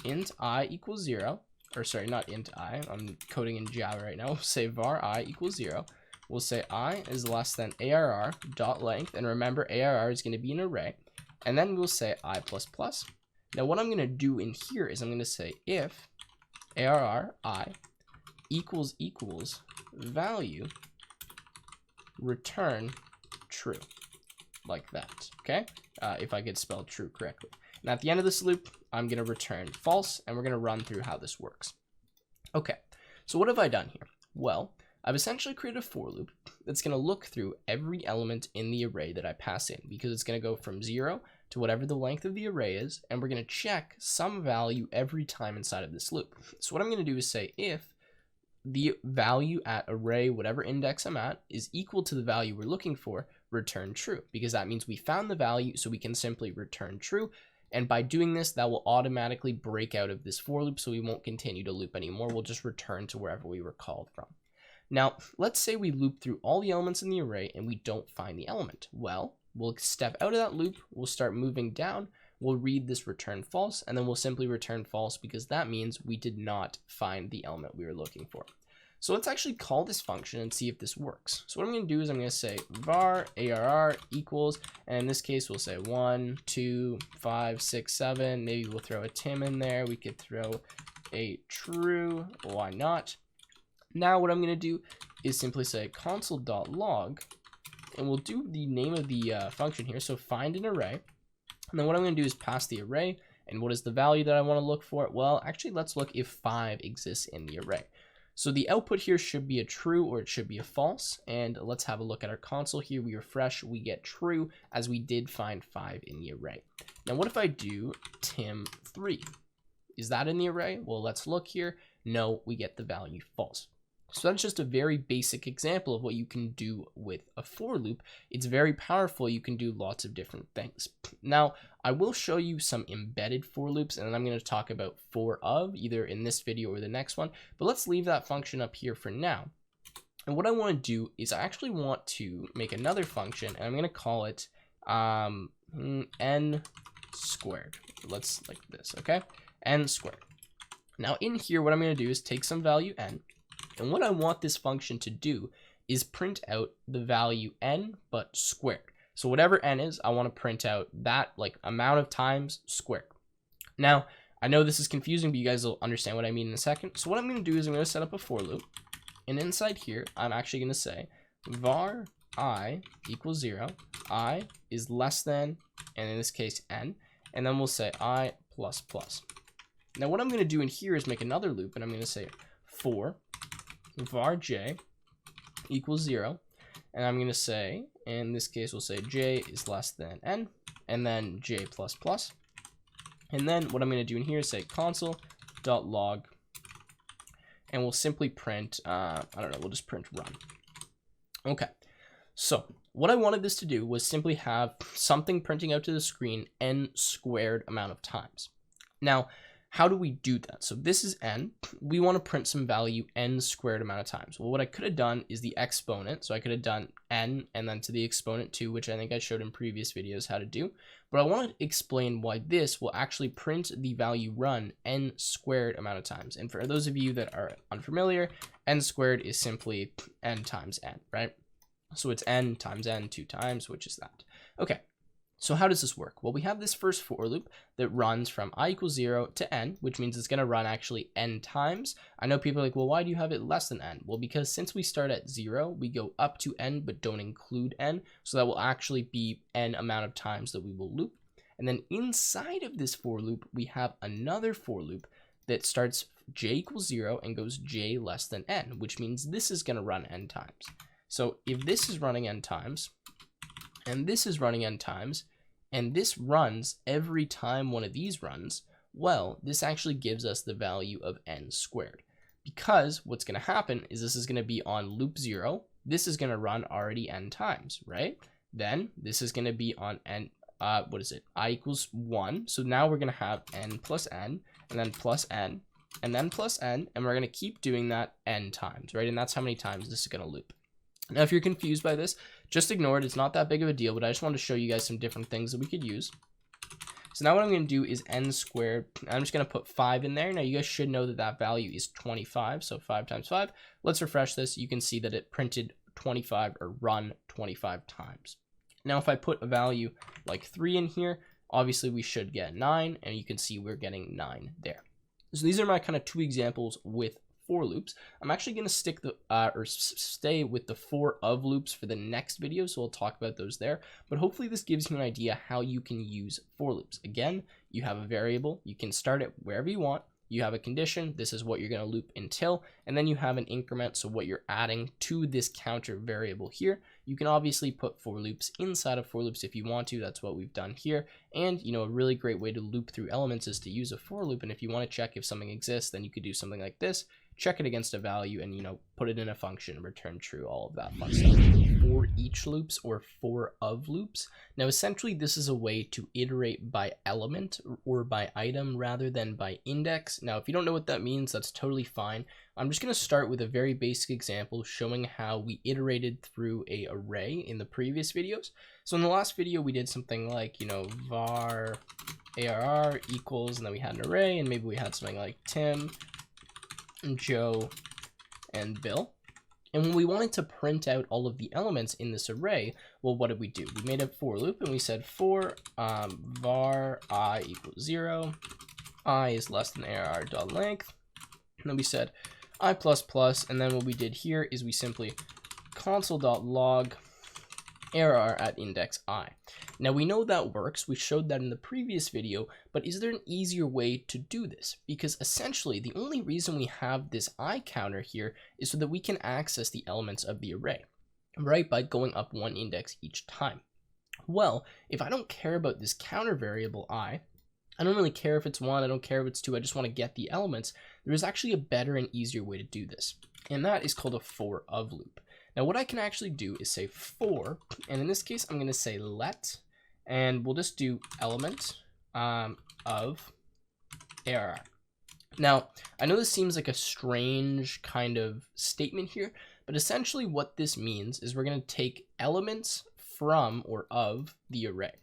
Speaker 1: int I equals 0, or sorry, not int I, I'm coding in Java right now. We'll say var I equals 0. We'll say I is less than ARR dot length, and remember ARR is going to be an array, and then we'll say I plus plus. Now what I'm going to do in here is I'm going to say if ARR I equals value, return true, like that, okay? If I could spell true correctly. And at the end of this loop, I'm going to return false, and we're going to run through how this works. Okay, so what have I done here? Well, I've essentially created a for loop that's going to look through every element in the array that I pass in, because it's going to go from 0 to whatever the length of the array is, and we're going to check some value every time inside of this loop. So what I'm going to do is say if the value at array, whatever index I'm at, is equal to the value we're looking for, return true, because that means we found the value, so we can simply return true. And by doing this, that will automatically break out of this for loop, so we won't continue to loop anymore. We'll just return to wherever we were called from. Now, let's say we loop through all the elements in the array and we don't find the element. Well, we'll step out of that loop, we'll start moving down, we'll read this return false, and then we'll simply return false, because that means we did not find the element we were looking for. So let's actually call this function and see if this works. So what I'm going to do is I'm going to say var arr equals, and in this case we'll say 1, 2, 5, 6, 7. Maybe we'll throw a Tim in there. We could throw a true. Why not? Now what I'm going to do is simply say console.log, and we'll do the name of the function here. So find an array, and then what I'm going to do is pass the array. And what is the value that I want to look for? Well, actually, let's look if 5 exists in the array. So the output here should be a true, or it should be a false. And let's have a look at our console here. We refresh, we get true, as we did find 5 in the array. Now, what if I do Tim3? Is that in the array? Well, let's look here. No, we get the value false. So that's just a very basic example of what you can do with a for loop. It's very powerful. You can do lots of different things. Now, I will show you some embedded for loops, and then I'm going to talk about for of, either in this video or the next one. But let's leave that function up here for now. And what I want to do is I actually want to make another function, and I'm going to call it n squared. Let's like this, okay? N squared. Now in here, what I'm going to do is take some value n, and what I want this function to do is print out the value n, but squared. So whatever n is, I want to print out that like amount of times squared. Now, I know this is confusing, but you guys will understand what I mean in a second. So what I'm going to do is I'm going to set up a for loop. And inside here, I'm actually going to say var I equals 0, I is less than, and in this case, n. And then we'll say I plus plus. Now what I'm going to do in here is make another loop, and I'm going to say for var j equals 0, and I'm going to say, in this case we'll say j is less than n, and then j plus plus. And then what I'm going to do in here is say console.log, and we'll simply print, I don't know, we'll just print run. Okay, so what I wanted this to do was simply have something printing out to the screen n squared amount of times. Now, how do we do that? So this is n. We want to print some value n squared amount of times. Well, what I could have done is the exponent. So I could have done n and then to the exponent 2, which I think I showed in previous videos how to do. But I want to explain why this will actually print the value run n squared amount of times. And for those of you that are unfamiliar, n squared is simply n times n, right? So it's n times n 2 times, which is that. Okay. So how does this work? Well, we have this first for loop that runs from I equals 0 to n, which means it's going to run actually n times. I know people are like, well, why do you have it less than n? Well, because since we start at 0, we go up to n, but don't include n. So that will actually be n amount of times that we will loop. And then inside of this for loop, we have another for loop that starts j equals 0 and goes j less than n, which means this is going to run n times. So if this is running n times, and this is running n times, and this runs every time one of these runs, well, this actually gives us the value of n squared. Because what's going to happen is this is going to be on loop 0. This is going to run already n times, right? Then this is going to be on n, I equals 1. So now we're going to have n plus n, and then plus n, and then plus n, and we're going to keep doing that n times, right? And that's how many times this is going to loop. Now, if you're confused by this, just ignore it. It's not that big of a deal, but I just wanted to show you guys some different things that we could use. So now what I'm going to do is n squared. I'm just going to put 5 in there. Now, you guys should know that that value is 25. So 5 times 5. Let's refresh this. You can see that it printed 25 or run 25 times. Now, if I put a value like 3 in here, obviously we should get 9. And you can see we're getting 9 there. So these are my kind of 2 examples with for loops. I'm actually going to stick the stay with the for of loops for the next video, so we'll talk about those there. But hopefully this gives you an idea how you can use for loops. Again, you have a variable, you can start it wherever you want. You have a condition, this is what you're going to loop until, and then you have an increment, so what you're adding to this counter variable here. You can obviously put for loops inside of for loops if you want to. That's what we've done here. And a really great way to loop through elements is to use a for loop. And if you want to check if something exists, then you could do something like this, check it against a value, and put it in a function and return true, all of that fun stuff. For each loops or for of loops. Now essentially this is a way to iterate by element or by item rather than by index. Now if you don't know what that means, that's totally fine. I'm just going to start with a very basic example showing how we iterated through a array in the previous videos. So in the last video we did something like var arr equals, and then we had an array, and maybe we had something like Tim, Joe, and Bill. And when we wanted to print out all of the elements in this array, well, what did we do? We made a for loop and we said for var I equals 0, I is less than arr.length. And then we said I++, and then what we did here is we simply console.log arr at index I. Now we know that works, we showed that in the previous video, but is there an easier way to do this? Because essentially the only reason we have this I counter here is so that we can access the elements of the array, right, by going up one index each time. Well, if I don't care about this counter variable I don't really care if it's 1, I don't care if it's 2, I just want to get the elements. There is actually a better and easier way to do this, and that is called a for of loop. Now what I can actually do is say for, and in this case I'm going to say let, and we'll just do element of arr. Now I know this seems like a strange kind of statement here, but essentially what this means is we're going to take elements from or of the array.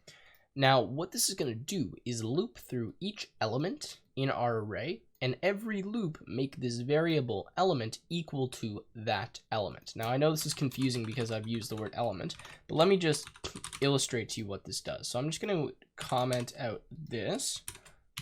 Speaker 1: Now what this is going to do is loop through each element in our array, and every loop make this variable element equal to that element. Now I know this is confusing because I've used the word element, but let me just illustrate to you what this does. So I'm just going to comment out this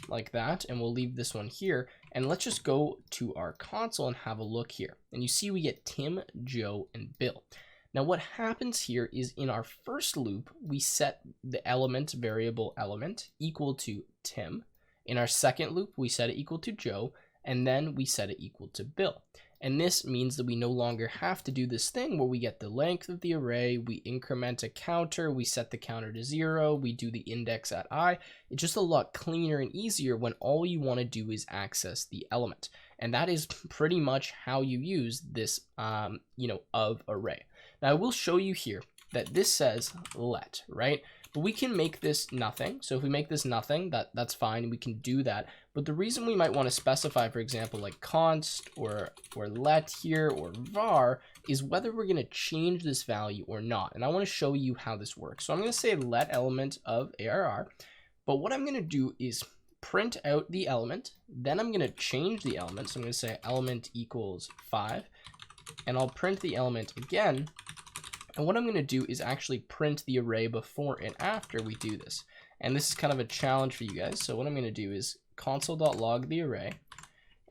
Speaker 1: like that, and we'll leave this one here, and let's just go to our console and have a look here. And you see we get Tim, Joe, and Bill. Now what happens here is in our first loop, we set the element variable element equal to Tim. In our second loop, we set it equal to Joe, and then we set it equal to Bill. And this means that we no longer have to do this thing where we get the length of the array, we increment a counter, we set the counter to 0, we do the index at I. It's just a lot cleaner and easier when all you want to do is access the element. And that is pretty much how you use this, of array. Now I will show you here that this says let, right? But we can make this nothing. So if we make this nothing, that's fine. We can do that. But the reason we might want to specify, for example, like const or let here or var is whether we're going to change this value or not. And I want to show you how this works. So I'm going to say let element of arr. But what I'm going to do is print out the element. Then I'm going to change the element. So I'm going to say element equals 5. And I'll print the element again. And what I'm going to do is actually print the array before and after we do this. And this is kind of a challenge for you guys. So what I'm going to do is console.log the array,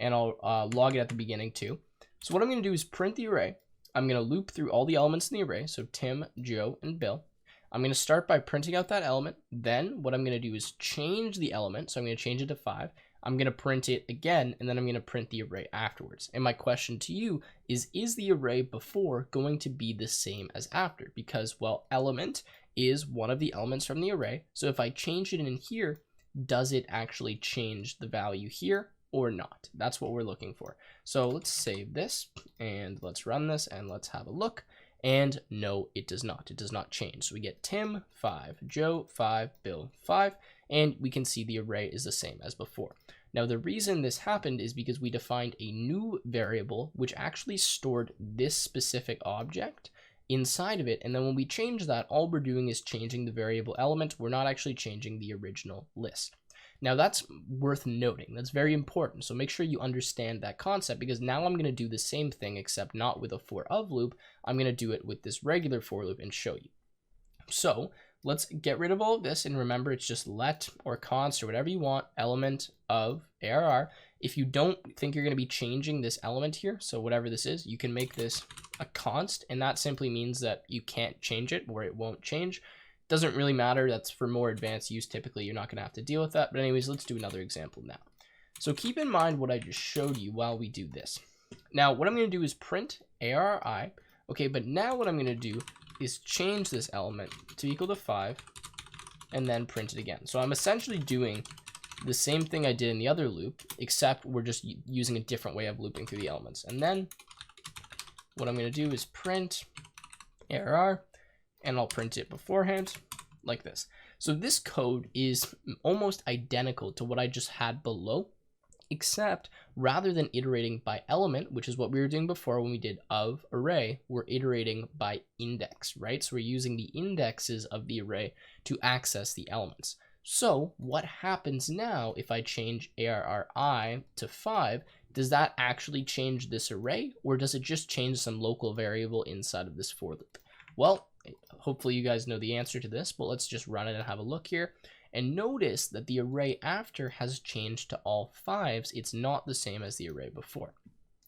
Speaker 1: and I'll log it at the beginning too. So what I'm going to do is print the array. I'm going to loop through all the elements in the array. So Tim, Joe, and Bill. I'm going to start by printing out that element. Then what I'm going to do is change the element. So I'm going to change it to 5. I'm going to print it again, and then I'm going to print the array afterwards. And my question to you is the array before going to be the same as after? Because, well, element is one of the elements from the array. So if I change it in here, does it actually change the value here or not? That's what we're looking for. So let's save this, and let's run this, and let's have a look. And no, it does not. It does not change. So we get Tim, 5, Joe, 5, Bill, 5, and we can see the array is the same as before. Now, the reason this happened is because we defined a new variable which actually stored this specific object inside of it. And then when we change that, all we're doing is changing the variable element. We're not actually changing the original list. Now that's worth noting. That's very important. So make sure you understand that concept, because now I'm going to do the same thing, except not with a for of loop. I'm going to do it with this regular for loop and show you. So let's get rid of all of this. And remember, it's just let or const or whatever you want, element of arr If you don't think you're going to be changing this element here, so whatever this is, you can make this a const, and that simply means that you can't change it or it won't change. Doesn't really matter. That's for more advanced use. Typically, you're not going to have to deal with that. But anyways, let's do another example now. So keep in mind what I just showed you while we do this. Now, what I'm going to do is print ARI. Okay, but now what I'm going to do is change this element to equal to 5 and then print it again. So I'm essentially doing the same thing I did in the other loop, except we're just using a different way of looping through the elements. And then what I'm going to do is print ARR, and I'll print it beforehand like this. So this code is almost identical to what I just had below, except rather than iterating by element, which is what we were doing before when we did of array, we're iterating by index, right? So we're using the indexes of the array to access the elements. So what happens now if I change ARRI to 5? Does that actually change this array, or does it just change some local variable inside of this for loop? Well, hopefully you guys know the answer to this, but let's just run it and have a look here. And notice that the array after has changed to all 5s. It's not the same as the array before.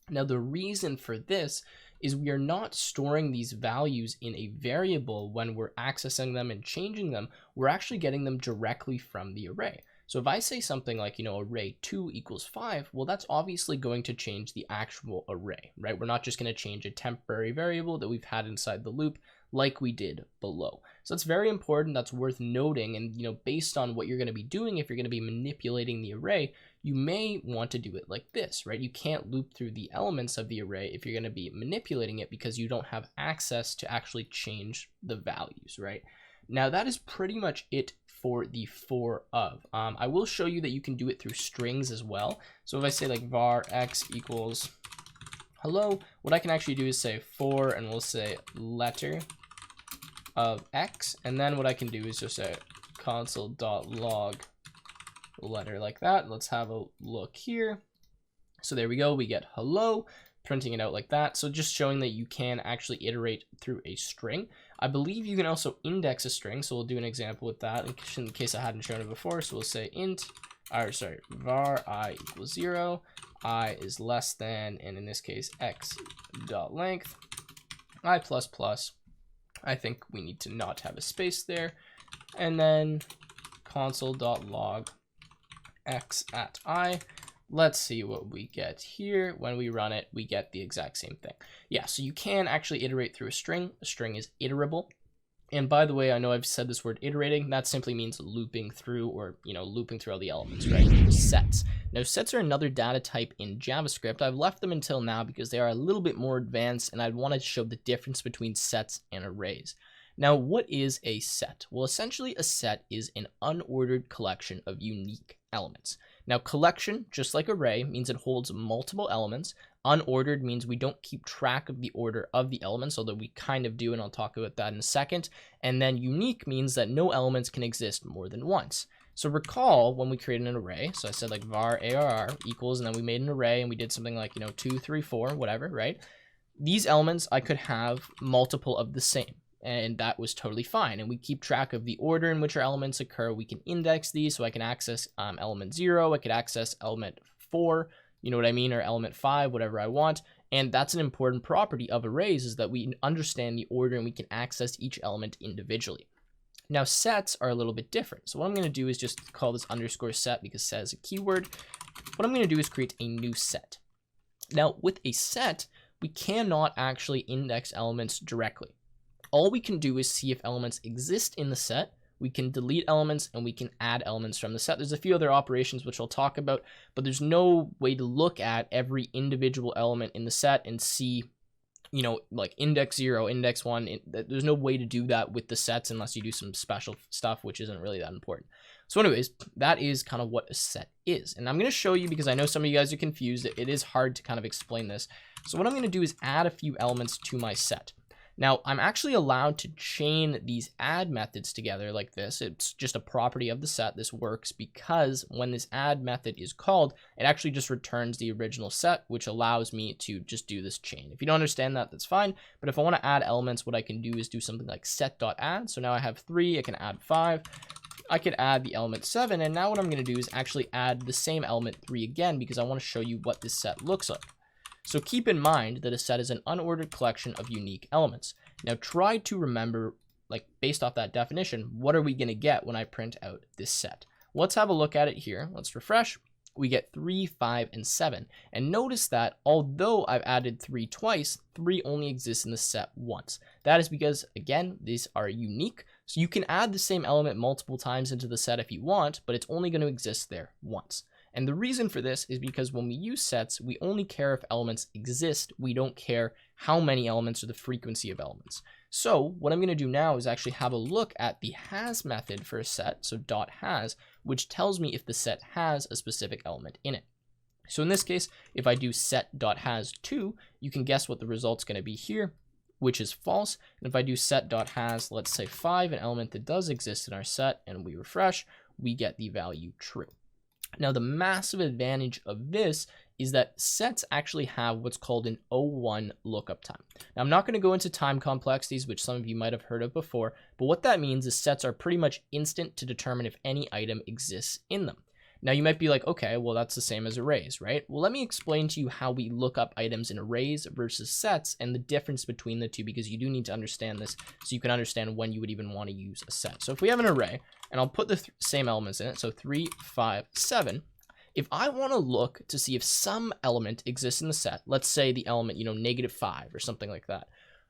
Speaker 1: Now, the reason for this is we are not storing these values in a variable when we're accessing them and changing them. We're actually getting them directly from the array. So if I say something like, array 2 equals 5, well, that's obviously going to change the actual array, right? We're not just going to change a temporary variable that we've had inside the loop like we did below. So that's very important. That's worth noting. And, based on what you're going to be doing, if you're going to be manipulating the array, you may want to do it like this, right? You can't loop through the elements of the array if you're going to be manipulating it, because you don't have access to actually change the values, right? Now, that is pretty much it for the for of. I will show you that you can do it through strings as well. So if I say like var x equals hello, what I can actually do is say for, and we'll say letter of x, and then what I can do is just say console.log letter like that. Let's have a look here. So there we go, we get hello, printing it out like that. So just showing that you can actually iterate through a string. I believe you can also index a string, so we'll do an example with that in case I hadn't shown it before. So we'll say var I equals 0, I is less than, and in this case x dot length, I plus plus. I think we need to not have a space there, and then console.log x at I. Let's see what we get here. When we run it, we get the exact same thing. Yeah, so you can actually iterate through a string. A string is iterable. And by the way, I know I've said this word iterating. That simply means looping through, or, looping through all the elements, right? Sets. Now, sets are another data type in JavaScript. I've left them until now because they are a little bit more advanced, and I'd want to show the difference between sets and arrays. Now, what is a set? Well, essentially, a set is an unordered collection of unique elements. Now, collection, just like array, means it holds multiple elements. Unordered means we don't keep track of the order of the elements, although we kind of do, and I'll talk about that in a second. And then unique means that no elements can exist more than once. So recall when we created an array, so I said like var arr equals, and then we made an array and we did something like, 2, 3, 4, whatever, right? These elements, I could have multiple of the same, and that was totally fine. And we keep track of the order in which our elements occur. We can index these, so I can access element 0, I could access element 4, you know what I mean, or element 5, whatever I want. And that's an important property of arrays, is that we understand the order and we can access each element individually. Now, sets are a little bit different. So what I'm going to do is just call this underscore set, because set is a keyword. What I'm going to do is create a new set. Now, with a set, we cannot actually index elements directly. All we can do is see if elements exist in the set. We can delete elements and we can add elements from the set. There's a few other operations which I'll talk about, but there's no way to look at every individual element in the set and see, like index 0, index 1. There's no way to do that with the sets unless you do some special stuff, which isn't really that important. So anyways, that is kind of what a set is. And I'm going to show you, because I know some of you guys are confused. It is hard to kind of explain this. So what I'm going to do is add a few elements to my set. Now, I'm actually allowed to chain these add methods together like this. It's just a property of the set. This works because when this add method is called, it actually just returns the original set, which allows me to just do this chain. If you don't understand that, that's fine. But if I want to add elements, what I can do is do something like set.add. So now I have 3, I can add 5. I could add the element 7, and now what I'm going to do is actually add the same element 3 again because I want to show you what this set looks like. So keep in mind that a set is an unordered collection of unique elements. Now try to remember, like based off that definition, what are we going to get when I print out this set? Let's have a look at it here. Let's refresh. We get 3, 5, and 7. And notice that although I've added 3 twice, 3 only exists in the set once. That is because, again, these are unique. So you can add the same element multiple times into the set if you want, but it's only going to exist there once. And the reason for this is because when we use sets, we only care if elements exist. We don't care how many elements or the frequency of elements. So what I'm going to do now is actually have a look at the has method for a set, so .has, which tells me if the set has a specific element in it. So in this case, if I do set.has2, you can guess what the result's going to be here, which is false. And if I do set.has, let's say 5, an element that does exist in our set, and we refresh, we get the value true. Now, the massive advantage of this is that sets actually have what's called an O1 lookup time. Now, I'm not going to go into time complexities, which some of you might have heard of before, but what that means is sets are pretty much instant to determine if any item exists in them. Now, you might be like, okay, well, that's the same as arrays, right? Well, let me explain to you how we look up items in arrays versus sets and the difference between the two, because you do need to understand this so you can understand when you would even want to use a set. So if we have an array, and I'll put the same elements in it, so 3, 5, 7, if I want to look to see if some element exists in the set, let's say the element, -5 or something like that,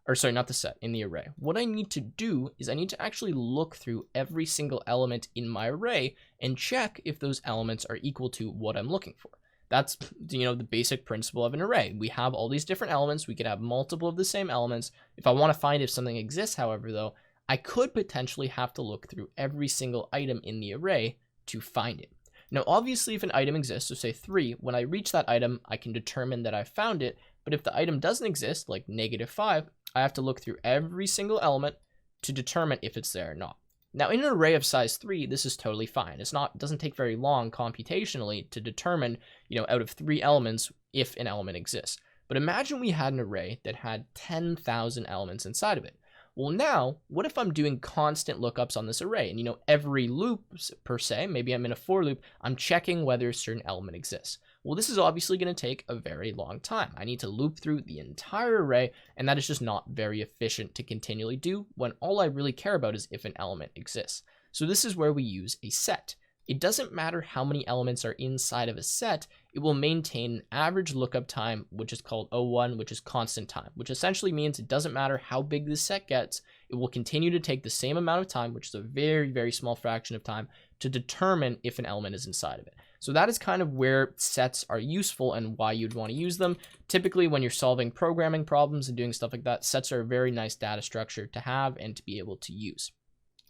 Speaker 1: or sorry, not the set, in the array. What I need to do is I need to actually look through every single element in my array and check if those elements are equal to what I'm looking for. That's, the basic principle of an array. We have all these different elements. We could have multiple of the same elements. If I want to find if something exists, however, though, I could potentially have to look through every single item in the array to find it. Now, obviously, if an item exists, so say 3, when I reach that item, I can determine that I found it. But if the item doesn't exist, like -5, I have to look through every single element to determine if it's there or not. Now, in an array of size 3, this is totally fine. It doesn't take very long computationally to determine, out of 3 elements, if an element exists. But imagine we had an array that had 10,000 elements inside of it. Well, now, what if I'm doing constant lookups on this array? And, every loop, per se, maybe I'm in a for loop, I'm checking whether a certain element exists. Well, this is obviously going to take a very long time. I need to loop through the entire array, and that is just not very efficient to continually do when all I really care about is if an element exists. So this is where we use a set. It doesn't matter how many elements are inside of a set, it will maintain an average lookup time, which is called O1, which is constant time, which essentially means it doesn't matter how big the set gets, it will continue to take the same amount of time, which is a very, very small fraction of time, to determine if an element is inside of it. So that is kind of where sets are useful and why you'd want to use them. Typically, when you're solving programming problems and doing stuff like that, sets are a very nice data structure to have and to be able to use.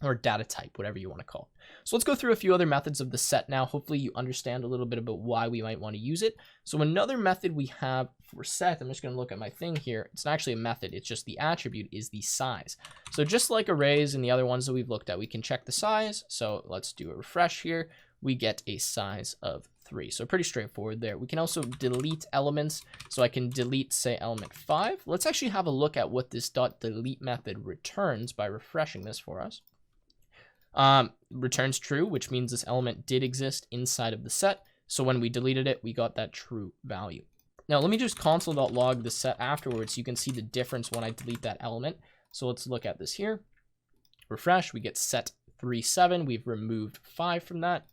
Speaker 1: Or data type, whatever you want to call it. So let's go through a few other methods of the set now. Hopefully you understand a little bit about why we might want to use it. So another method we have for set, I'm just going to look at my thing here. It's not actually a method, it's just the attribute is the size. So just like arrays and the other ones that we've looked at, we can check the size. So let's do a refresh here. We get a size of 3. So pretty straightforward there. We can also delete elements. So I can delete, say, element 5. Let's actually have a look at what this .delete method returns by refreshing this for us. Returns true, which means this element did exist inside of the set. So when we deleted it, we got that true value. Now let me just console.log the set afterwards so you can see the difference when I delete that element. So let's look at this here. Refresh, we get set 3, 7. We've removed 5 from that.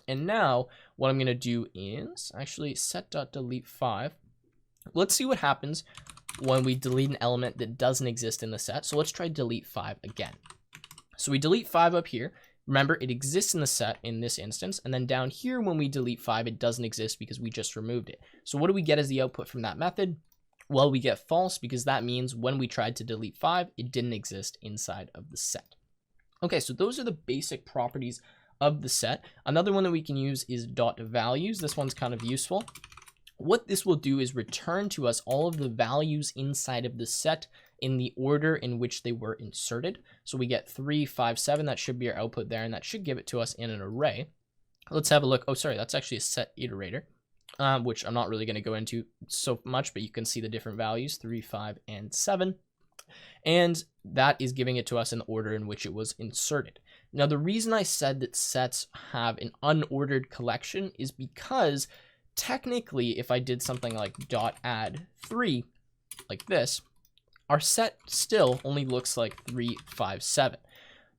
Speaker 1: And now what I'm going to do is actually set.delete 5. Let's see what happens when we delete an element that doesn't exist in the set. So let's try delete 5 again. So we delete 5 up here. Remember, it exists in the set in this instance. And then down here, when we delete 5, it doesn't exist because we just removed it. So what do we get as the output from that method? Well, we get false because that means when we tried to delete 5, it didn't exist inside of the set. Okay, so those are the basic properties of the set. Another one that we can use is .values. This one's kind of useful. What this will do is return to us all of the values inside of the set in the order in which they were inserted. So we get 3, 5, 7. That should be our output there, and that should give it to us in an array. Let's have a look. Oh, sorry, that's actually a set iterator, which I'm not really going to go into so much, but you can see the different values, 3, 5, and 7. And that is giving it to us in the order in which it was inserted. Now, the reason I said that sets have an unordered collection is because technically, if I did something like .add 3 like this, our set still only looks like 3, 5, 7.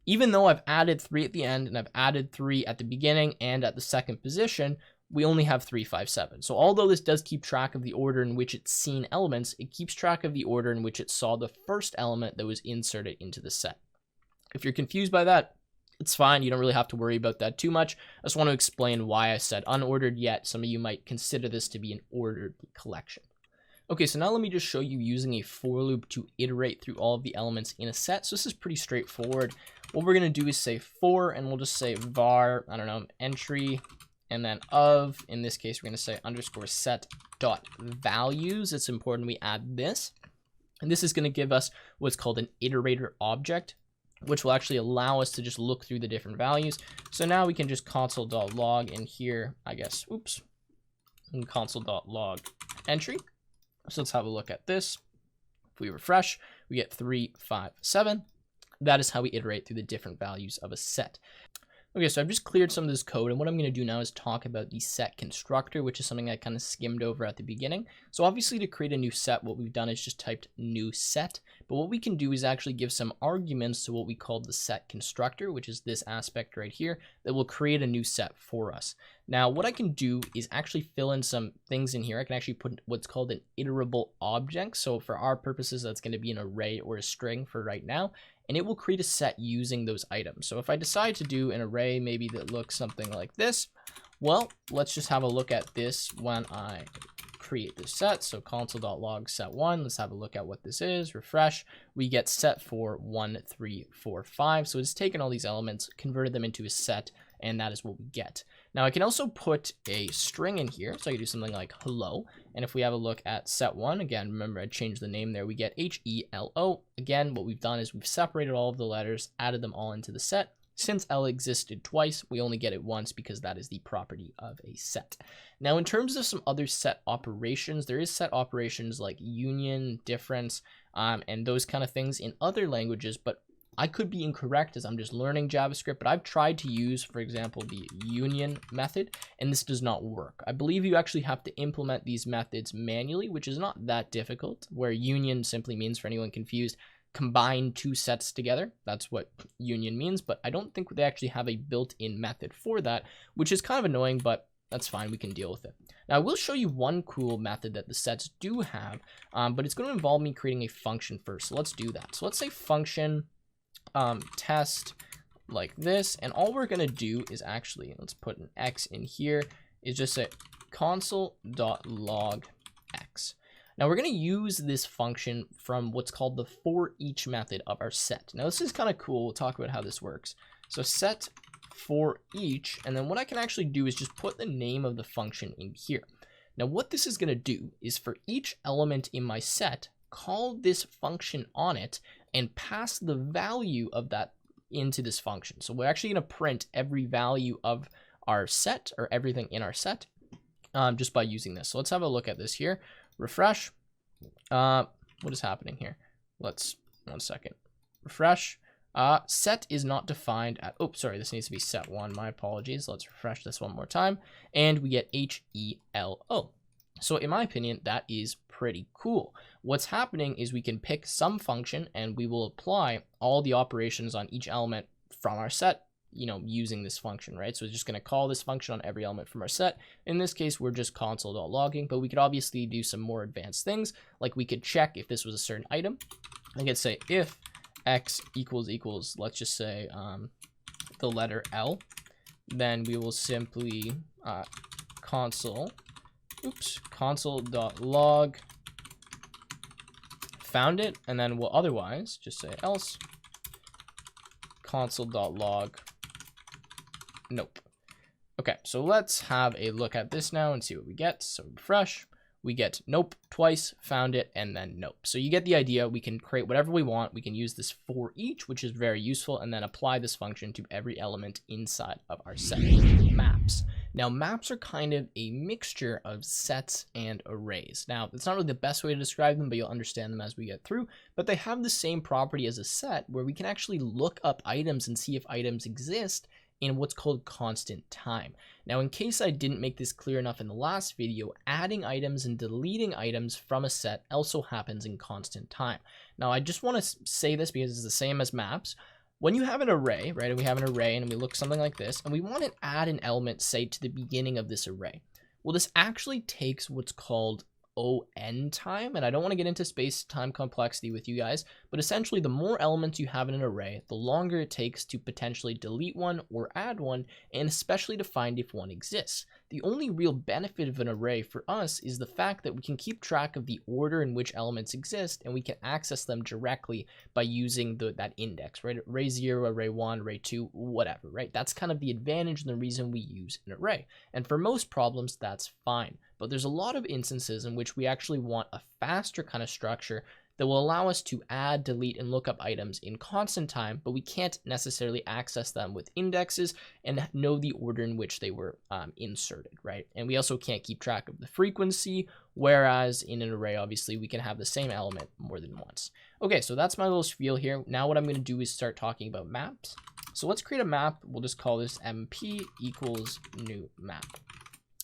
Speaker 1: Even though I've added 3 at the end and I've added 3 at the beginning and at the second position, we only have 3, 5, 7. So although this does keep track of the order in which it's seen elements, it keeps track of the order in which it saw the first element that was inserted into the set. If you're confused by that, it's fine. You don't really have to worry about that too much. I just want to explain why I said unordered, yet some of you might consider this to be an ordered collection. Okay, so now let me just show you using a for loop to iterate through all of the elements in a set. So this is pretty straightforward. What we're going to do is say for, and we'll just say var, I don't know, entry, and then of, in this case, we're going to say underscore set dot values. It's important we add this. And this is going to give us what's called an iterator object, which will actually allow us to just look through the different values. So now we can just console.log in here, I guess, oops, and console.log entry. So let's have a look at this. If we refresh, we get 3, 5, 7. That is how we iterate through the different values of a set. Okay, so I've just cleared some of this code, and what I'm going to do now is talk about the set constructor, which is something I kind of skimmed over at the beginning. So obviously to create a new set, what we've done is just typed new set, but what we can do is actually give some arguments to what we call the set constructor, which is this aspect right here, that will create a new set for us. Now, what I can do is actually fill in some things in here. I can actually put what's called an iterable object. So for our purposes, that's going to be an array or a string for right now, and it will create a set using those items. So if I decide to do an array maybe that looks something like this, well, let's just have a look at this when I create this set. So console.log set1, let's have a look at what this is, refresh, we get set for 1, 3, 4, 5. So it's taken all these elements, converted them into a set, and that is what we get. Now I can also put a string in here, so I can do something like hello, and if we have a look at set1, again, remember I changed the name there, we get HELO. Again, what we've done is we've separated all of the letters, added them all into the set. Since L existed twice, we only get it once because that is the property of a set. Now, in terms of some other set operations, there is set operations like union, difference, and those kind of things in other languages, but I could be incorrect as I'm just learning JavaScript, but I've tried to use, for example, the union method, and this does not work. I believe you actually have to implement these methods manually, which is not that difficult, where union simply means, for anyone confused, combine two sets together. That's what union means, but I don't think they actually have a built-in method for that, which is kind of annoying, but that's fine, we can deal with it. Now, I will show you one cool method that the sets do have, but it's going to involve me creating a function first, so let's do that. So let's say function test like this, and all we're going to do is actually, let's put an X in here, is just say console.log X. Now we're going to use this function from what's called the for each method of our set. Now this is kind of cool. We'll talk about how this works. So set for each, and then what I can actually do is just put the name of the function in here. Now what this is going to do is for each element in my set, call this function on it and pass the value of that into this function. So we're actually going to print every value of our set, or everything in our set, just by using this. So let's have a look at this here. Refresh. What is happening here? Let's, one second. Refresh. Set is not defined at, oh, sorry, this needs to be set1. My apologies. Let's refresh this one more time. And we get HELO. So in my opinion, that is pretty cool. What's happening is we can pick some function and we will apply all the operations on each element from our set, you know, using this function, right? So we're just going to call this function on every element from our set. In this case, we're just console.logging, but we could obviously do some more advanced things. Like we could check if this was a certain item. I could say if X equals, let's just say the letter L, then we will simply console.log found it, and then we'll otherwise just say else console.log nope. Okay, so let's have a look at this now and see what we get. So refresh, we get nope twice, found it, and then nope. So you get the idea. We can create whatever we want. We can use this for each, which is very useful, and then apply this function to every element inside of our set maps. Now, maps are kind of a mixture of sets and arrays. Now, it's not really the best way to describe them, but you'll understand them as we get through. But they have the same property as a set, where we can actually look up items and see if items exist in what's called constant time. Now, in case I didn't make this clear enough in the last video, adding items and deleting items from a set also happens in constant time. Now, I just want to say this because it's the same as maps. When you have an array, right, and we have an array and we look something like this, and we want to add an element, say, to the beginning of this array. Well, this actually takes what's called ON time, and I don't want to get into space-time complexity with you guys, but essentially the more elements you have in an array, the longer it takes to potentially delete one or add one, and especially to find if one exists. The only real benefit of an array for us is the fact that we can keep track of the order in which elements exist, and we can access them directly by using that index, right? Array 0, array 1, array 2, whatever, right? That's kind of the advantage and the reason we use an array. And for most problems, that's fine. But there's a lot of instances in which we actually want a faster kind of structure that will allow us to add, delete, and look up items in constant time, but we can't necessarily access them with indexes and know the order in which they were inserted, right? And we also can't keep track of the frequency, whereas in an array, obviously, we can have the same element more than once. Okay, so that's my little spiel here. Now what I'm going to do is start talking about maps. So let's create a map. We'll just call this MP equals new map.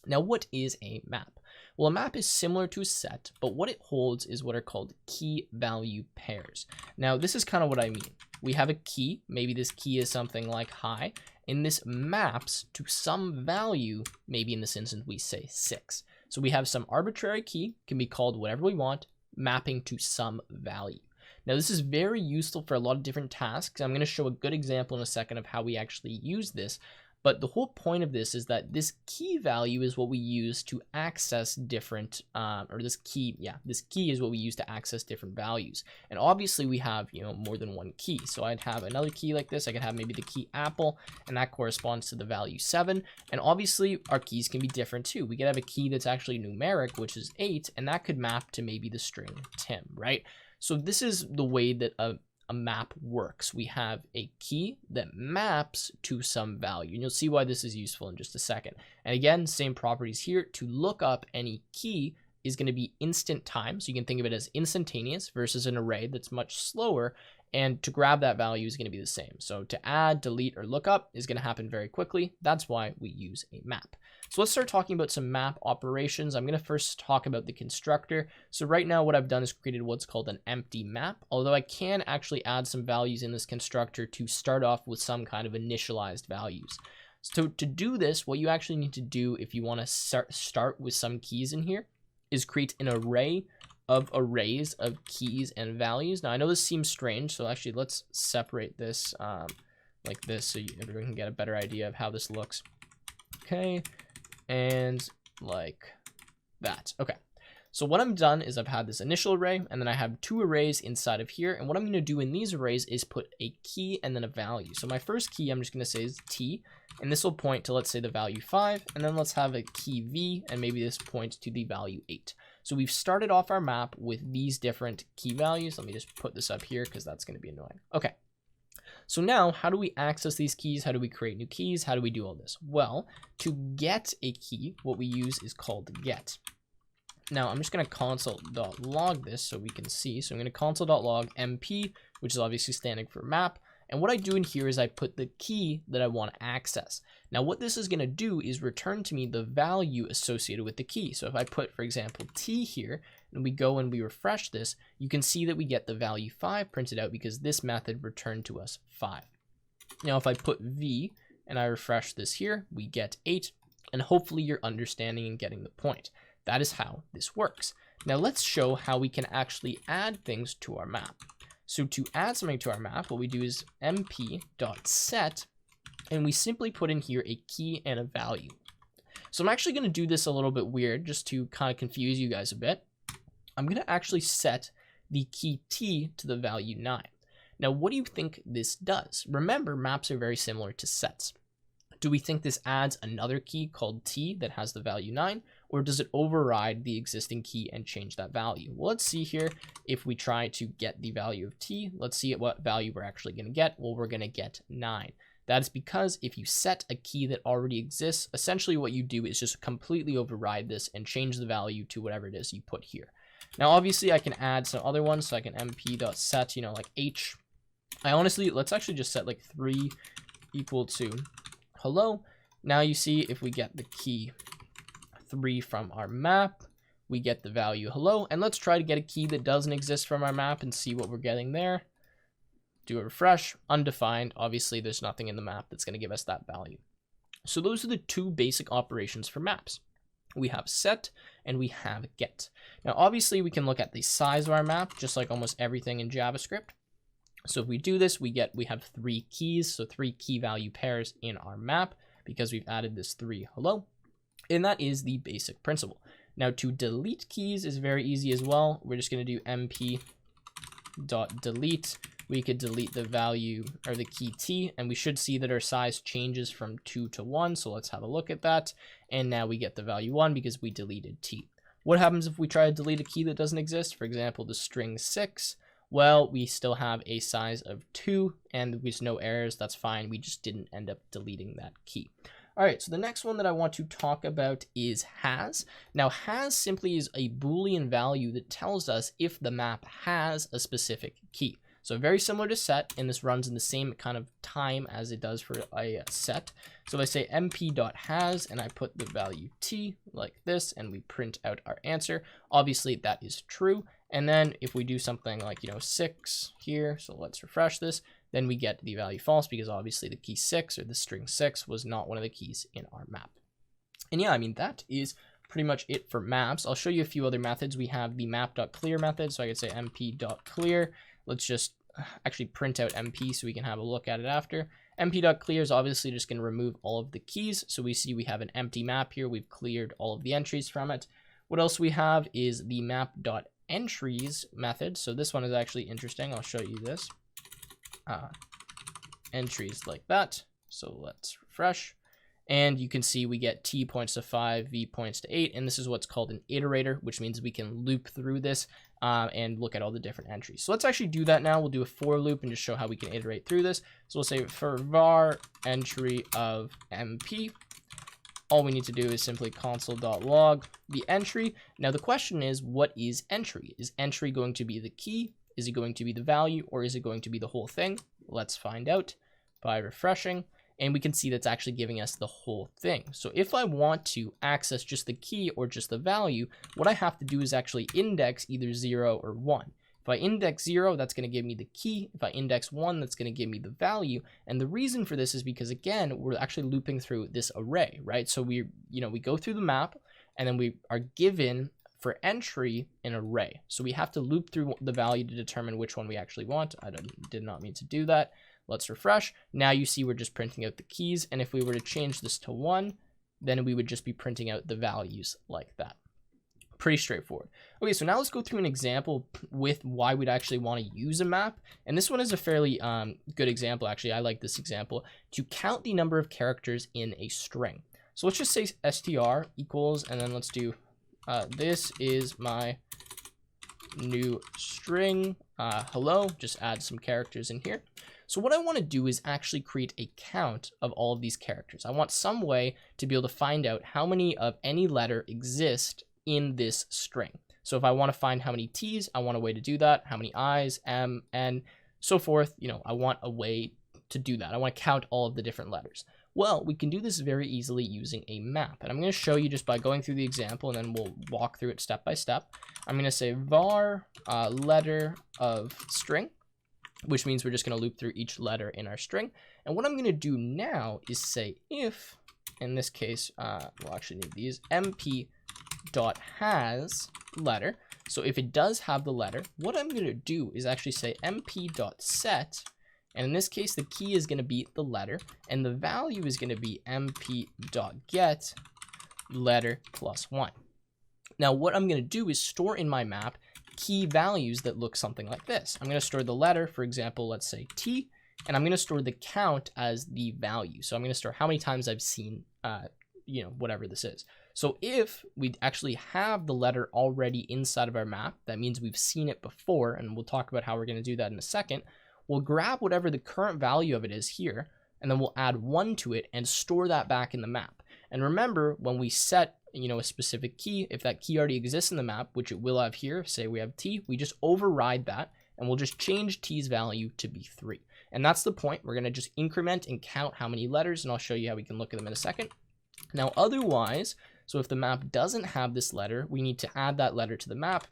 Speaker 1: Now, what is a map? Well, a map is similar to a set, but what it holds is what are called key value pairs. Now, this is kind of what I mean. We have a key, maybe this key is something like hi, and this maps to some value, maybe in this instance we say 6. So we have some arbitrary key, can be called whatever we want, mapping to some value. Now, this is very useful for a lot of different tasks. I'm going to show a good example in a second of how we actually use this. But the whole point of this is that this key value is what we use to access different, this key is what we use to access different values. And obviously we have, more than one key. So I'd have another key like this. I could have maybe the key apple, and that corresponds to the value 7. And obviously our keys can be different too. We could have a key that's actually numeric, which is 8, and that could map to maybe the string Tim, right? So this is the way that a map works. We have a key that maps to some value, and you'll see why this is useful in just a second. And again, same properties here. To look up any key is going to be instant time, so you can think of it as instantaneous versus an array that's much slower, and to grab that value is going to be the same. So to add, delete, or look up is going to happen very quickly. That's why we use a map. So let's start talking about some map operations. I'm going to first talk about the constructor. So right now what I've done is created what's called an empty map, although I can actually add some values in this constructor to start off with some kind of initialized values. So to do this, what you actually need to do if you want to start with some keys in here is create an array of arrays of keys and values. Now I know this seems strange, so actually let's separate this like this so everyone can get a better idea of how this looks. Okay. And like that. Okay. So what I've done is I've had this initial array, and then I have 2 arrays inside of here. And what I'm going to do in these arrays is put a key and then a value. So my first key I'm just going to say is T, and this will point to, let's say, the value 5. And then let's have a key V, and maybe this points to the value 8. So we've started off our map with these different key values. Let me just put this up here because that's going to be annoying. Okay. So now, how do we access these keys? How do we create new keys? How do we do all this? Well, to get a key, what we use is called get. Now, I'm just going to console.log this so we can see. So I'm going to console.log MP, which is obviously standing for map. And what I do in here is I put the key that I want to access. Now, what this is going to do is return to me the value associated with the key. So if I put, for example, T here, and we go and we refresh this, you can see that we get the value 5 printed out because this method returned to us 5. Now, if I put V and I refresh this here, we get 8. And hopefully you're understanding and getting the point. That is how this works. Now, let's show how we can actually add things to our map. So to add something to our map, what we do is mp.set, and we simply put in here a key and a value. So I'm actually going to do this a little bit weird just to kind of confuse you guys a bit. I'm going to actually set the key T to the value 9. Now, what do you think this does? Remember, maps are very similar to sets. Do we think this adds another key called T that has the value 9, or does it override the existing key and change that value? Well, let's see here if we try to get the value of T. Let's see at what value we're actually going to get. Well, we're going to get 9. That is because if you set a key that already exists, essentially what you do is just completely override this and change the value to whatever it is you put here. Now, obviously, I can add some other ones, so I can mp.set, like h. Let's actually just set like 3 equal to hello. Now you see if we get the key 3 from our map, we get the value hello. And let's try to get a key that doesn't exist from our map and see what we're getting there. Do a refresh, undefined. Obviously, there's nothing in the map that's going to give us that value. So those are the 2 basic operations for maps. We have set and we have get. Now, obviously, we can look at the size of our map, just like almost everything in JavaScript. So if we do this, we have 3 keys, so 3 key value pairs in our map because we've added this 3 hello. And that is the basic principle. Now, to delete keys is very easy as well. We're just going to do mp.delete. We could delete the value or the key t, and we should see that our size changes from 2 to 1. So let's have a look at that. And now we get the value 1 because we deleted t. What happens if we try to delete a key that doesn't exist? For example, the string 6. Well, we still have a size of 2 and there's no errors. That's fine. We just didn't end up deleting that key. All right, so the next one that I want to talk about is has. Now, has simply is a Boolean value that tells us if the map has a specific key. So very similar to set, and this runs in the same kind of time as it does for a set. So if I say mp.has and I put the value t like this and we print out our answer, obviously that is true. And then if we do something like, 6 here, so let's refresh this, then we get the value false because obviously the key 6 or the string 6 was not one of the keys in our map. And yeah, I mean, that is pretty much it for maps. I'll show you a few other methods. We have the map.clear method. So I could say mp.clear. Let's just actually print out mp so we can have a look at it after. mp.clear is obviously just going to remove all of the keys. So we see we have an empty map here. We've cleared all of the entries from it. What else we have is the map.entries method. So this one is actually interesting. I'll show you this. Entries like that. So let's refresh. And you can see we get t points to 5, v points to 8. And this is what's called an iterator, which means we can loop through this and look at all the different entries. So let's actually do that now. We'll do a for loop and just show how we can iterate through this. So we'll say for var entry of mp, all we need to do is simply console.log the entry. Now the question is, what is entry? Is entry going to be the key? Is it going to be the value, or is it going to be the whole thing? Let's find out by refreshing. And we can see that's actually giving us the whole thing. So if I want to access just the key or just the value, what I have to do is actually index either 0 or 1. If I index 0, that's going to give me the key. If I index 1, that's going to give me the value. And the reason for this is because, again, we're actually looping through this array, right? So we go through the map, and then we are given for entry an array. So we have to loop through the value to determine which one we actually want. I did not mean to do that. Let's refresh. Now you see we're just printing out the keys. And if we were to change this to 1, then we would just be printing out the values like that. Pretty straightforward. Okay, so now let's go through an example with why we'd actually want to use a map. And this one is a fairly good example, actually. I like this example. To count the number of characters in a string. So let's just say str equals, and then let's do, this is my new string, hello, just add some characters in here. So what I want to do is actually create a count of all of these characters. I want some way to be able to find out how many of any letter exist in this string. So if I want to find how many T's, I want a way to do that. How many I's, M, N, so forth. I want a way to do that. I want to count all of the different letters. Well, we can do this very easily using a map. And I'm going to show you just by going through the example, and then we'll walk through it step by step. I'm going to say var letter of string, which means we're just going to loop through each letter in our string. And what I'm going to do now is say if, in this case, we'll actually need these, mp.has letter. So if it does have the letter, what I'm going to do is actually say mp.set. And in this case, the key is going to be the letter, and the value is going to be mp.get letter plus 1. Now, what I'm going to do is store in my map key values that look something like this. I'm going to store the letter, for example, let's say T, and I'm going to store the count as the value. So I'm going to store how many times I've seen, whatever this is. So if we actually have the letter already inside of our map, that means we've seen it before, and we'll talk about how we're going to do that in a second. We'll grab whatever the current value of it is here, and then we'll add 1 to it and store that back in the map. And remember, when we set a specific key, if that key already exists in the map, which it will have here, say we have t, we just override that and we'll just change t's value to be 3. And that's the point. We're going to just increment and count how many letters, and I'll show you how we can look at them in a second. Now, otherwise, so if the map doesn't have this letter, we need to add that letter to the map.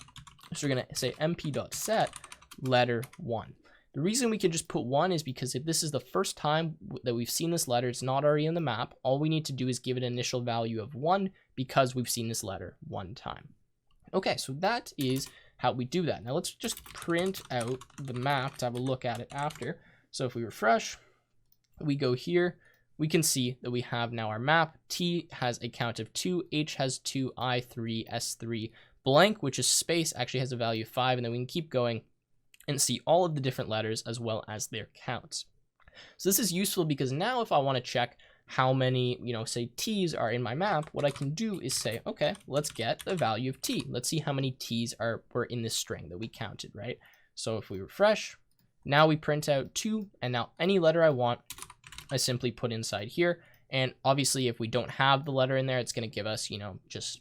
Speaker 1: So we're going to say mp.set letter 1. The reason we can just put 1 is because if this is the first time that we've seen this letter, it's not already in the map. All we need to do is give it an initial value of 1 because we've seen this letter 1 time. Okay, so that is how we do that. Now let's just print out the map to have a look at it after. So if we refresh, we go here, we can see that we have now our map. T has a count of 2, H has 2, I 3, S 3, blank, which is space, actually has a value of 5, and then we can keep going and see all of the different letters as well as their counts. So this is useful because now if I want to check how many, say t's are in my map, what I can do is say, okay, let's get the value of t. Let's see how many t's were in this string that we counted, right? So if we refresh, now we print out 2, and now any letter I want, I simply put inside here. And obviously if we don't have the letter in there, it's going to give us, just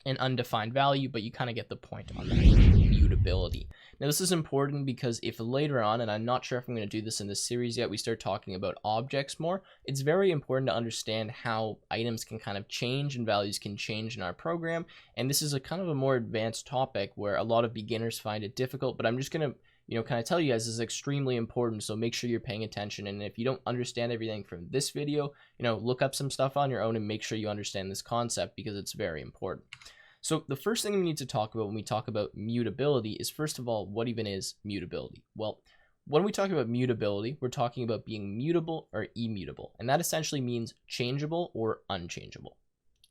Speaker 1: an undefined value, but you kind of get the point on that mutability. Now this is important because if later on, and I'm not sure if I'm going to do this in this series yet, we start talking about objects more, it's very important to understand how items can kind of change and values can change in our program. And this is a kind of a more advanced topic where a lot of beginners find it difficult, but I'm just going to kind of tell you guys this is extremely important, so make sure you're paying attention. And if you don't understand everything from this video, look up some stuff on your own and make sure you understand this concept because it's very important. So the first thing we need to talk about when we talk about mutability is, first of all, what even is mutability? Well, when we talk about mutability, we're talking about being mutable or immutable, and that essentially means changeable or unchangeable.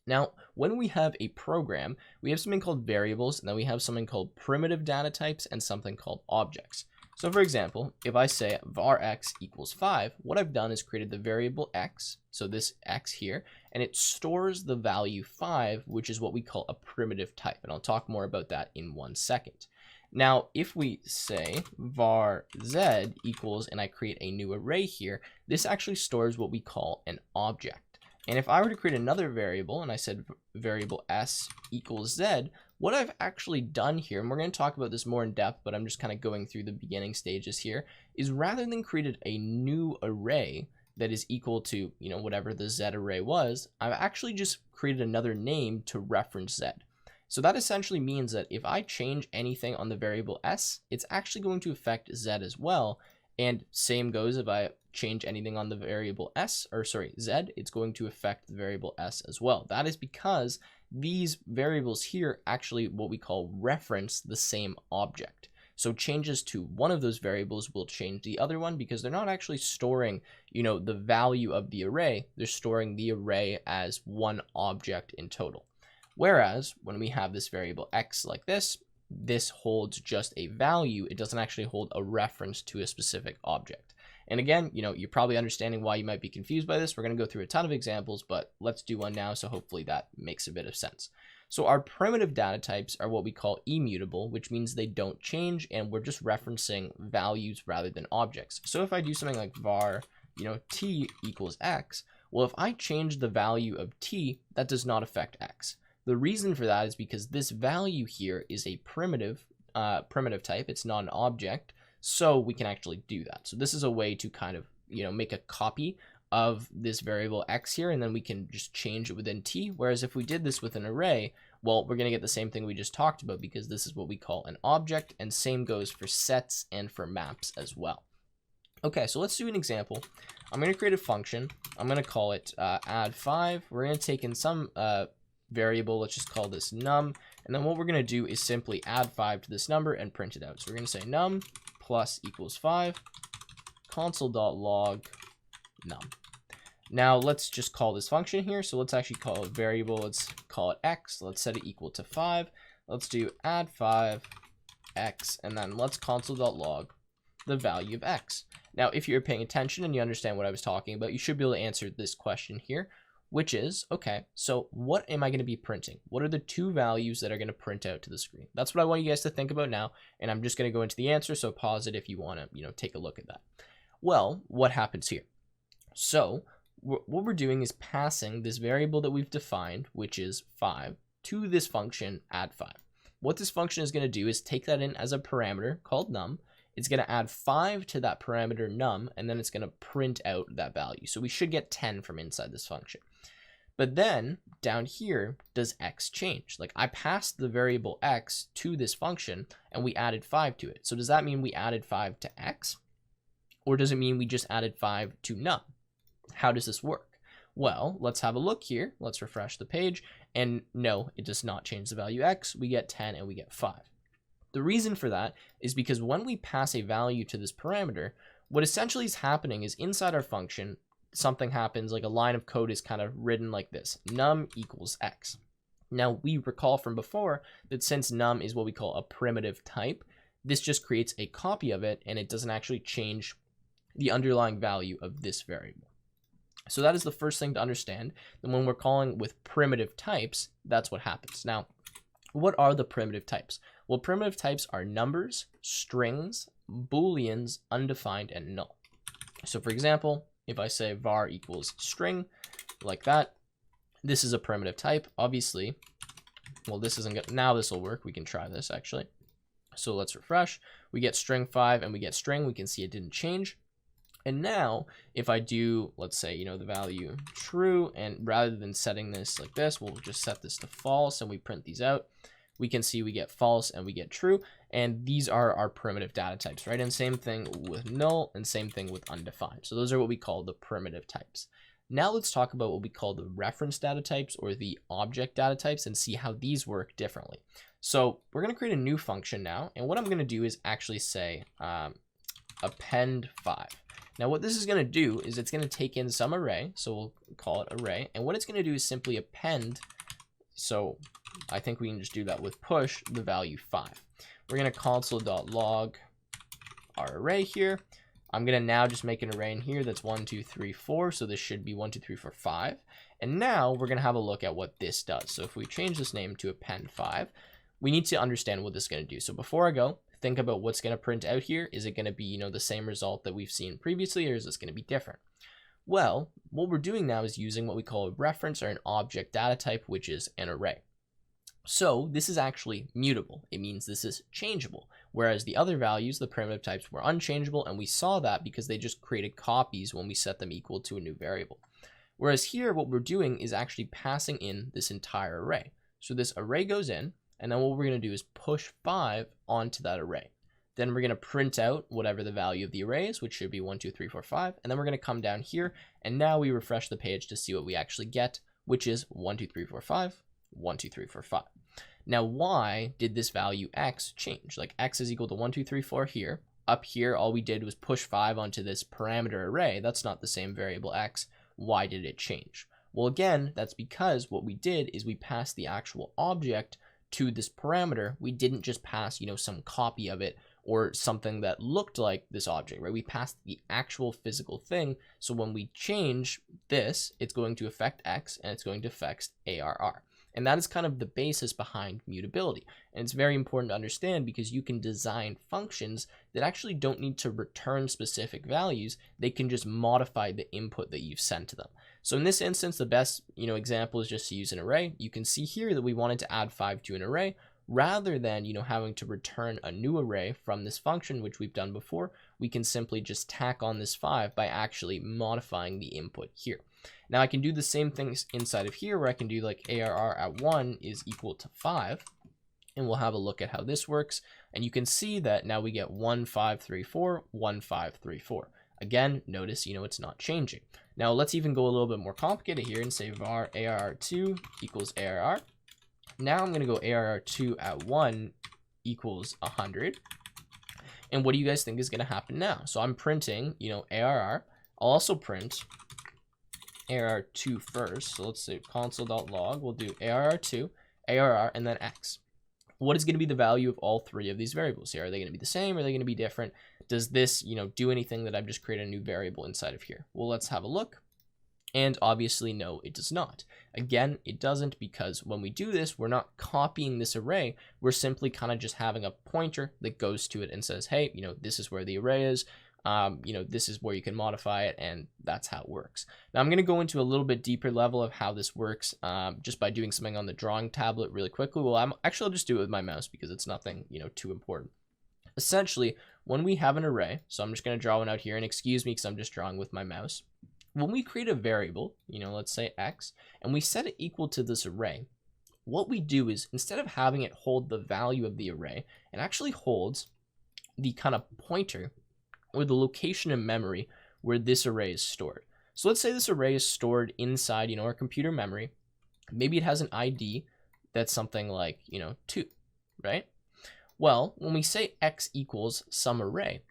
Speaker 1: Now, when we have a program, we have something called variables, and then we have something called primitive data types and something called objects. So for example, if I say var x equals 5, what I've done is created the variable x, so this x here, and it stores the value 5, which is what we call a primitive type. And I'll talk more about that in 1 second. Now, if we say var z equals, and I create a new array here, this actually stores what we call an object. And if I were to create another variable and I said variable s equals z, what I've actually done here, and we're going to talk about this more in depth, but I'm just kind of going through the beginning stages here, is rather than created a new array that is equal to, whatever the z array was, I've actually just created another name to reference z. So that essentially means that if I change anything on the variable s, it's actually going to affect z as well. And same goes if I change anything on the variable z, it's going to affect the variable s as well. That is because these variables here actually what we call reference the same object. So changes to one of those variables will change the other one because they're not actually storing, the value of the array. They're storing the array as one object in total. Whereas when we have this variable x like this holds just a value. It doesn't actually hold a reference to a specific object. And again, you're probably understanding why you might be confused by this. We're going to go through a ton of examples, but let's do one now. So hopefully that makes a bit of sense. So our primitive data types are what we call immutable, which means they don't change, and we're just referencing values rather than objects. So if I do something like var, t equals x, well, if I change the value of t, that does not affect x. The reason for that is because this value here is a primitive type. It's not an object. So we can actually do that. So this is a way to kind of, make a copy of this variable x here, and then we can just change it within t. Whereas if we did this with an array, well, we're going to get the same thing we just talked about because this is what we call an object, and same goes for sets and for maps as well. Okay, so let's do an example. I'm going to create a function. I'm going to call it add5. We're going to take in some variable. Let's just call this num. And then what we're going to do is simply add 5 to this number and print it out. So we're going to say num plus equals 5, console.log num. Now let's just call this function here. So let's actually call it variable. Let's call it x. Let's set it equal to 5. Let's do add 5 x, and then let's console.log the value of x. Now, if you're paying attention and you understand what I was talking about, you should be able to answer this question here, which is, okay, so what am I going to be printing? What are the two values that are going to print out to the screen? That's what I want you guys to think about now, and I'm just going to go into the answer, so pause it if you want to, take a look at that. Well, what happens here? So what we're doing is passing this variable that we've defined, which is 5, to this function add 5. What this function is going to do is take that in as a parameter called num. It's going to add 5 to that parameter num, and then it's going to print out that value. So we should get 10 from inside this function. But then down here, does x change? Like, I passed the variable x to this function and we added 5 to it. So does that mean we added 5 to x? Or does it mean we just added 5 to num? How does this work? Well, let's have a look here. Let's refresh the page. And no, it does not change the value x. We get 10 and we get 5. The reason for that is because when we pass a value to this parameter, what essentially is happening is inside our function, something happens, like a line of code is kind of written like this: num equals x. Now, we recall from before that since num is what we call a primitive type, this just creates a copy of it, and it doesn't actually change the underlying value of this variable. So that is the first thing to understand. Then when we're calling with primitive types, that's what happens. Now, what are the primitive types? Well, primitive types are numbers, strings, booleans, undefined, and null. So for example, if I say var equals string, like that, this is a primitive type. Obviously, well, this isn't good. Now this will work. We can try this actually. So let's refresh. We get string 5 and we get string. We can see it didn't change. And now if I do, let's say, the value true, and rather than setting this like this, we'll just set this to false and we print these out. We can see we get false and we get true. And these are our primitive data types, right? And same thing with null and same thing with undefined. So those are what we call the primitive types. Now let's talk about what we call the reference data types or the object data types and see how these work differently. So we're going to create a new function now. And what I'm going to do is actually say append 5. Now what this is going to do is it's going to take in some array. So we'll call it array. And what it's going to do is simply append. So I think we can just do that with push the value 5. We're going to console.log our array here. I'm going to now just make an array in here that's 1, 2, 3, 4. So this should be 1, 2, 3, 4, 5. And now we're going to have a look at what this does. So if we change this name to append 5, we need to understand what this is going to do. So before I go, think about what's going to print out here. Is it going to be, the same result that we've seen previously, or is this going to be different? Well, what we're doing now is using what we call a reference or an object data type, which is an array. So this is actually mutable. It means this is changeable. Whereas the other values, the primitive types, were unchangeable, and we saw that because they just created copies when we set them equal to a new variable. Whereas here, what we're doing is actually passing in this entire array. So this array goes in, and then what we're going to do is push 5 onto that array. Then we're going to print out whatever the value of the array is, which should be 1, 2, 3, 4, 5. And then we're going to come down here, and now we refresh the page to see what we actually get, which is 1, 2, 3, 4, 5, 1, 2, 3, 4, 5. Now, why did this value x change? Like x is equal to 1, 2, 3, 4 here. Up here, all we did was push 5 onto this parameter array. That's not the same variable x. Why did it change? Well, again, that's because what we did is we passed the actual object to this parameter. We didn't just pass, some copy of it or something that looked like this object, right? We passed the actual physical thing. So when we change this, it's going to affect x and it's going to affect ARR. And that is kind of the basis behind mutability. And it's very important to understand because you can design functions that actually don't need to return specific values. They can just modify the input that you've sent to them. So in this instance, the best example is just to use an array. You can see here that we wanted to add 5 to an array rather than having to return a new array from this function, which we've done before. We can simply just tack on this 5 by actually modifying the input here. Now I can do the same things inside of here where I can do like ARR at 1 is equal to 5. And we'll have a look at how this works. And you can see that now we get 1, 5, 3, 4, 1, 5, 3, 4. Again, notice, it's not changing. Now let's even go a little bit more complicated here and say var ARR2 equals ARR. Now I'm going to go ARR2 at 1 equals 100. And what do you guys think is going to happen now? So I'm printing, ARR. I'll also print ARR2 first. So let's say console.log. We'll do ARR2, ARR, and then X. What is going to be the value of all 3 of these variables here? Are they going to be the same? Are they going to be different? Does this, do anything that I've just created a new variable inside of here? Well, let's have a look. And obviously, no, it does not. Again, it doesn't because when we do this, we're not copying this array. We're simply kind of just having a pointer that goes to it and says, hey, this is where the array is. this is where you can modify it, and that's how it works. Now I'm going to go into a little bit deeper level of how this works just by doing something on the drawing tablet really quickly. Well, I'll just do it with my mouse because it's nothing, too important. Essentially, when we have an array, so I'm just going to draw one out here, and excuse me because I'm just drawing with my mouse. When we create a variable, let's say x, and we set it equal to this array, what we do is instead of having it hold the value of the array, it actually holds the kind of pointer or the location in memory where this array is stored. So let's say this array is stored inside, our computer memory. Maybe it has an ID that's something like, 2, right? Well, when we say x equals some array,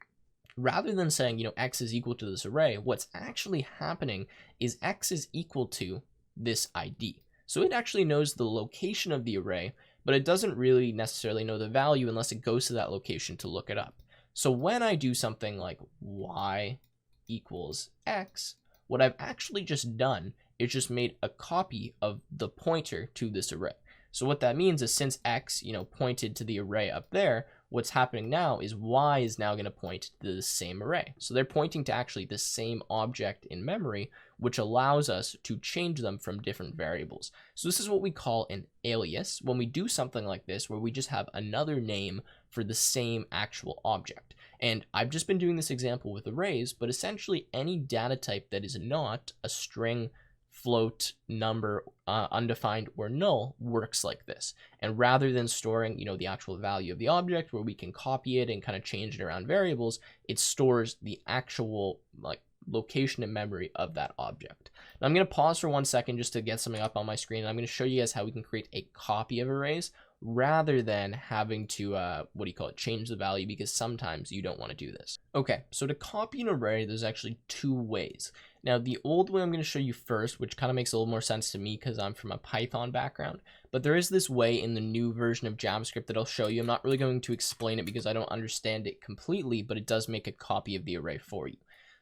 Speaker 1: rather than saying, x is equal to this array, what's actually happening is x is equal to this ID. So it actually knows the location of the array, but it doesn't really necessarily know the value unless it goes to that location to look it up. So when I do something like y equals x, what I've actually just done is just made a copy of the pointer to this array. So what that means is since x, pointed to the array up there, what's happening now is y is now going to point to the same array. So they're pointing to actually the same object in memory, which allows us to change them from different variables. So this is what we call an alias when we do something like this, where we just have another name for the same actual object. And I've just been doing this example with arrays, but essentially any data type that is not a string, float, number, undefined, or null works like this. And rather than storing, the actual value of the object where we can copy it and kind of change it around variables, it stores the actual location and memory of that object. Now I'm going to pause for 1 second just to get something up on my screen, and I'm going to show you guys how we can create a copy of arrays rather than having to, change the value, because sometimes you don't want to do this. Okay, so to copy an array, there's actually 2 ways. Now, the old way I'm going to show you first, which kind of makes a little more sense to me because I'm from a Python background, but there is this way in the new version of JavaScript that I'll show you. I'm not really going to explain it because I don't understand it completely, but it does make a copy of the array for you.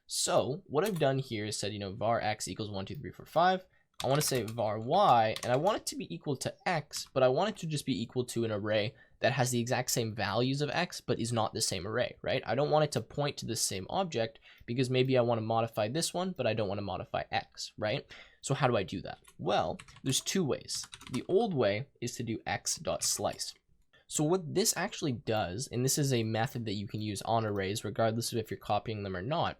Speaker 1: So what I've done here is said, var x equals 1, 2, 3, 4, 5. I want to say var y, and I want it to be equal to x, but I want it to just be equal to an array that has the exact same values of x, but is not the same array, right? I don't want it to point to the same object because maybe I want to modify this one, but I don't want to modify x, right? So how do I do that? Well, there's 2 ways. The old way is to do x.slice. So what this actually does, and this is a method that you can use on arrays, regardless of if you're copying them or not,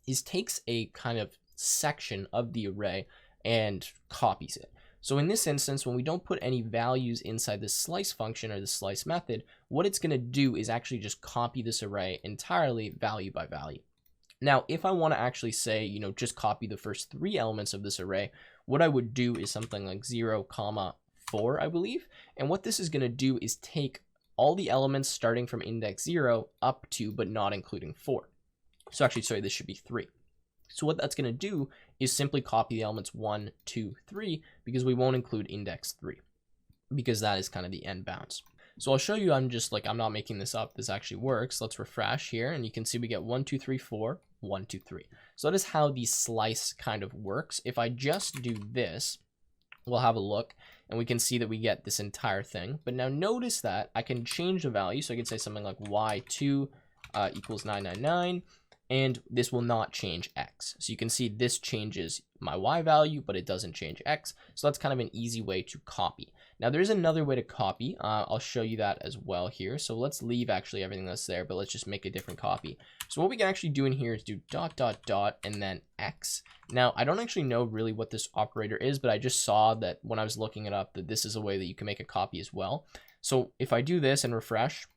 Speaker 1: is takes a kind of section of the array and copies it. So in this instance, when we don't put any values inside the slice function or the slice method, what it's going to do is actually just copy this array entirely value by value. Now, if I want to actually say, just copy the first 3 elements of this array, what I would do is something like 0, 4, I believe. And what this is going to do is take all the elements starting from index 0 up to, but not including 4. So actually, sorry, this should be 3. So what that's going to do is simply copy the elements 1, 2, 3, because we won't include index 3, because that is kind of the end bounds. So I'll show you, I'm not making this up. This actually works. Let's refresh here, and you can see we get 1, 2, 3, 4, 1, 2, 3. So that is how the slice kind of works. If I just do this, we'll have a look, and we can see that we get this entire thing. But now notice that I can change the value. So I can say something like y2 equals 999. And this will not change x. So you can see this changes my y value, but it doesn't change x. So that's kind of an easy way to copy. Now there's another way to copy. I'll show you that as well here. So let's leave actually everything that's there, but let's just make a different copy. So what we can actually do in here is do ... and then x. Now I don't actually know really what this operator is, but I just saw that when I was looking it up that this is a way that you can make a copy as well. So if I do this and refresh,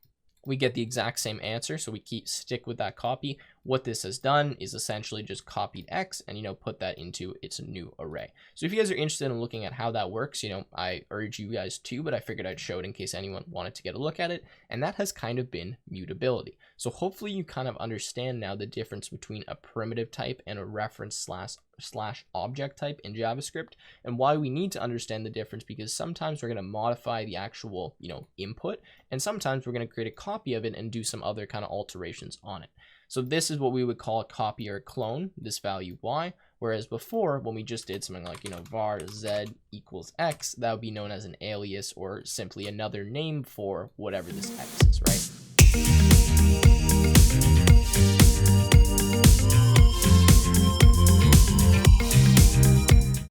Speaker 1: we get the exact same answer, so we stick with that copy. What this has done is essentially just copied x and, put that into its new array. So if you guys are interested in looking at how that works, I urge you guys to, but I figured I'd show it in case anyone wanted to get a look at it. And that has kind of been mutability. So hopefully you kind of understand now the difference between a primitive type and a reference slash object type in JavaScript, and why we need to understand the difference, because sometimes we're going to modify the actual, input, and sometimes we're going to create a copy of it and do some other kind of alterations on it. So this is what we would call a copy or a clone, this value y, whereas before when we just did something like, var z equals x, that would be known as an alias or simply another name for whatever this x is, right?